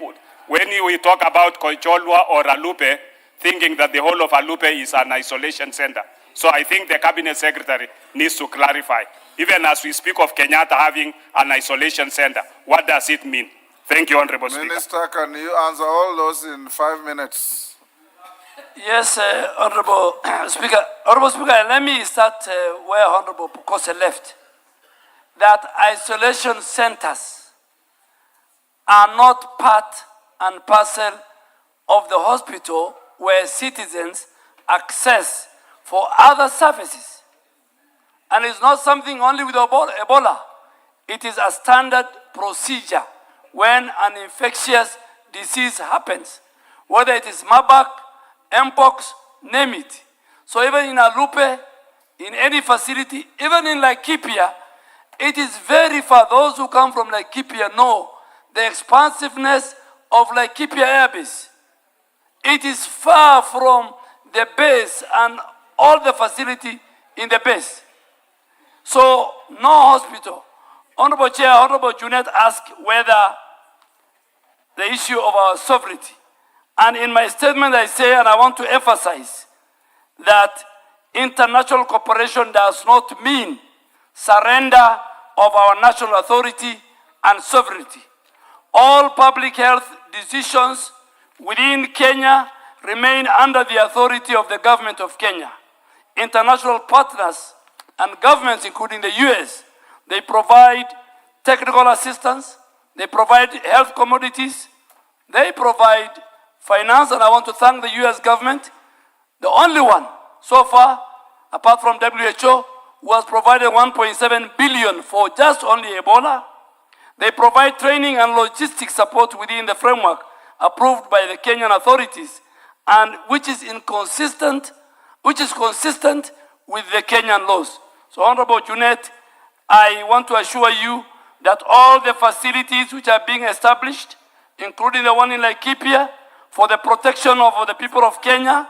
when we talk about Koicholwa or Alupe, thinking that the whole of Alupe is an isolation center. So I think the Cabinet Secretary needs to clarify. Even as we speak of Kenyatta having an isolation center, what does it mean? Thank you, Honorable Speaker. Minister, can you answer all those in 5 minutes? Yes, Honorable Speaker. Honorable Speaker, let me start where Honorable Pukose left. That isolation centers are not part and parcel of the hospital where citizens access for other services. And it's not something only with Ebola. It is a standard procedure when an infectious disease happens, whether it is Marburg, Mpox, name it. So even in Alupe, in any facility, even in Laikipia, it is very far. Those who come from Laikipia know the expansiveness of Laikipia Air Base. It is far from the base and all the facility in the base. So no hospital. Honorable Chair, Honorable Junet asked whether the issue of our sovereignty. And in my statement I say, and I want to emphasize, that international cooperation does not mean surrender of our national authority and sovereignty. All public health decisions within Kenya remain under the authority of the government of Kenya. International partners and governments, including the US, they provide technical assistance, they provide health commodities, they provide finance, and I want to thank the US government, the only one so far, apart from WHO, who has provided 1.7 billion for just only Ebola. They provide training and logistics support within the framework approved by the Kenyan authorities, and which is consistent with the Kenyan laws. So, Honorable Junet, I want to assure you that all the facilities which are being established, including the one in Laikipia, for the protection of the people of Kenya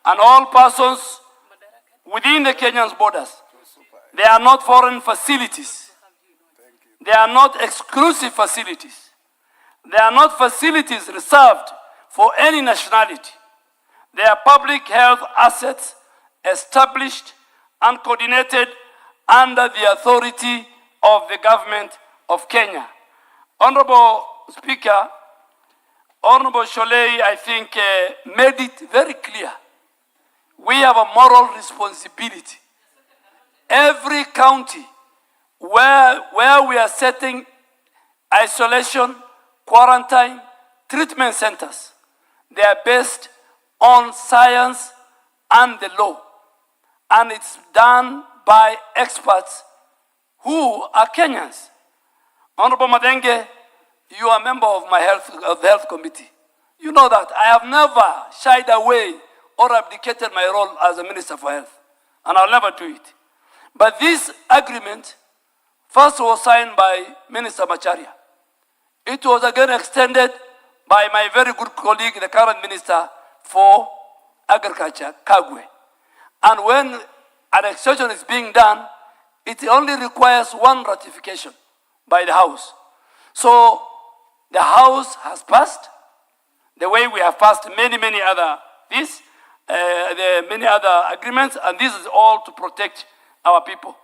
and all persons within the Kenyan's borders, they are not foreign facilities. They are not exclusive facilities. They are not facilities reserved for any nationality. They are public health assets established and coordinated under the authority of the government of Kenya. Honorable Speaker, Honorable Sholei, I think, made it very clear. We have a moral responsibility. Every county where we are setting isolation, quarantine, treatment centers, they are based on science and the law. And it's done by experts who are Kenyans. Honorable Madenge, you are a member of the health committee. You know that I have never shied away or abdicated my role as a Minister for Health, and I'll never do it. But this agreement first was signed by Minister Macharia. It was again extended by my very good colleague, the current Minister for Agriculture, Kagwe. And when an extension is being done, it only requires one ratification by the House. So the House has passed, the way we have passed many other many other agreements, and this is all to protect our people.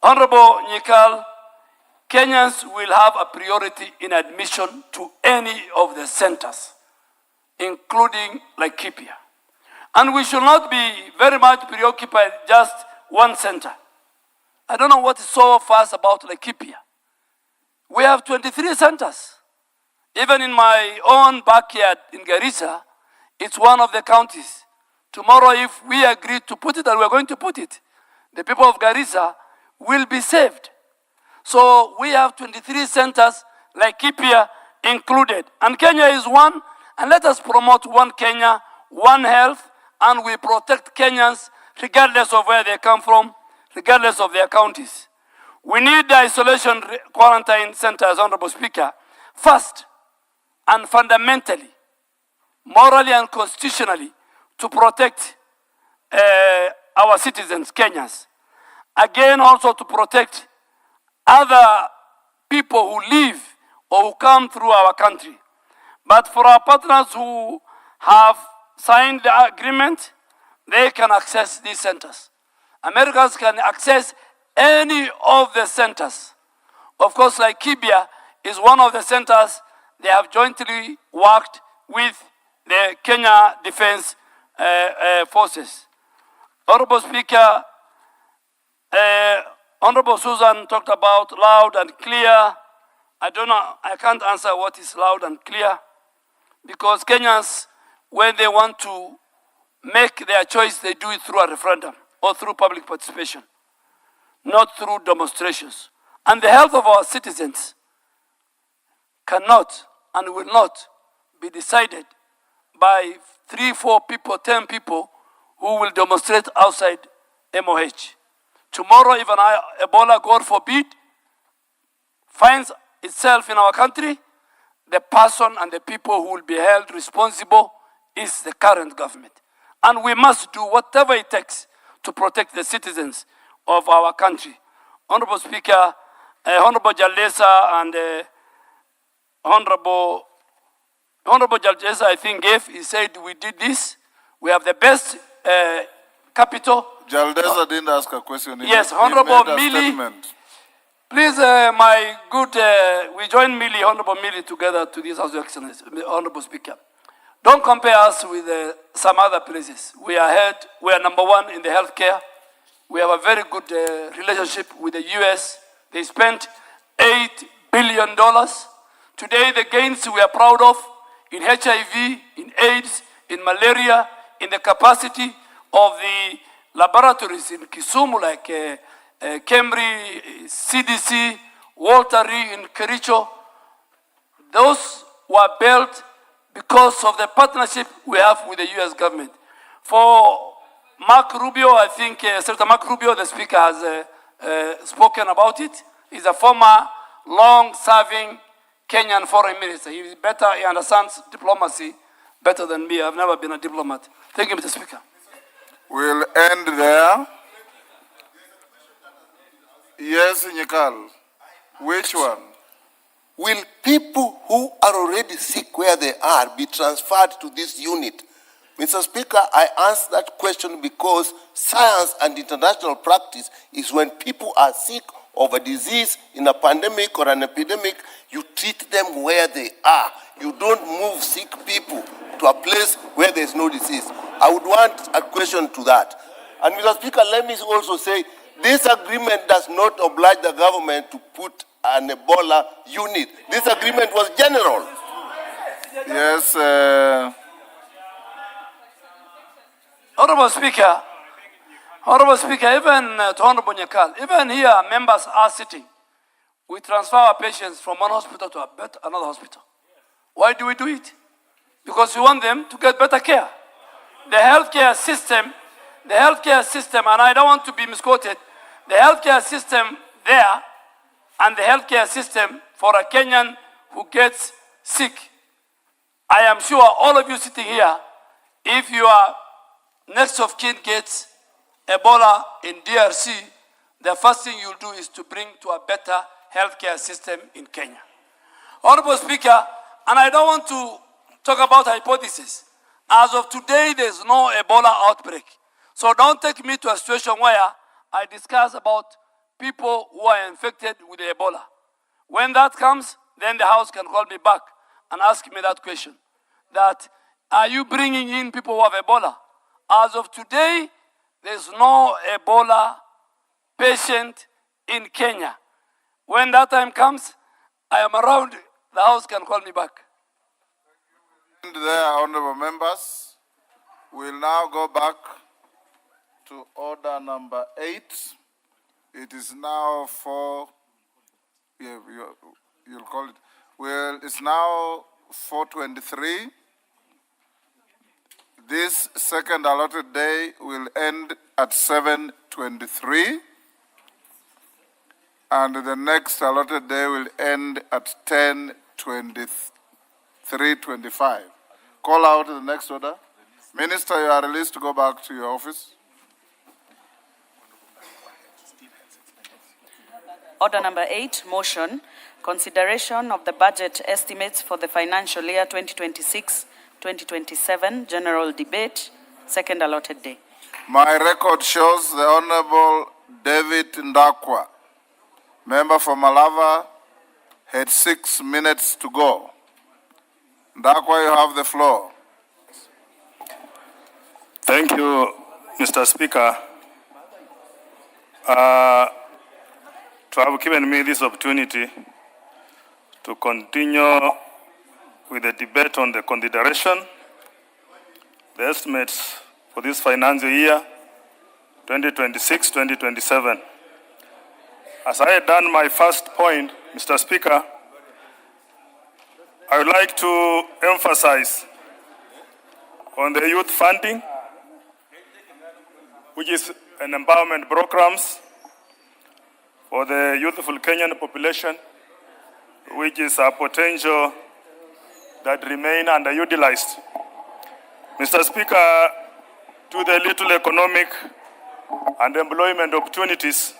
Honorable Nyikal, Kenyans will have a priority in admission to any of the centers, including Laikipia. And we should not be very much preoccupied just one center. I don't know what is so fast about Laikipia. We have 23 centers. Even in my own backyard in Garissa, it's one of the counties. Tomorrow, if we agree to put it, and we're going to put it, the people of Garissa will be saved. So we have 23 centers, Laikipia included. And Kenya is one, and let us promote one Kenya, one health, and we protect Kenyans regardless of where they come from, regardless of their counties. We need the isolation quarantine centers, Honorable Speaker, first and fundamentally, morally and constitutionally, to protect our citizens, Kenyans. Again, also to protect other people who live or who come through our country. But for our partners who have signed the agreement, they can access these centers. Americans can access any of the centers. Of course, Laikipia is one of the centers they have jointly worked with the Kenya Defense Forces. Honorable Speaker, Honorable Susan talked about loud and clear. I don't know, I can't answer what is loud and clear, because Kenyans, when they want to make their choice, they do it through a referendum or through public participation, not through demonstrations. And the health of our citizens cannot and will not be decided by 3, 4 people, 10 people who will demonstrate outside MOH. Tomorrow, if Ebola, God forbid, finds itself in our country, the person and the people who will be held responsible is the current government. And we must do whatever it takes to protect the citizens of our country. Honorable Speaker, Honorable Jalesa and Honorable Jalesa, I think, he said we did this. We have the best capital. Jaldesa didn't ask a question. Yes, Honorable Millie. Please, my good, we join Millie, Honorable Millie, together to this House of Excellency, Honorable Speaker. Don't compare us with some other places. We are ahead. We are number one in the healthcare. We have a very good relationship with the US. They spent $8 billion. Today, the gains we are proud of in HIV, in AIDS, in malaria, in the capacity of the laboratories in Kisumu, like Kemri, CDC, Walter Reed in Kericho, those were built because of the partnership we have with the US government. For Mark Rubio, I think Senator Mark Rubio, the Speaker, has spoken about it. He's a former long-serving Kenyan foreign minister. He understands diplomacy better than me. I've never been a diplomat. Thank you, Mr. Speaker. We'll end there. Yes, Nyekal. Which one? Will people who are already sick where they are be transferred to this unit? Mr. Speaker, I ask that question because science and international practice is when people are sick of a disease in a pandemic or an epidemic, you treat them where they are. You don't move sick people to a place where there's no disease. I would want a question to that. And Mr. Speaker, let me also say, this agreement does not oblige the government to put an Ebola unit. This agreement was general. Yes. Honorable Speaker, even to Honorable Nyekal, even here members are sitting. We transfer our patients from one hospital to another hospital. Why do we do it? Because we want them to get better care. The healthcare system, and I don't want to be misquoted, the healthcare system there and the healthcare system for a Kenyan who gets sick. I am sure all of you sitting here, if your next of kin gets Ebola in DRC, the first thing you'll do is to bring to a better healthcare system in Kenya. Honorable Speaker, and I don't want to talk about hypotheses. As of today, there's no Ebola outbreak. So don't take me to a situation where I discuss about people who are infected with Ebola. When that comes, then the House can call me back and ask me that question. That, are you bringing in people who have Ebola? As of today, there's no Ebola patient in Kenya. When that time comes, I am around, the House can call me back. And there, honorable members, we'll now go back to order number 8. It is now 4, you'll call it, well, it's now 4:23. This second allotted day will end at 7:23. And the next allotted day will end at 10:23:25. Call out the next order. Minister, you are released to go back to your office. Order number 8, motion, consideration of the budget estimates for the financial year 2026-2027, general debate, second allotted day. My record shows the Honorable David Ndakwa, member for Malava, had 6 minutes to go. Ndakwa, you have the floor. Thank you, Mr. Speaker, to have given me this opportunity to continue with the debate on the consideration, the estimates for this financial year, 2026-2027. As I had done my first point, Mr. Speaker, I would like to emphasize on the youth funding, which is an empowerment programs for the youthful Kenyan population, which is a potential that remain underutilized. Mr. Speaker, to the little economic and employment opportunities,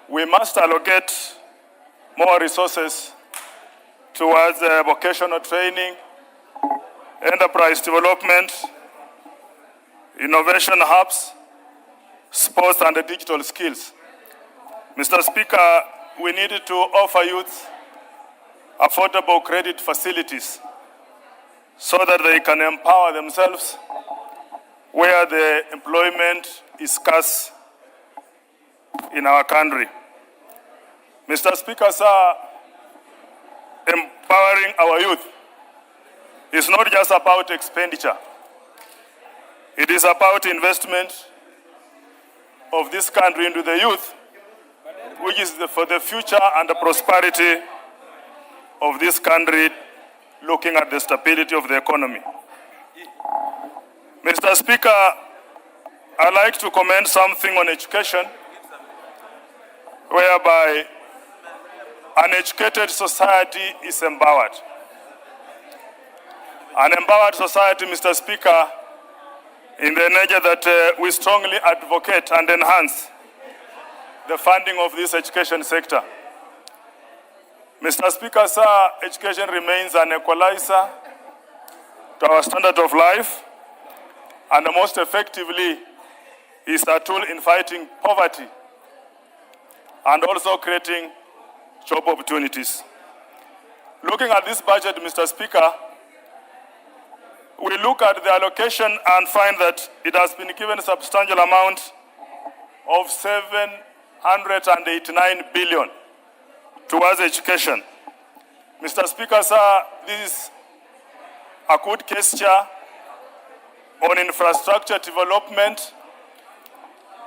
we must allocate more resources towards vocational training, enterprise development, innovation hubs, sports and digital skills. Mr. Speaker, we need to offer youth affordable credit facilities so that they can empower themselves where the employment is scarce in our country. Mr. Speaker, sir, empowering our youth is not just about expenditure. It is about investment of this country into the youth, which is for the future and the prosperity of this country, looking at the stability of the economy. Mr. Speaker, I'd like to comment something on education, whereby an educated society is empowered. An empowered society, Mr. Speaker, in the nature that we strongly advocate and enhance the funding of this education sector. Mr. Speaker, sir, education remains an equalizer to our standard of life, and most effectively is a tool in fighting poverty and also creating job opportunities. Looking at this budget, Mr. Speaker, we look at the allocation and find that it has been given a substantial amount of 789 billion towards education. Mr. Speaker, sir, this is a good gesture on infrastructure development.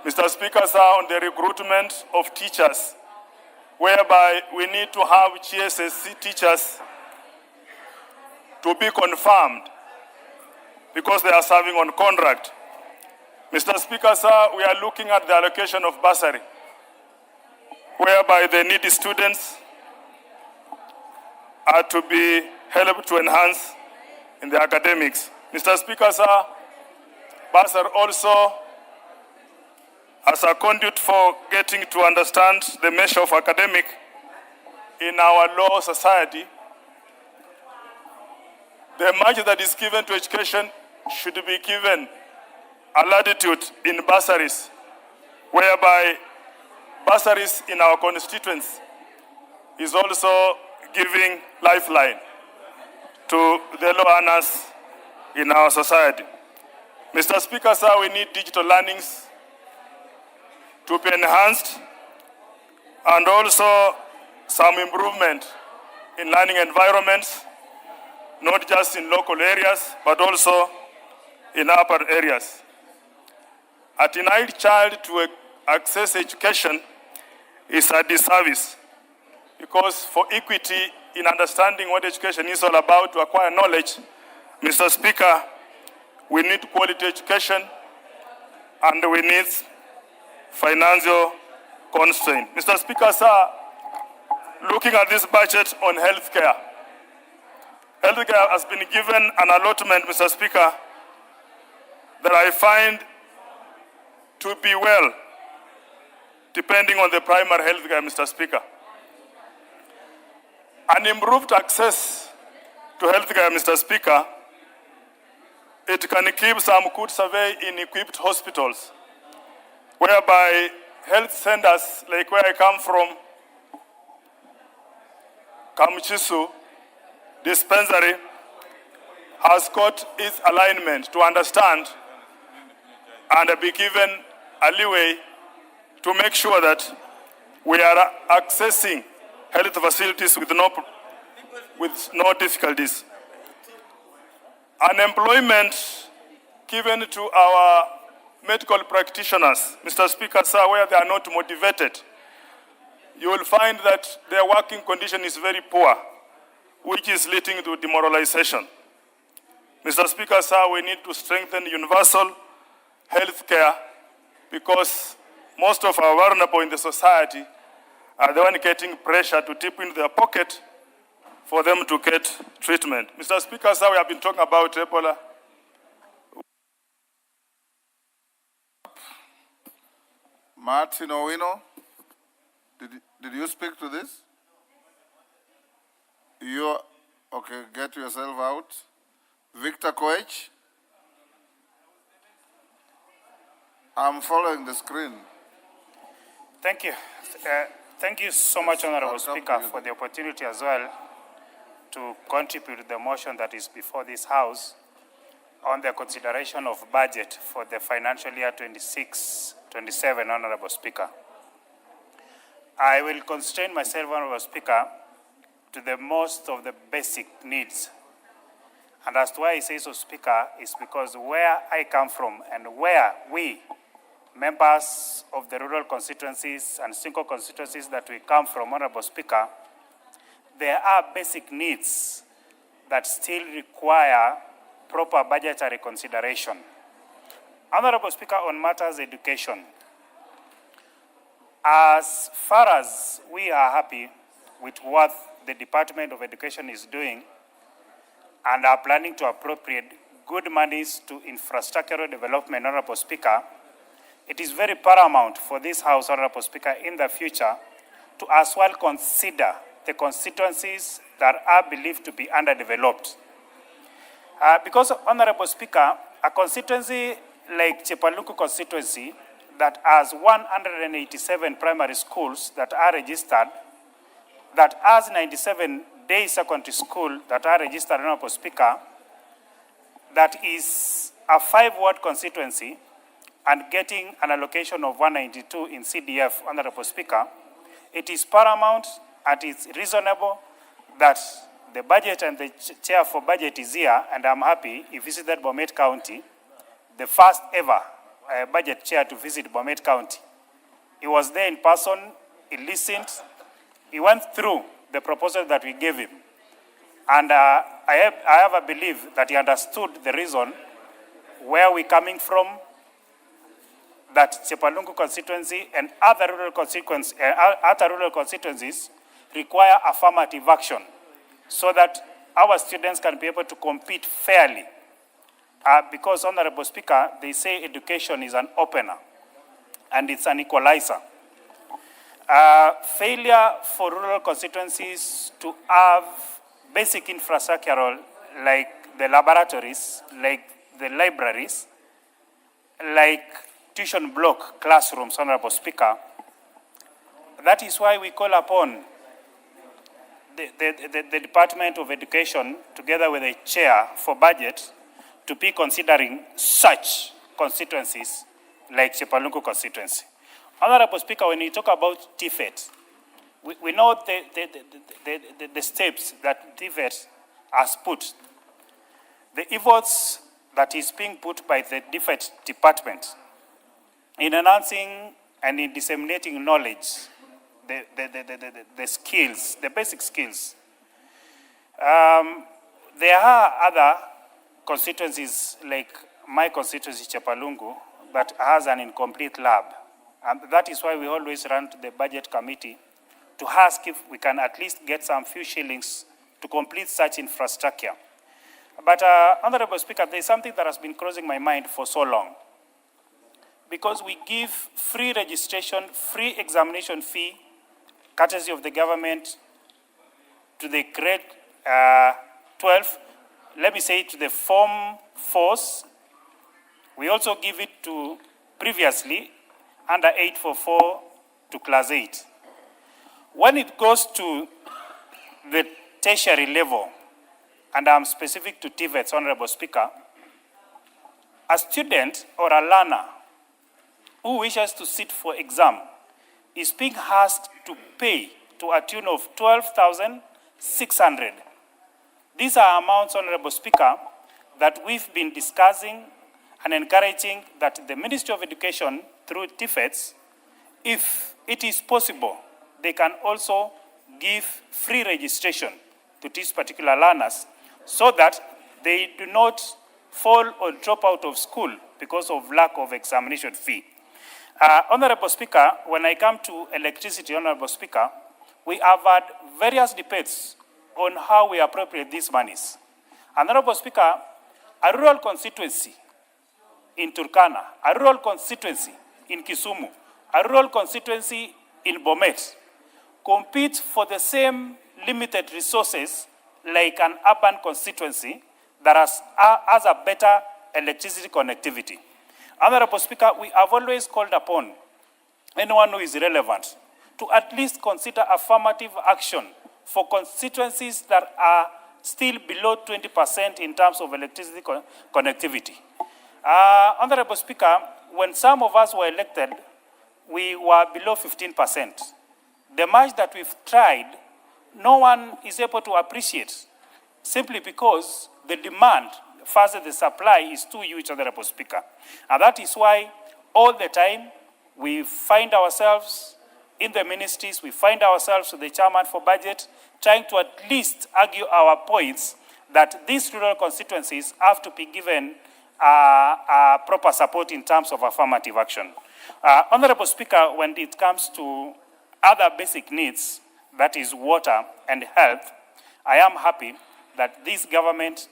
Mr. Speaker, sir, on the recruitment of teachers, whereby we need to have GSSC teachers to be confirmed because they are serving on contract. Mr. Speaker, sir, we are looking at the allocation of bursary, whereby the needy students are to be helped to enhance in the academics. Mr. Speaker, sir, bursary also as a conduit for getting to understand the measure of academic in our law society. The much that is given to education should be given a latitude in bursaries, whereby bursaries in our constituents is also giving lifeline to the low earners in our society. Mr. Speaker, sir, we need digital learnings to be enhanced and also some improvement in learning environments, not just in local areas, but also in urban areas. A denied child to access education is a disservice, because for equity in understanding what education is all about, to acquire knowledge, Mr. Speaker, we need quality education and we need financial constraint. Mr. Speaker, sir, looking at this budget on healthcare, healthcare has been given an allotment, Mr. Speaker, that I find to be well, depending on the primary healthcare, Mr. Speaker. An improved access to healthcare, Mr. Speaker, it can keep some good survey in equipped hospitals, whereby health centers, like where I come from, Kamchisu dispensary, has got its alignment to understand and be given a leeway to make sure that we are accessing health facilities with no difficulties. Unemployment given to our medical practitioners, Mr. Speaker, sir, where they are not motivated, you will find that their working condition is very poor, which is leading to demoralization. Mr. Speaker, sir, we need to strengthen universal health care, because most of our vulnerable in the society are the one getting pressure to tip into their pocket for them to get treatment. Mr. Speaker, sir, we have been talking about Ebola. Martin Owino, did you speak to this? Okay, get yourself out. Victor Koech. I'm following the screen. Thank you. Thank you so much, Honorable Speaker, for the opportunity as well to contribute to the motion that is before this House on the consideration of budget for the financial year 26-27, Honorable Speaker. I will constrain myself, Honorable Speaker, to the most of the basic needs. And as to why I say so, Speaker, is because where I come from and where we, members of the rural constituencies and single constituencies that we come from, Honorable Speaker, there are basic needs that still require proper budgetary consideration. Honorable Speaker, on matters education, as far as we are happy with what the Department of Education is doing and are planning to appropriate good monies to infrastructural development, Honorable Speaker, it is very paramount for this House, Honorable Speaker, in the future to as well consider the constituencies that are believed to be underdeveloped. Because, Honorable Speaker, a constituency like Chepaluku constituency that has 187 primary schools that are registered, that has 97 day secondary school that are registered, Honorable Speaker, that is a 5-ward constituency and getting an allocation of 192 in CDF, Honorable Speaker, it is paramount and it's reasonable that the budget and the chair for budget is here, and I'm happy he visited Bomet County, the first ever budget chair to visit Bomet County. He was there in person, he listened, he went through the proposal that we gave him. And I have a belief that he understood the reason where we're coming from, that Chepalungu constituency and other rural constituencies require affirmative action so that our students can be able to compete fairly. Because, Honorable Speaker, they say education is an opener and it's an equalizer. Failure for rural constituencies to have basic infrastructure like the laboratories, like the libraries, like tuition block classrooms, Honorable Speaker. That is why we call upon the Department of Education, together with the chair for budget, to be considering such constituencies like Chepalungu constituency. Honorable Speaker, when you talk about TFET, we know the steps that TFET has put, the efforts that is being put by the TFET department in enhancing and in disseminating knowledge, the skills, the basic skills. There are other constituencies like my constituency, Chepalungu, that has an incomplete lab. And that is why we always run to the budget committee to ask if we can at least get some few shillings to complete such infrastructure. But Honorable Speaker, there is something that has been crossing my mind for so long. Because we give free registration, free examination fee, courtesy of the government, to the grade 12, let me say to the Form 4s. We also give it to previously under 844 to class 8. When it goes to the tertiary level, and I'm specific to TVET's, Honorable Speaker, a student or a learner who wishes to sit for exam is being asked to pay to a tune of 12,600. These are amounts, Honorable Speaker, that we've been discussing and encouraging that the Ministry of Education, through TFETs, if it is possible, they can also give free registration to these particular learners so that they do not fall or drop out of school because of lack of examination fee. Honorable Speaker, when I come to electricity, Honorable Speaker, we have had various debates on how we appropriate these monies. Honorable Speaker, a rural constituency in Turkana, a rural constituency in Kisumu, a rural constituency in Bomet compete for the same limited resources like an urban constituency that has a better electricity connectivity. Honorable Speaker, we have always called upon anyone who is relevant to at least consider affirmative action for constituencies that are still below 20% in terms of electricity connectivity. Honorable Speaker, when some of us were elected, we were below 15%. The much that we've tried, no one is able to appreciate, simply because the demand versus the supply is too huge, Honorable Speaker. And that is why all the time we find ourselves in the ministries, we find ourselves with the chairman for budget, trying to at least argue our points that these rural constituencies have to be given proper support in terms of affirmative action. Honorable Speaker, when it comes to other basic needs, that is water and health, I am happy that this government,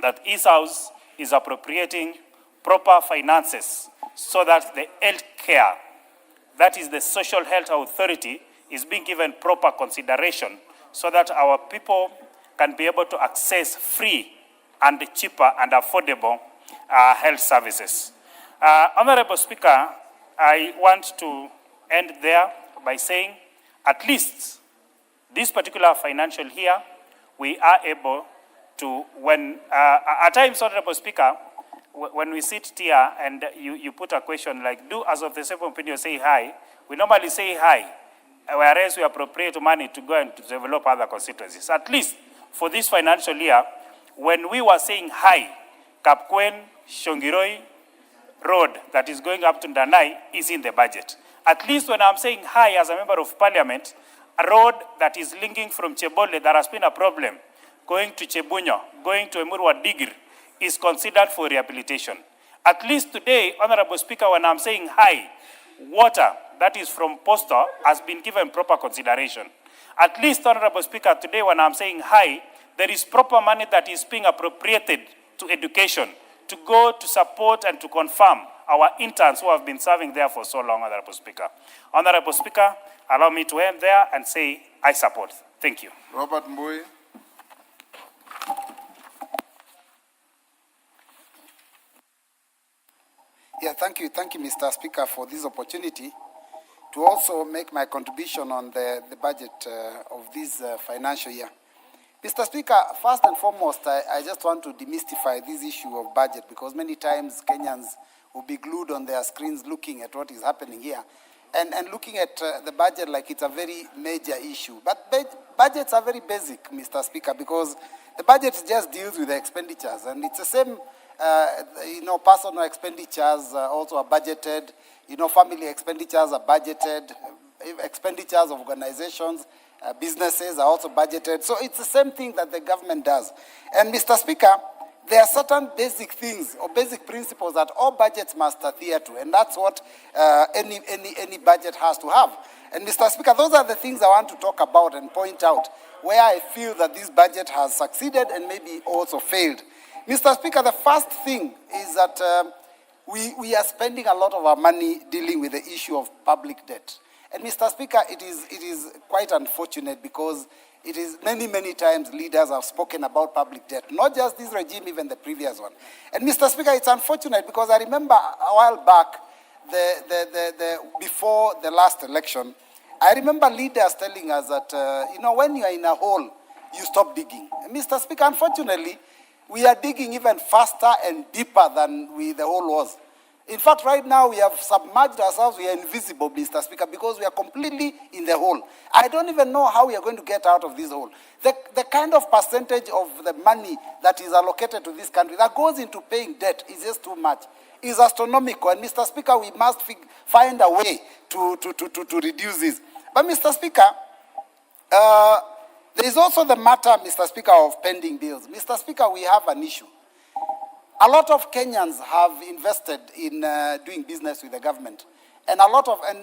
that this House is appropriating proper finances so that the health care, that is the social health authority, is being given proper consideration so that our people can be able to access free and cheaper and affordable health services. Honorable Speaker, I want to end there by saying at least this particular financial year, we are able to, when, at times, Honorable Speaker, when we sit here and you put a question like, do as of the same opinion say hi, we normally say hi, whereas we appropriate money to go and to develop other constituencies. At least for this financial year, when we were saying hi, Kapkwen, Shongiroi Road that is going up to Ndanai is in the budget. At least when I'm saying hi as a member of parliament, a road that is linking from Chebole that has been a problem, going to Chebunyo, going to Emurwa Digir, is considered for rehabilitation. At least today, Honorable Speaker, when I'm saying hi, water that is from Posto has been given proper consideration. At least, Honorable Speaker, today when I'm saying hi, there is proper money that is being appropriated to education to go to support and to confirm our interns who have been serving there for so long, Honorable Speaker. Honorable Speaker, allow me to end there and say I support. Thank you. Robert Mbui. Yeah, thank you, Mr. Speaker, for this opportunity to also make my contribution on the budget of this financial year. Mr. Speaker, first and foremost, I just want to demystify this issue of budget, because many times Kenyans will be glued on their screens looking at what is happening here and looking at the budget like it's a very major issue. But budgets are very basic, Mr. Speaker, because the budget just deals with the expenditures, and it's the same, personal expenditures also are budgeted, family expenditures are budgeted, expenditures of organizations, businesses are also budgeted. So it's the same thing that the government does. And Mr. Speaker, there are certain basic things or basic principles that all budgets must adhere to, and that's what any budget has to have. And Mr. Speaker, those are the things I want to talk about and point out where I feel that this budget has succeeded and maybe also failed. Mr. Speaker, the first thing is that we are spending a lot of our money dealing with the issue of public debt. And Mr. Speaker, it is quite unfortunate, because it is many times leaders have spoken about public debt, not just this regime, even the previous one. And Mr. Speaker, it's unfortunate because I remember a while back, before the last election, I remember leaders telling us that, when you are in a hole, you stop digging. And Mr. Speaker, unfortunately, we are digging even faster and deeper than the hole was. In fact, right now, we have submerged ourselves. We are invisible, Mr. Speaker, because we are completely in the hole. I don't even know how we are going to get out of this hole. The kind of percentage of the money that is allocated to this country that goes into paying debt is just too much. It's astronomical. And, Mr. Speaker, we must find a way to reduce this. But, Mr. Speaker, there is also the matter, Mr. Speaker, of pending bills. Mr. Speaker, we have an issue. A lot of Kenyans have invested in doing business with the government. And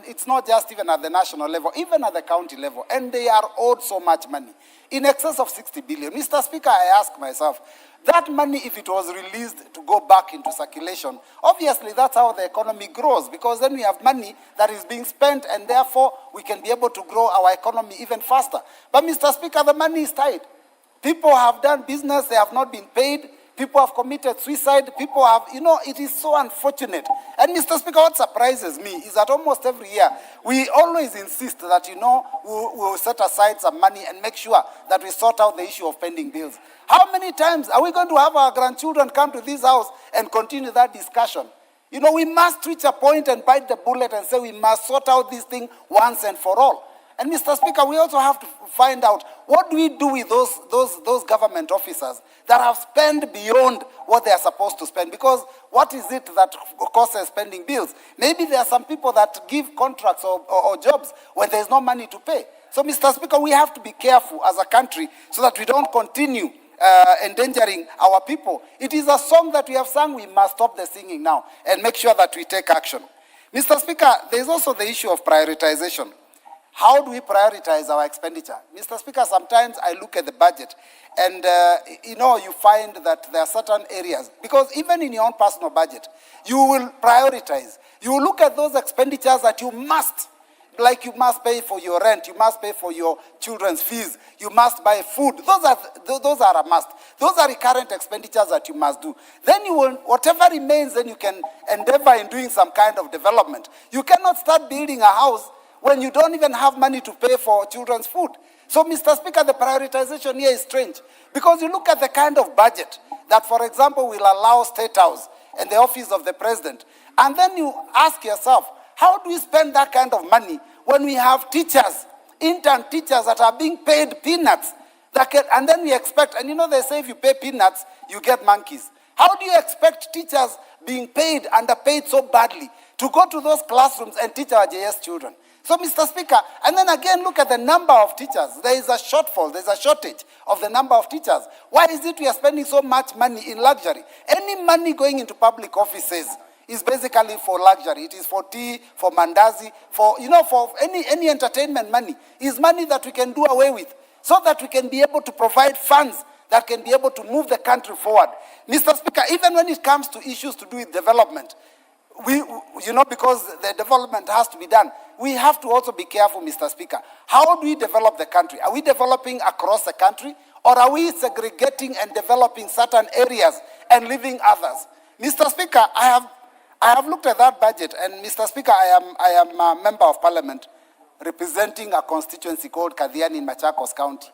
it's not just even at the national level, even at the county level. And they are owed so much money, in excess of 60 billion. Mr. Speaker, I ask myself, that money, if it was released to go back into circulation, obviously that's how the economy grows, because then we have money that is being spent, and therefore we can be able to grow our economy even faster. But, Mr. Speaker, the money is tight. People have done business, they have not been paid. People have committed suicide. People have, it is so unfortunate. And, Mr. Speaker, what surprises me is that almost every year, we always insist that, we'll set aside some money and make sure that we sort out the issue of pending bills. How many times are we going to have our grandchildren come to this house and continue that discussion? We must reach a point and bite the bullet and say we must sort out this thing once and for all. And, Mr. Speaker, we also have to find out, what do we do with those government officers that have spent beyond what they are supposed to spend? Because what is it that causes spending bills? Maybe there are some people that give contracts or jobs when there is no money to pay. So, Mr. Speaker, we have to be careful as a country so that we don't continue endangering our people. It is a song that we have sung. We must stop the singing now and make sure that we take action. Mr. Speaker, there is also the issue of prioritization. How do we prioritize our expenditure? Mr. Speaker, sometimes I look at the budget and, you find that there are certain areas, because even in your own personal budget, you will prioritize. You will look at those expenditures that you must, like you must pay for your rent, you must pay for your children's fees, you must buy food. Those are a must. Those are recurrent expenditures that you must do. Then you will, whatever remains, then you can endeavor in doing some kind of development. You cannot start building a house when you don't even have money to pay for children's food. So, Mr. Speaker, the prioritization here is strange, because you look at the kind of budget that, for example, will allow State House and the office of the president, and then you ask yourself, how do we spend that kind of money when we have teachers, intern teachers that are being paid peanuts, and then we expect, and they say if you pay peanuts, you get monkeys. How do you expect teachers being paid, underpaid so badly, to go to those classrooms and teach our JS children? So, Mr. Speaker, and then again, look at the number of teachers. There is a shortfall, there's a shortage of the number of teachers. Why is it we are spending so much money in luxury? Any money going into public offices is basically for luxury. It is for tea, for mandazi, for any entertainment money. Is money that we can do away with, so that we can be able to provide funds that can be able to move the country forward. Mr. Speaker, even when it comes to issues to do with development, because the development has to be done, we have to also be careful, Mr. Speaker. How do we develop the country? Are we developing across the country, or are we segregating and developing certain areas and leaving others? Mr. Speaker, I I have looked at that budget, and Mr. Speaker, I am a member of parliament representing a constituency called Kadhiani in Machakos County.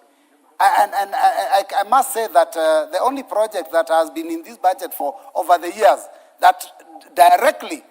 And I must say that the only project that has been in this budget for over the years that directly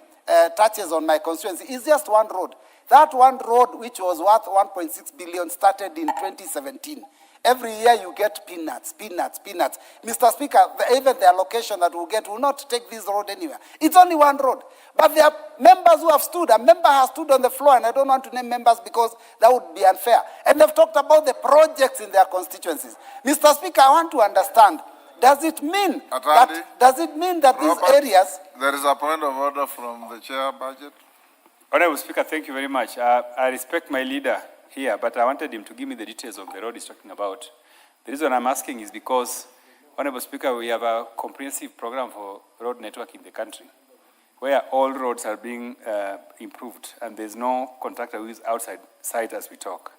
touches on my constituency is just one road. That one road, which was worth 1.6 billion, started in 2017. Every year you get peanuts, peanuts, peanuts. Mr. Speaker, even the allocation that we'll get will not take this road anywhere. It's only one road. But there are members who have stood. A member has stood on the floor, and I don't want to name members because that would be unfair. And they've talked about the projects in their constituencies. Mr. Speaker, I want to understand, does it mean that Robert, these areas... There is a point of order from the chair budget. Honorable Speaker, thank you very much. I respect my leader here, but I wanted him to give me the details of the road he's talking about. The reason I'm asking is because, Honorable Speaker, we have a comprehensive program for road network in the country, where all roads are being improved, and there's no contractor who is outside site as we talk.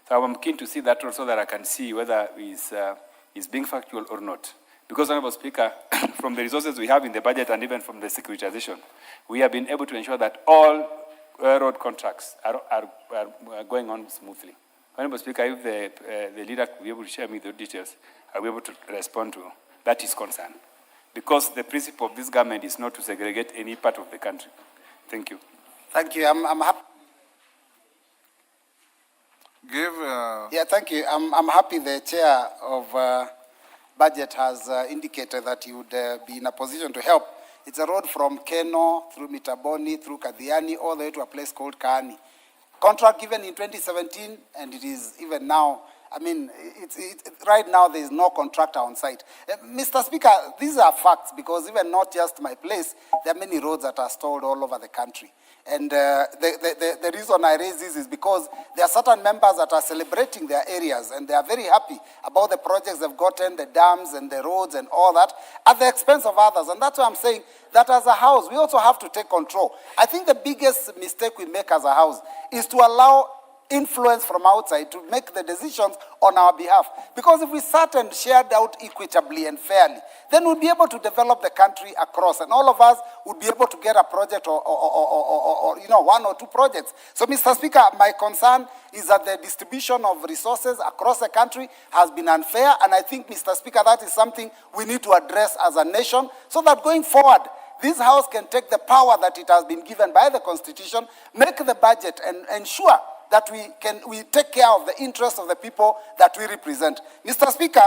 So I'm keen to see that road so that I can see whether it's being factual or not. Because, Honorable Speaker, from the resources we have in the budget and even from the securitization, we have been able to ensure that all road contracts are going on smoothly. Honorable Speaker, if the leader could be able to share me the details, I'll be able to respond to that is concern. Because the principle of this government is not to segregate any part of the country. Thank you. Thank you. I'm happy. Give. Thank you. I'm happy the chair of budget has indicated that he would be in a position to help. It's a road from Keno through Mitaboni, through Kadhiani, all the way to a place called Kaani. Contract given in 2017, and it is even now. I mean, right now there is no contractor on site. Mr. Speaker, these are facts because even not just my place, there are many roads that are stalled all over the country. And the reason I raise this is because there are certain members that are celebrating their areas and they are very happy about the projects they've gotten, the dams and the roads and all that, at the expense of others. And that's why I'm saying that as a house, we also have to take control. I think the biggest mistake we make as a house is to allow influence from outside to make the decisions on our behalf. Because if we sat and shared out equitably and fairly, then we'll be able to develop the country across, and all of us would be able to get a project or one or two projects. So, Mr. Speaker, my concern is that the distribution of resources across the country has been unfair, and I think, Mr. Speaker, that is something we need to address as a nation, so that going forward, this House can take the power that it has been given by the Constitution, make the budget, and ensure that we take care of the interests of the people that we represent. Mr. Speaker,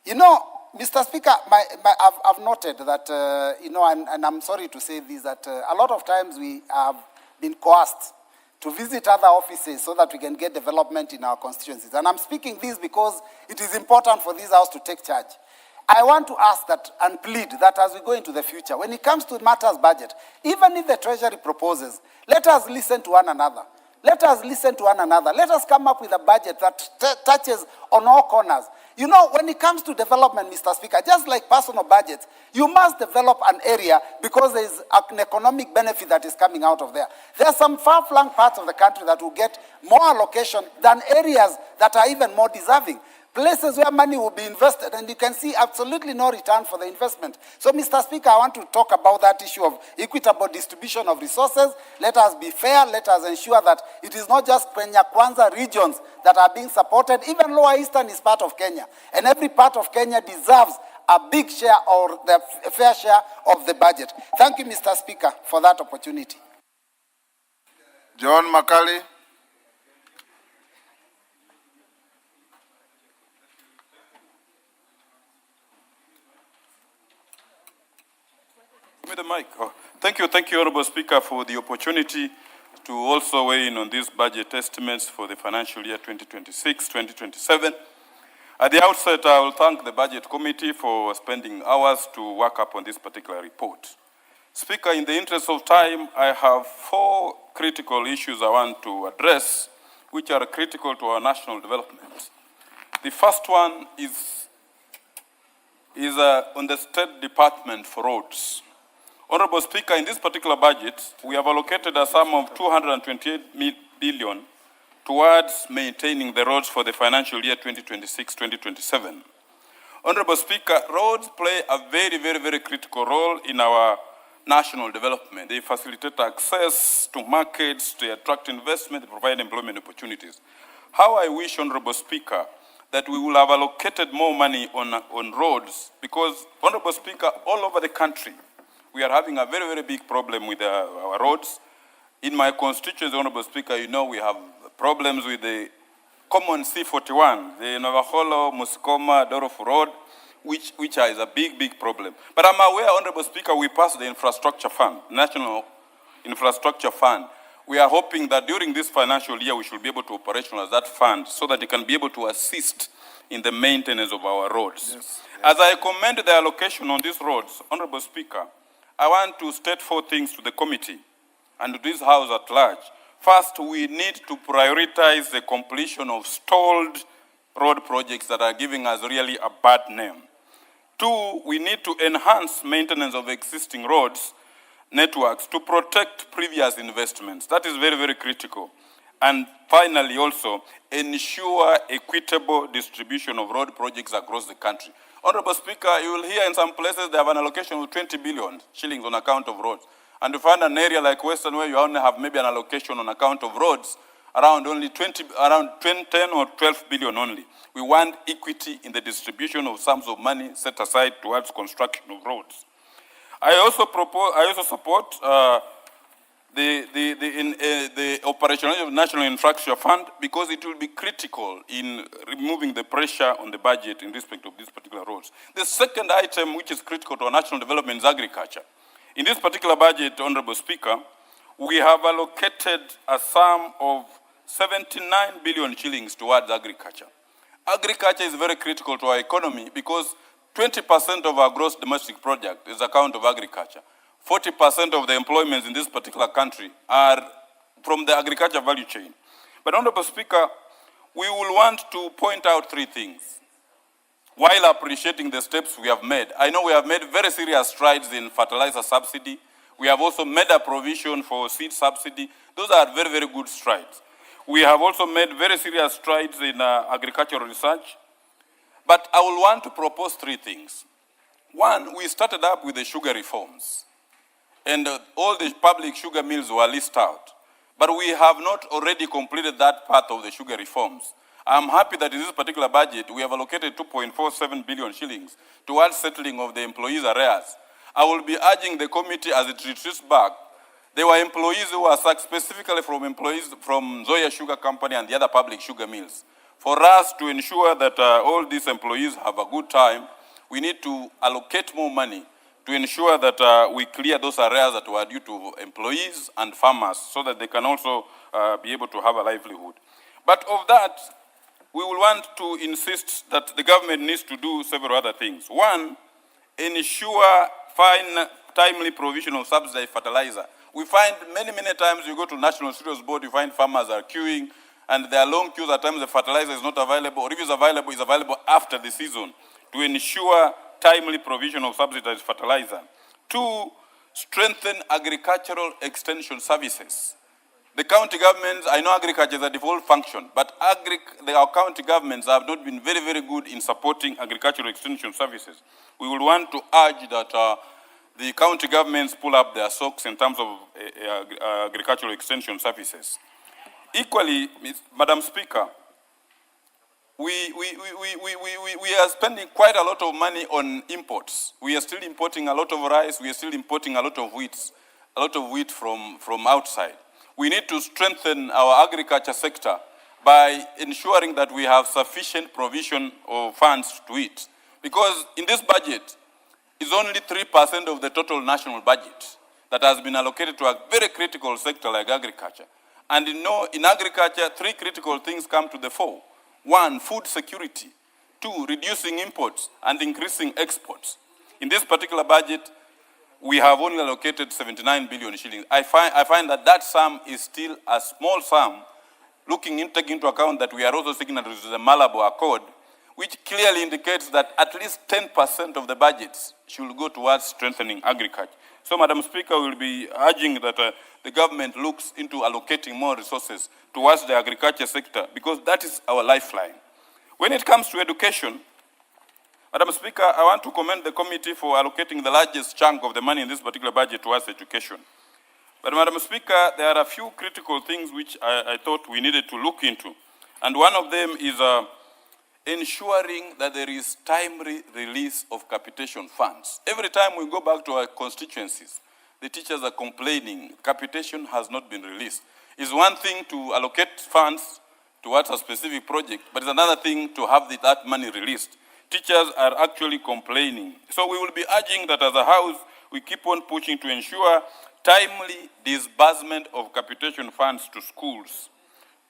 Mr. Speaker, I've noted that, and I'm sorry to say this, that a lot of times we have been coerced to visit other offices so that we can get development in our constituencies. And I'm speaking this because it is important for this House to take charge. I want to ask that and plead that as we go into the future, when it comes to matters budget, even if the Treasury proposes, let us listen to one another. Let us listen to one another. Let us come up with a budget that touches on all corners. You know, when it comes to development, Mr. Speaker, just like personal budgets, you must develop an area because there is an economic benefit that is coming out of there. There are some far-flung parts of the country that will get more allocation than areas that are even more deserving. Places where money will be invested, and you can see absolutely no return for the investment. So, Mr. Speaker, I want to talk about that issue of equitable distribution of resources. Let us be fair. Let us ensure that it is not just Kenya Kwanza regions that are being supported. Even Lower Eastern is part of Kenya, and every part of Kenya deserves a big share or the fair share of the budget. Thank you, Mr. Speaker, for that opportunity. John Makali. Give me the mic. Oh, thank you, Honorable Speaker, for the opportunity to also weigh in on these budget estimates for the financial year 2026-2027. At the outset, I will thank the Budget Committee for spending hours to work up on this particular report. Speaker, in the interest of time, I have 4 critical issues I want to address, which are critical to our national development. The first one is on the State Department for Roads. Honorable Speaker, in this particular budget, we have allocated a sum of 228 billion towards maintaining the roads for the financial year 2026-2027. Honorable Speaker, roads play a very, very, very critical role in our national development. They facilitate access to markets, they attract investment, they provide employment opportunities. How I wish, Honorable Speaker, that we will have allocated more money on roads, because, Honorable Speaker, all over the country, we are having a very, very big problem with our roads. In my constituency, Honorable Speaker, you know we have problems with the common C41, the Navaholo, Musikoma, Dorofu Road, which is a big, big problem. But I'm aware, Honorable Speaker, we passed the infrastructure fund, National Infrastructure Fund. We are hoping that during this financial year, we should be able to operationalize that fund so that it can be able to assist in the maintenance of our roads. Yes. As I commend the allocation on these roads, Honorable Speaker, I want to state 4 things to the committee and to this House at large. First, we need to prioritize the completion of stalled road projects that are giving us really a bad name. 2, we need to enhance maintenance of existing roads networks to protect previous investments. That is very, very critical. And finally, also, ensure equitable distribution of road projects across the country. Honorable Speaker, you will hear in some places they have an allocation of 20 billion shillings on account of roads. And you find an area like Western where you only have maybe an allocation on account of roads around only 10 or 12 billion only. We want equity in the distribution of sums of money set aside towards construction of roads. I also support the operationalization of the National Infrastructure Fund because it will be critical in removing the pressure on the budget in respect of these particular roads. The second item which is critical to our national development is agriculture. In this particular budget, Honorable Speaker, we have allocated a sum of 79 billion shillings towards agriculture. Agriculture is very critical to our economy because 20% of our gross domestic product is account of agriculture. 40% of the employments in this particular country are from the agriculture value chain. But Honorable Speaker, we will want to point out 3 things. While appreciating the steps we have made, I know we have made very serious strides in fertilizer subsidy. We have also made a provision for seed subsidy. Those are very, very good strides. We have also made very serious strides in agricultural research. But I will want to propose 3 things. 1, we started up with the sugar reforms. And all the public sugar mills were listed out. But we have not already completed that part of the sugar reforms. I'm happy that in this particular budget, we have allocated 2.47 billion shillings towards settling of the employees' arrears. I will be urging the committee as it retreats back. There were employees who were sacked specifically from employees from Zoya Sugar Company and the other public sugar mills. For us to ensure that all these employees have a good time, we need to allocate more money to ensure that we clear those arrears that were due to employees and farmers so that they can also be able to have a livelihood. But of that, we will want to insist that the government needs to do several other things. 1, ensure timely provision of subsidized fertilizer. We find many, many times you go to National Cereals Board, you find farmers are queuing, and there are long queues at times the fertilizer is not available, or if it's available after the season, to ensure timely provision of subsidized fertilizer. 2, strengthen agricultural extension services. The county governments, I know agriculture is a default function, but our county governments have not been very, very good in supporting agricultural extension services. We will want to urge that the county governments pull up their socks in terms of agricultural extension services. Equally, Madam Speaker, we are spending quite a lot of money on imports. We are still importing a lot of rice, we are still importing a lot of wheat from outside. We need to strengthen our agriculture sector by ensuring that we have sufficient provision of funds to it. Because in this budget, it's only 3% of the total national budget that has been allocated to a very critical sector like agriculture. And in agriculture, 3 critical things come to the fore. 1, food security. 2, reducing imports and increasing exports. In this particular budget, we have only allocated 79 billion shillings. I find that sum is still a small sum, taking into account that we are also signatories to the Malabo Accord, which clearly indicates that at least 10% of the budgets should go towards strengthening agriculture. So, Madam Speaker, we will be urging that the government looks into allocating more resources towards the agriculture sector because that is our lifeline. When it comes to education, Madam Speaker, I want to commend the committee for allocating the largest chunk of the money in this particular budget towards education. But Madam Speaker, there are a few critical things which I thought we needed to look into. And one of them is ensuring that there is timely release of capitation funds. Every time we go back to our constituencies, the teachers are complaining capitation has not been released. It's one thing to allocate funds towards a specific project, but it's another thing to have that money released. Teachers are actually complaining. So we will be urging that as a house, we keep on pushing to ensure timely disbursement of capitation funds to schools.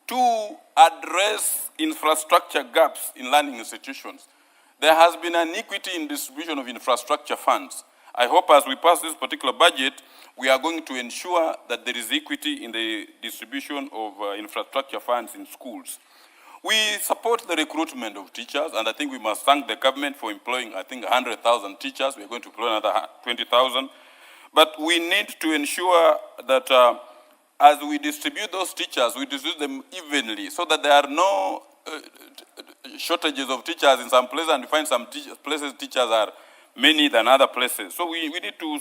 To address infrastructure gaps in learning institutions. There has been an equity in distribution of infrastructure funds. I hope as we pass this particular budget, we are going to ensure that there is equity in the distribution of infrastructure funds in schools. We support the recruitment of teachers, and I think we must thank the government for employing, I think, 100,000 teachers. We are going to employ another 20,000. But we need to ensure that as we distribute those teachers, we distribute them evenly so that there are no shortages of teachers in some places, and we find some places teachers are many than other places. So we need to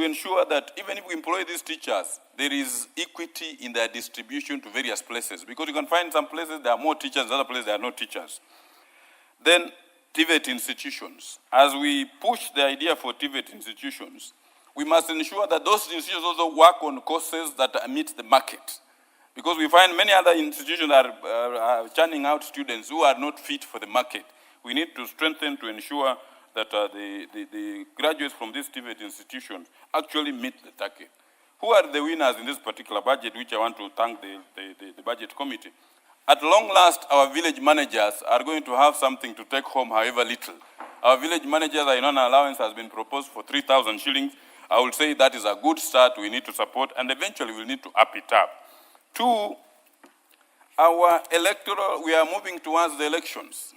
ensure that even if we employ these teachers, there is equity in their distribution to various places. Because you can find some places there are more teachers, other places there are no teachers. Then TVET institutions. As we push the idea for TVET institutions, we must ensure that those institutions also work on courses that meet the market. Because we find many other institutions are churning out students who are not fit for the market. We need to strengthen to ensure that the graduates from these TVET institutions actually meet the target. Who are the winners in this particular budget, which I want to thank the budget committee? At long last, our village managers are going to have something to take home, however little. Our village managers are in an allowance has been proposed for 3,000 shillings. I will say that is a good start we need to support, and eventually we'll need to up it up. Two, our electoral, we are moving towards the elections.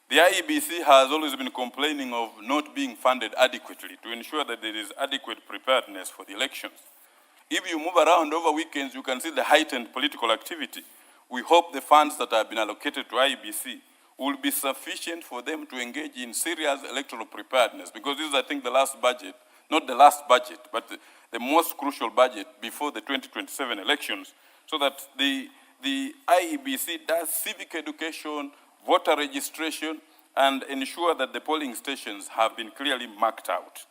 The IEBC has always been complaining of not being funded adequately to ensure that there is adequate preparedness for the elections. If you move around over weekends, you can see the heightened political activity. We hope the funds that have been allocated to IEBC will be sufficient for them to engage in serious electoral preparedness, because this is, I think, the last budget, not the last budget, but the most crucial budget before the 2027 elections, so that the IEBC does civic education, voter registration, and ensure that the polling stations have been clearly marked out.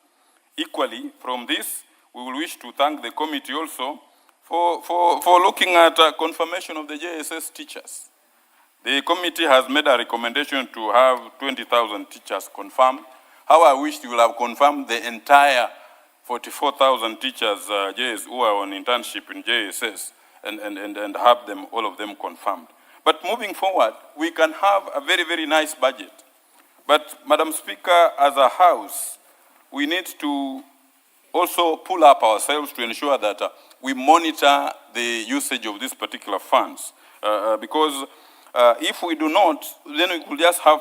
Equally, from this, we will wish to thank the committee also for looking at confirmation of the JSS teachers. The committee has made a recommendation to have 20,000 teachers confirmed. How I wish you will have confirmed the entire 44,000 teachers who are on internship in JSS and have them, all of them confirmed. But moving forward, we can have a very, very nice budget. But, Madam Speaker, as a House, we need to also pull up ourselves to ensure that we monitor the usage of these particular funds. Because if we do not, then we could just have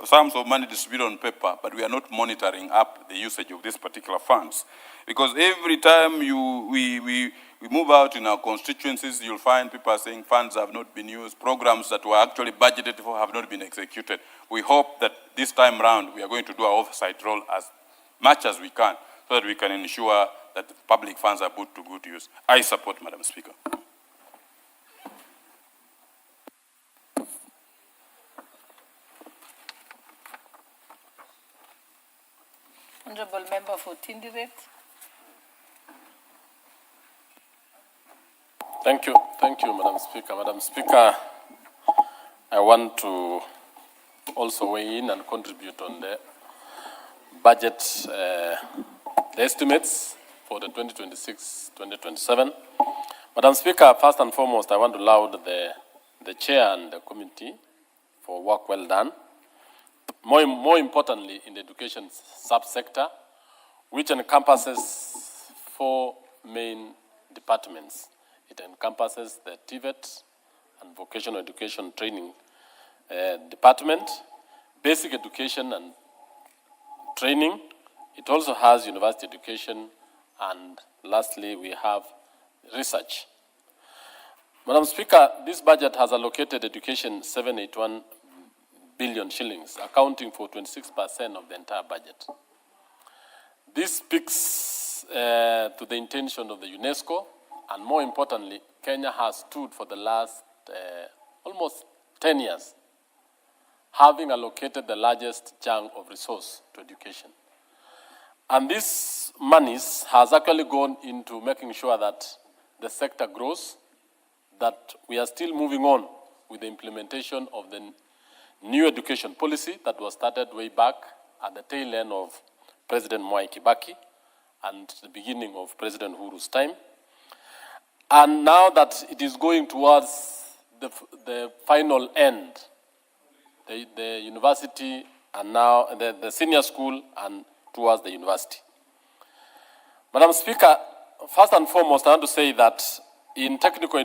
sums of money distributed on paper, but we are not monitoring up the usage of these particular funds. Because every time we move out in our constituencies, you'll find people are saying funds have not been used, programs that were actually budgeted for have not been executed. We hope that this time round we are going to do our oversight role as much as we can, so that we can ensure that public funds are put to good use. I support, Madam Speaker. Honorable Member for Tindiret. Thank you, Madam Speaker. Madam Speaker, I want to also weigh in and contribute on the budget, the estimates for the 2026-2027. Madam Speaker, first and foremost, I want to laud the chair and the committee for work well done. More importantly, in the education subsector, which encompasses 4 main departments. It encompasses the TVET and vocational education training department, basic education and training. It also has university education, and lastly, we have research. Madam Speaker, this budget has allocated education 781 billion shillings, accounting for 26% of the entire budget. This speaks to the intention of the UNESCO, and more importantly, Kenya has stood for the last almost 10 years, having allocated the largest chunk of resource to education. And this monies has actually gone into making sure that the sector grows, that we are still moving on with the implementation of the new education policy that was started way back at the tail end of President Mwai Kibaki and the beginning of President Uhuru's time. And now that it is going towards the final end, the university and now the senior school and towards the university. Madam Speaker, first and foremost, I want to say that in technical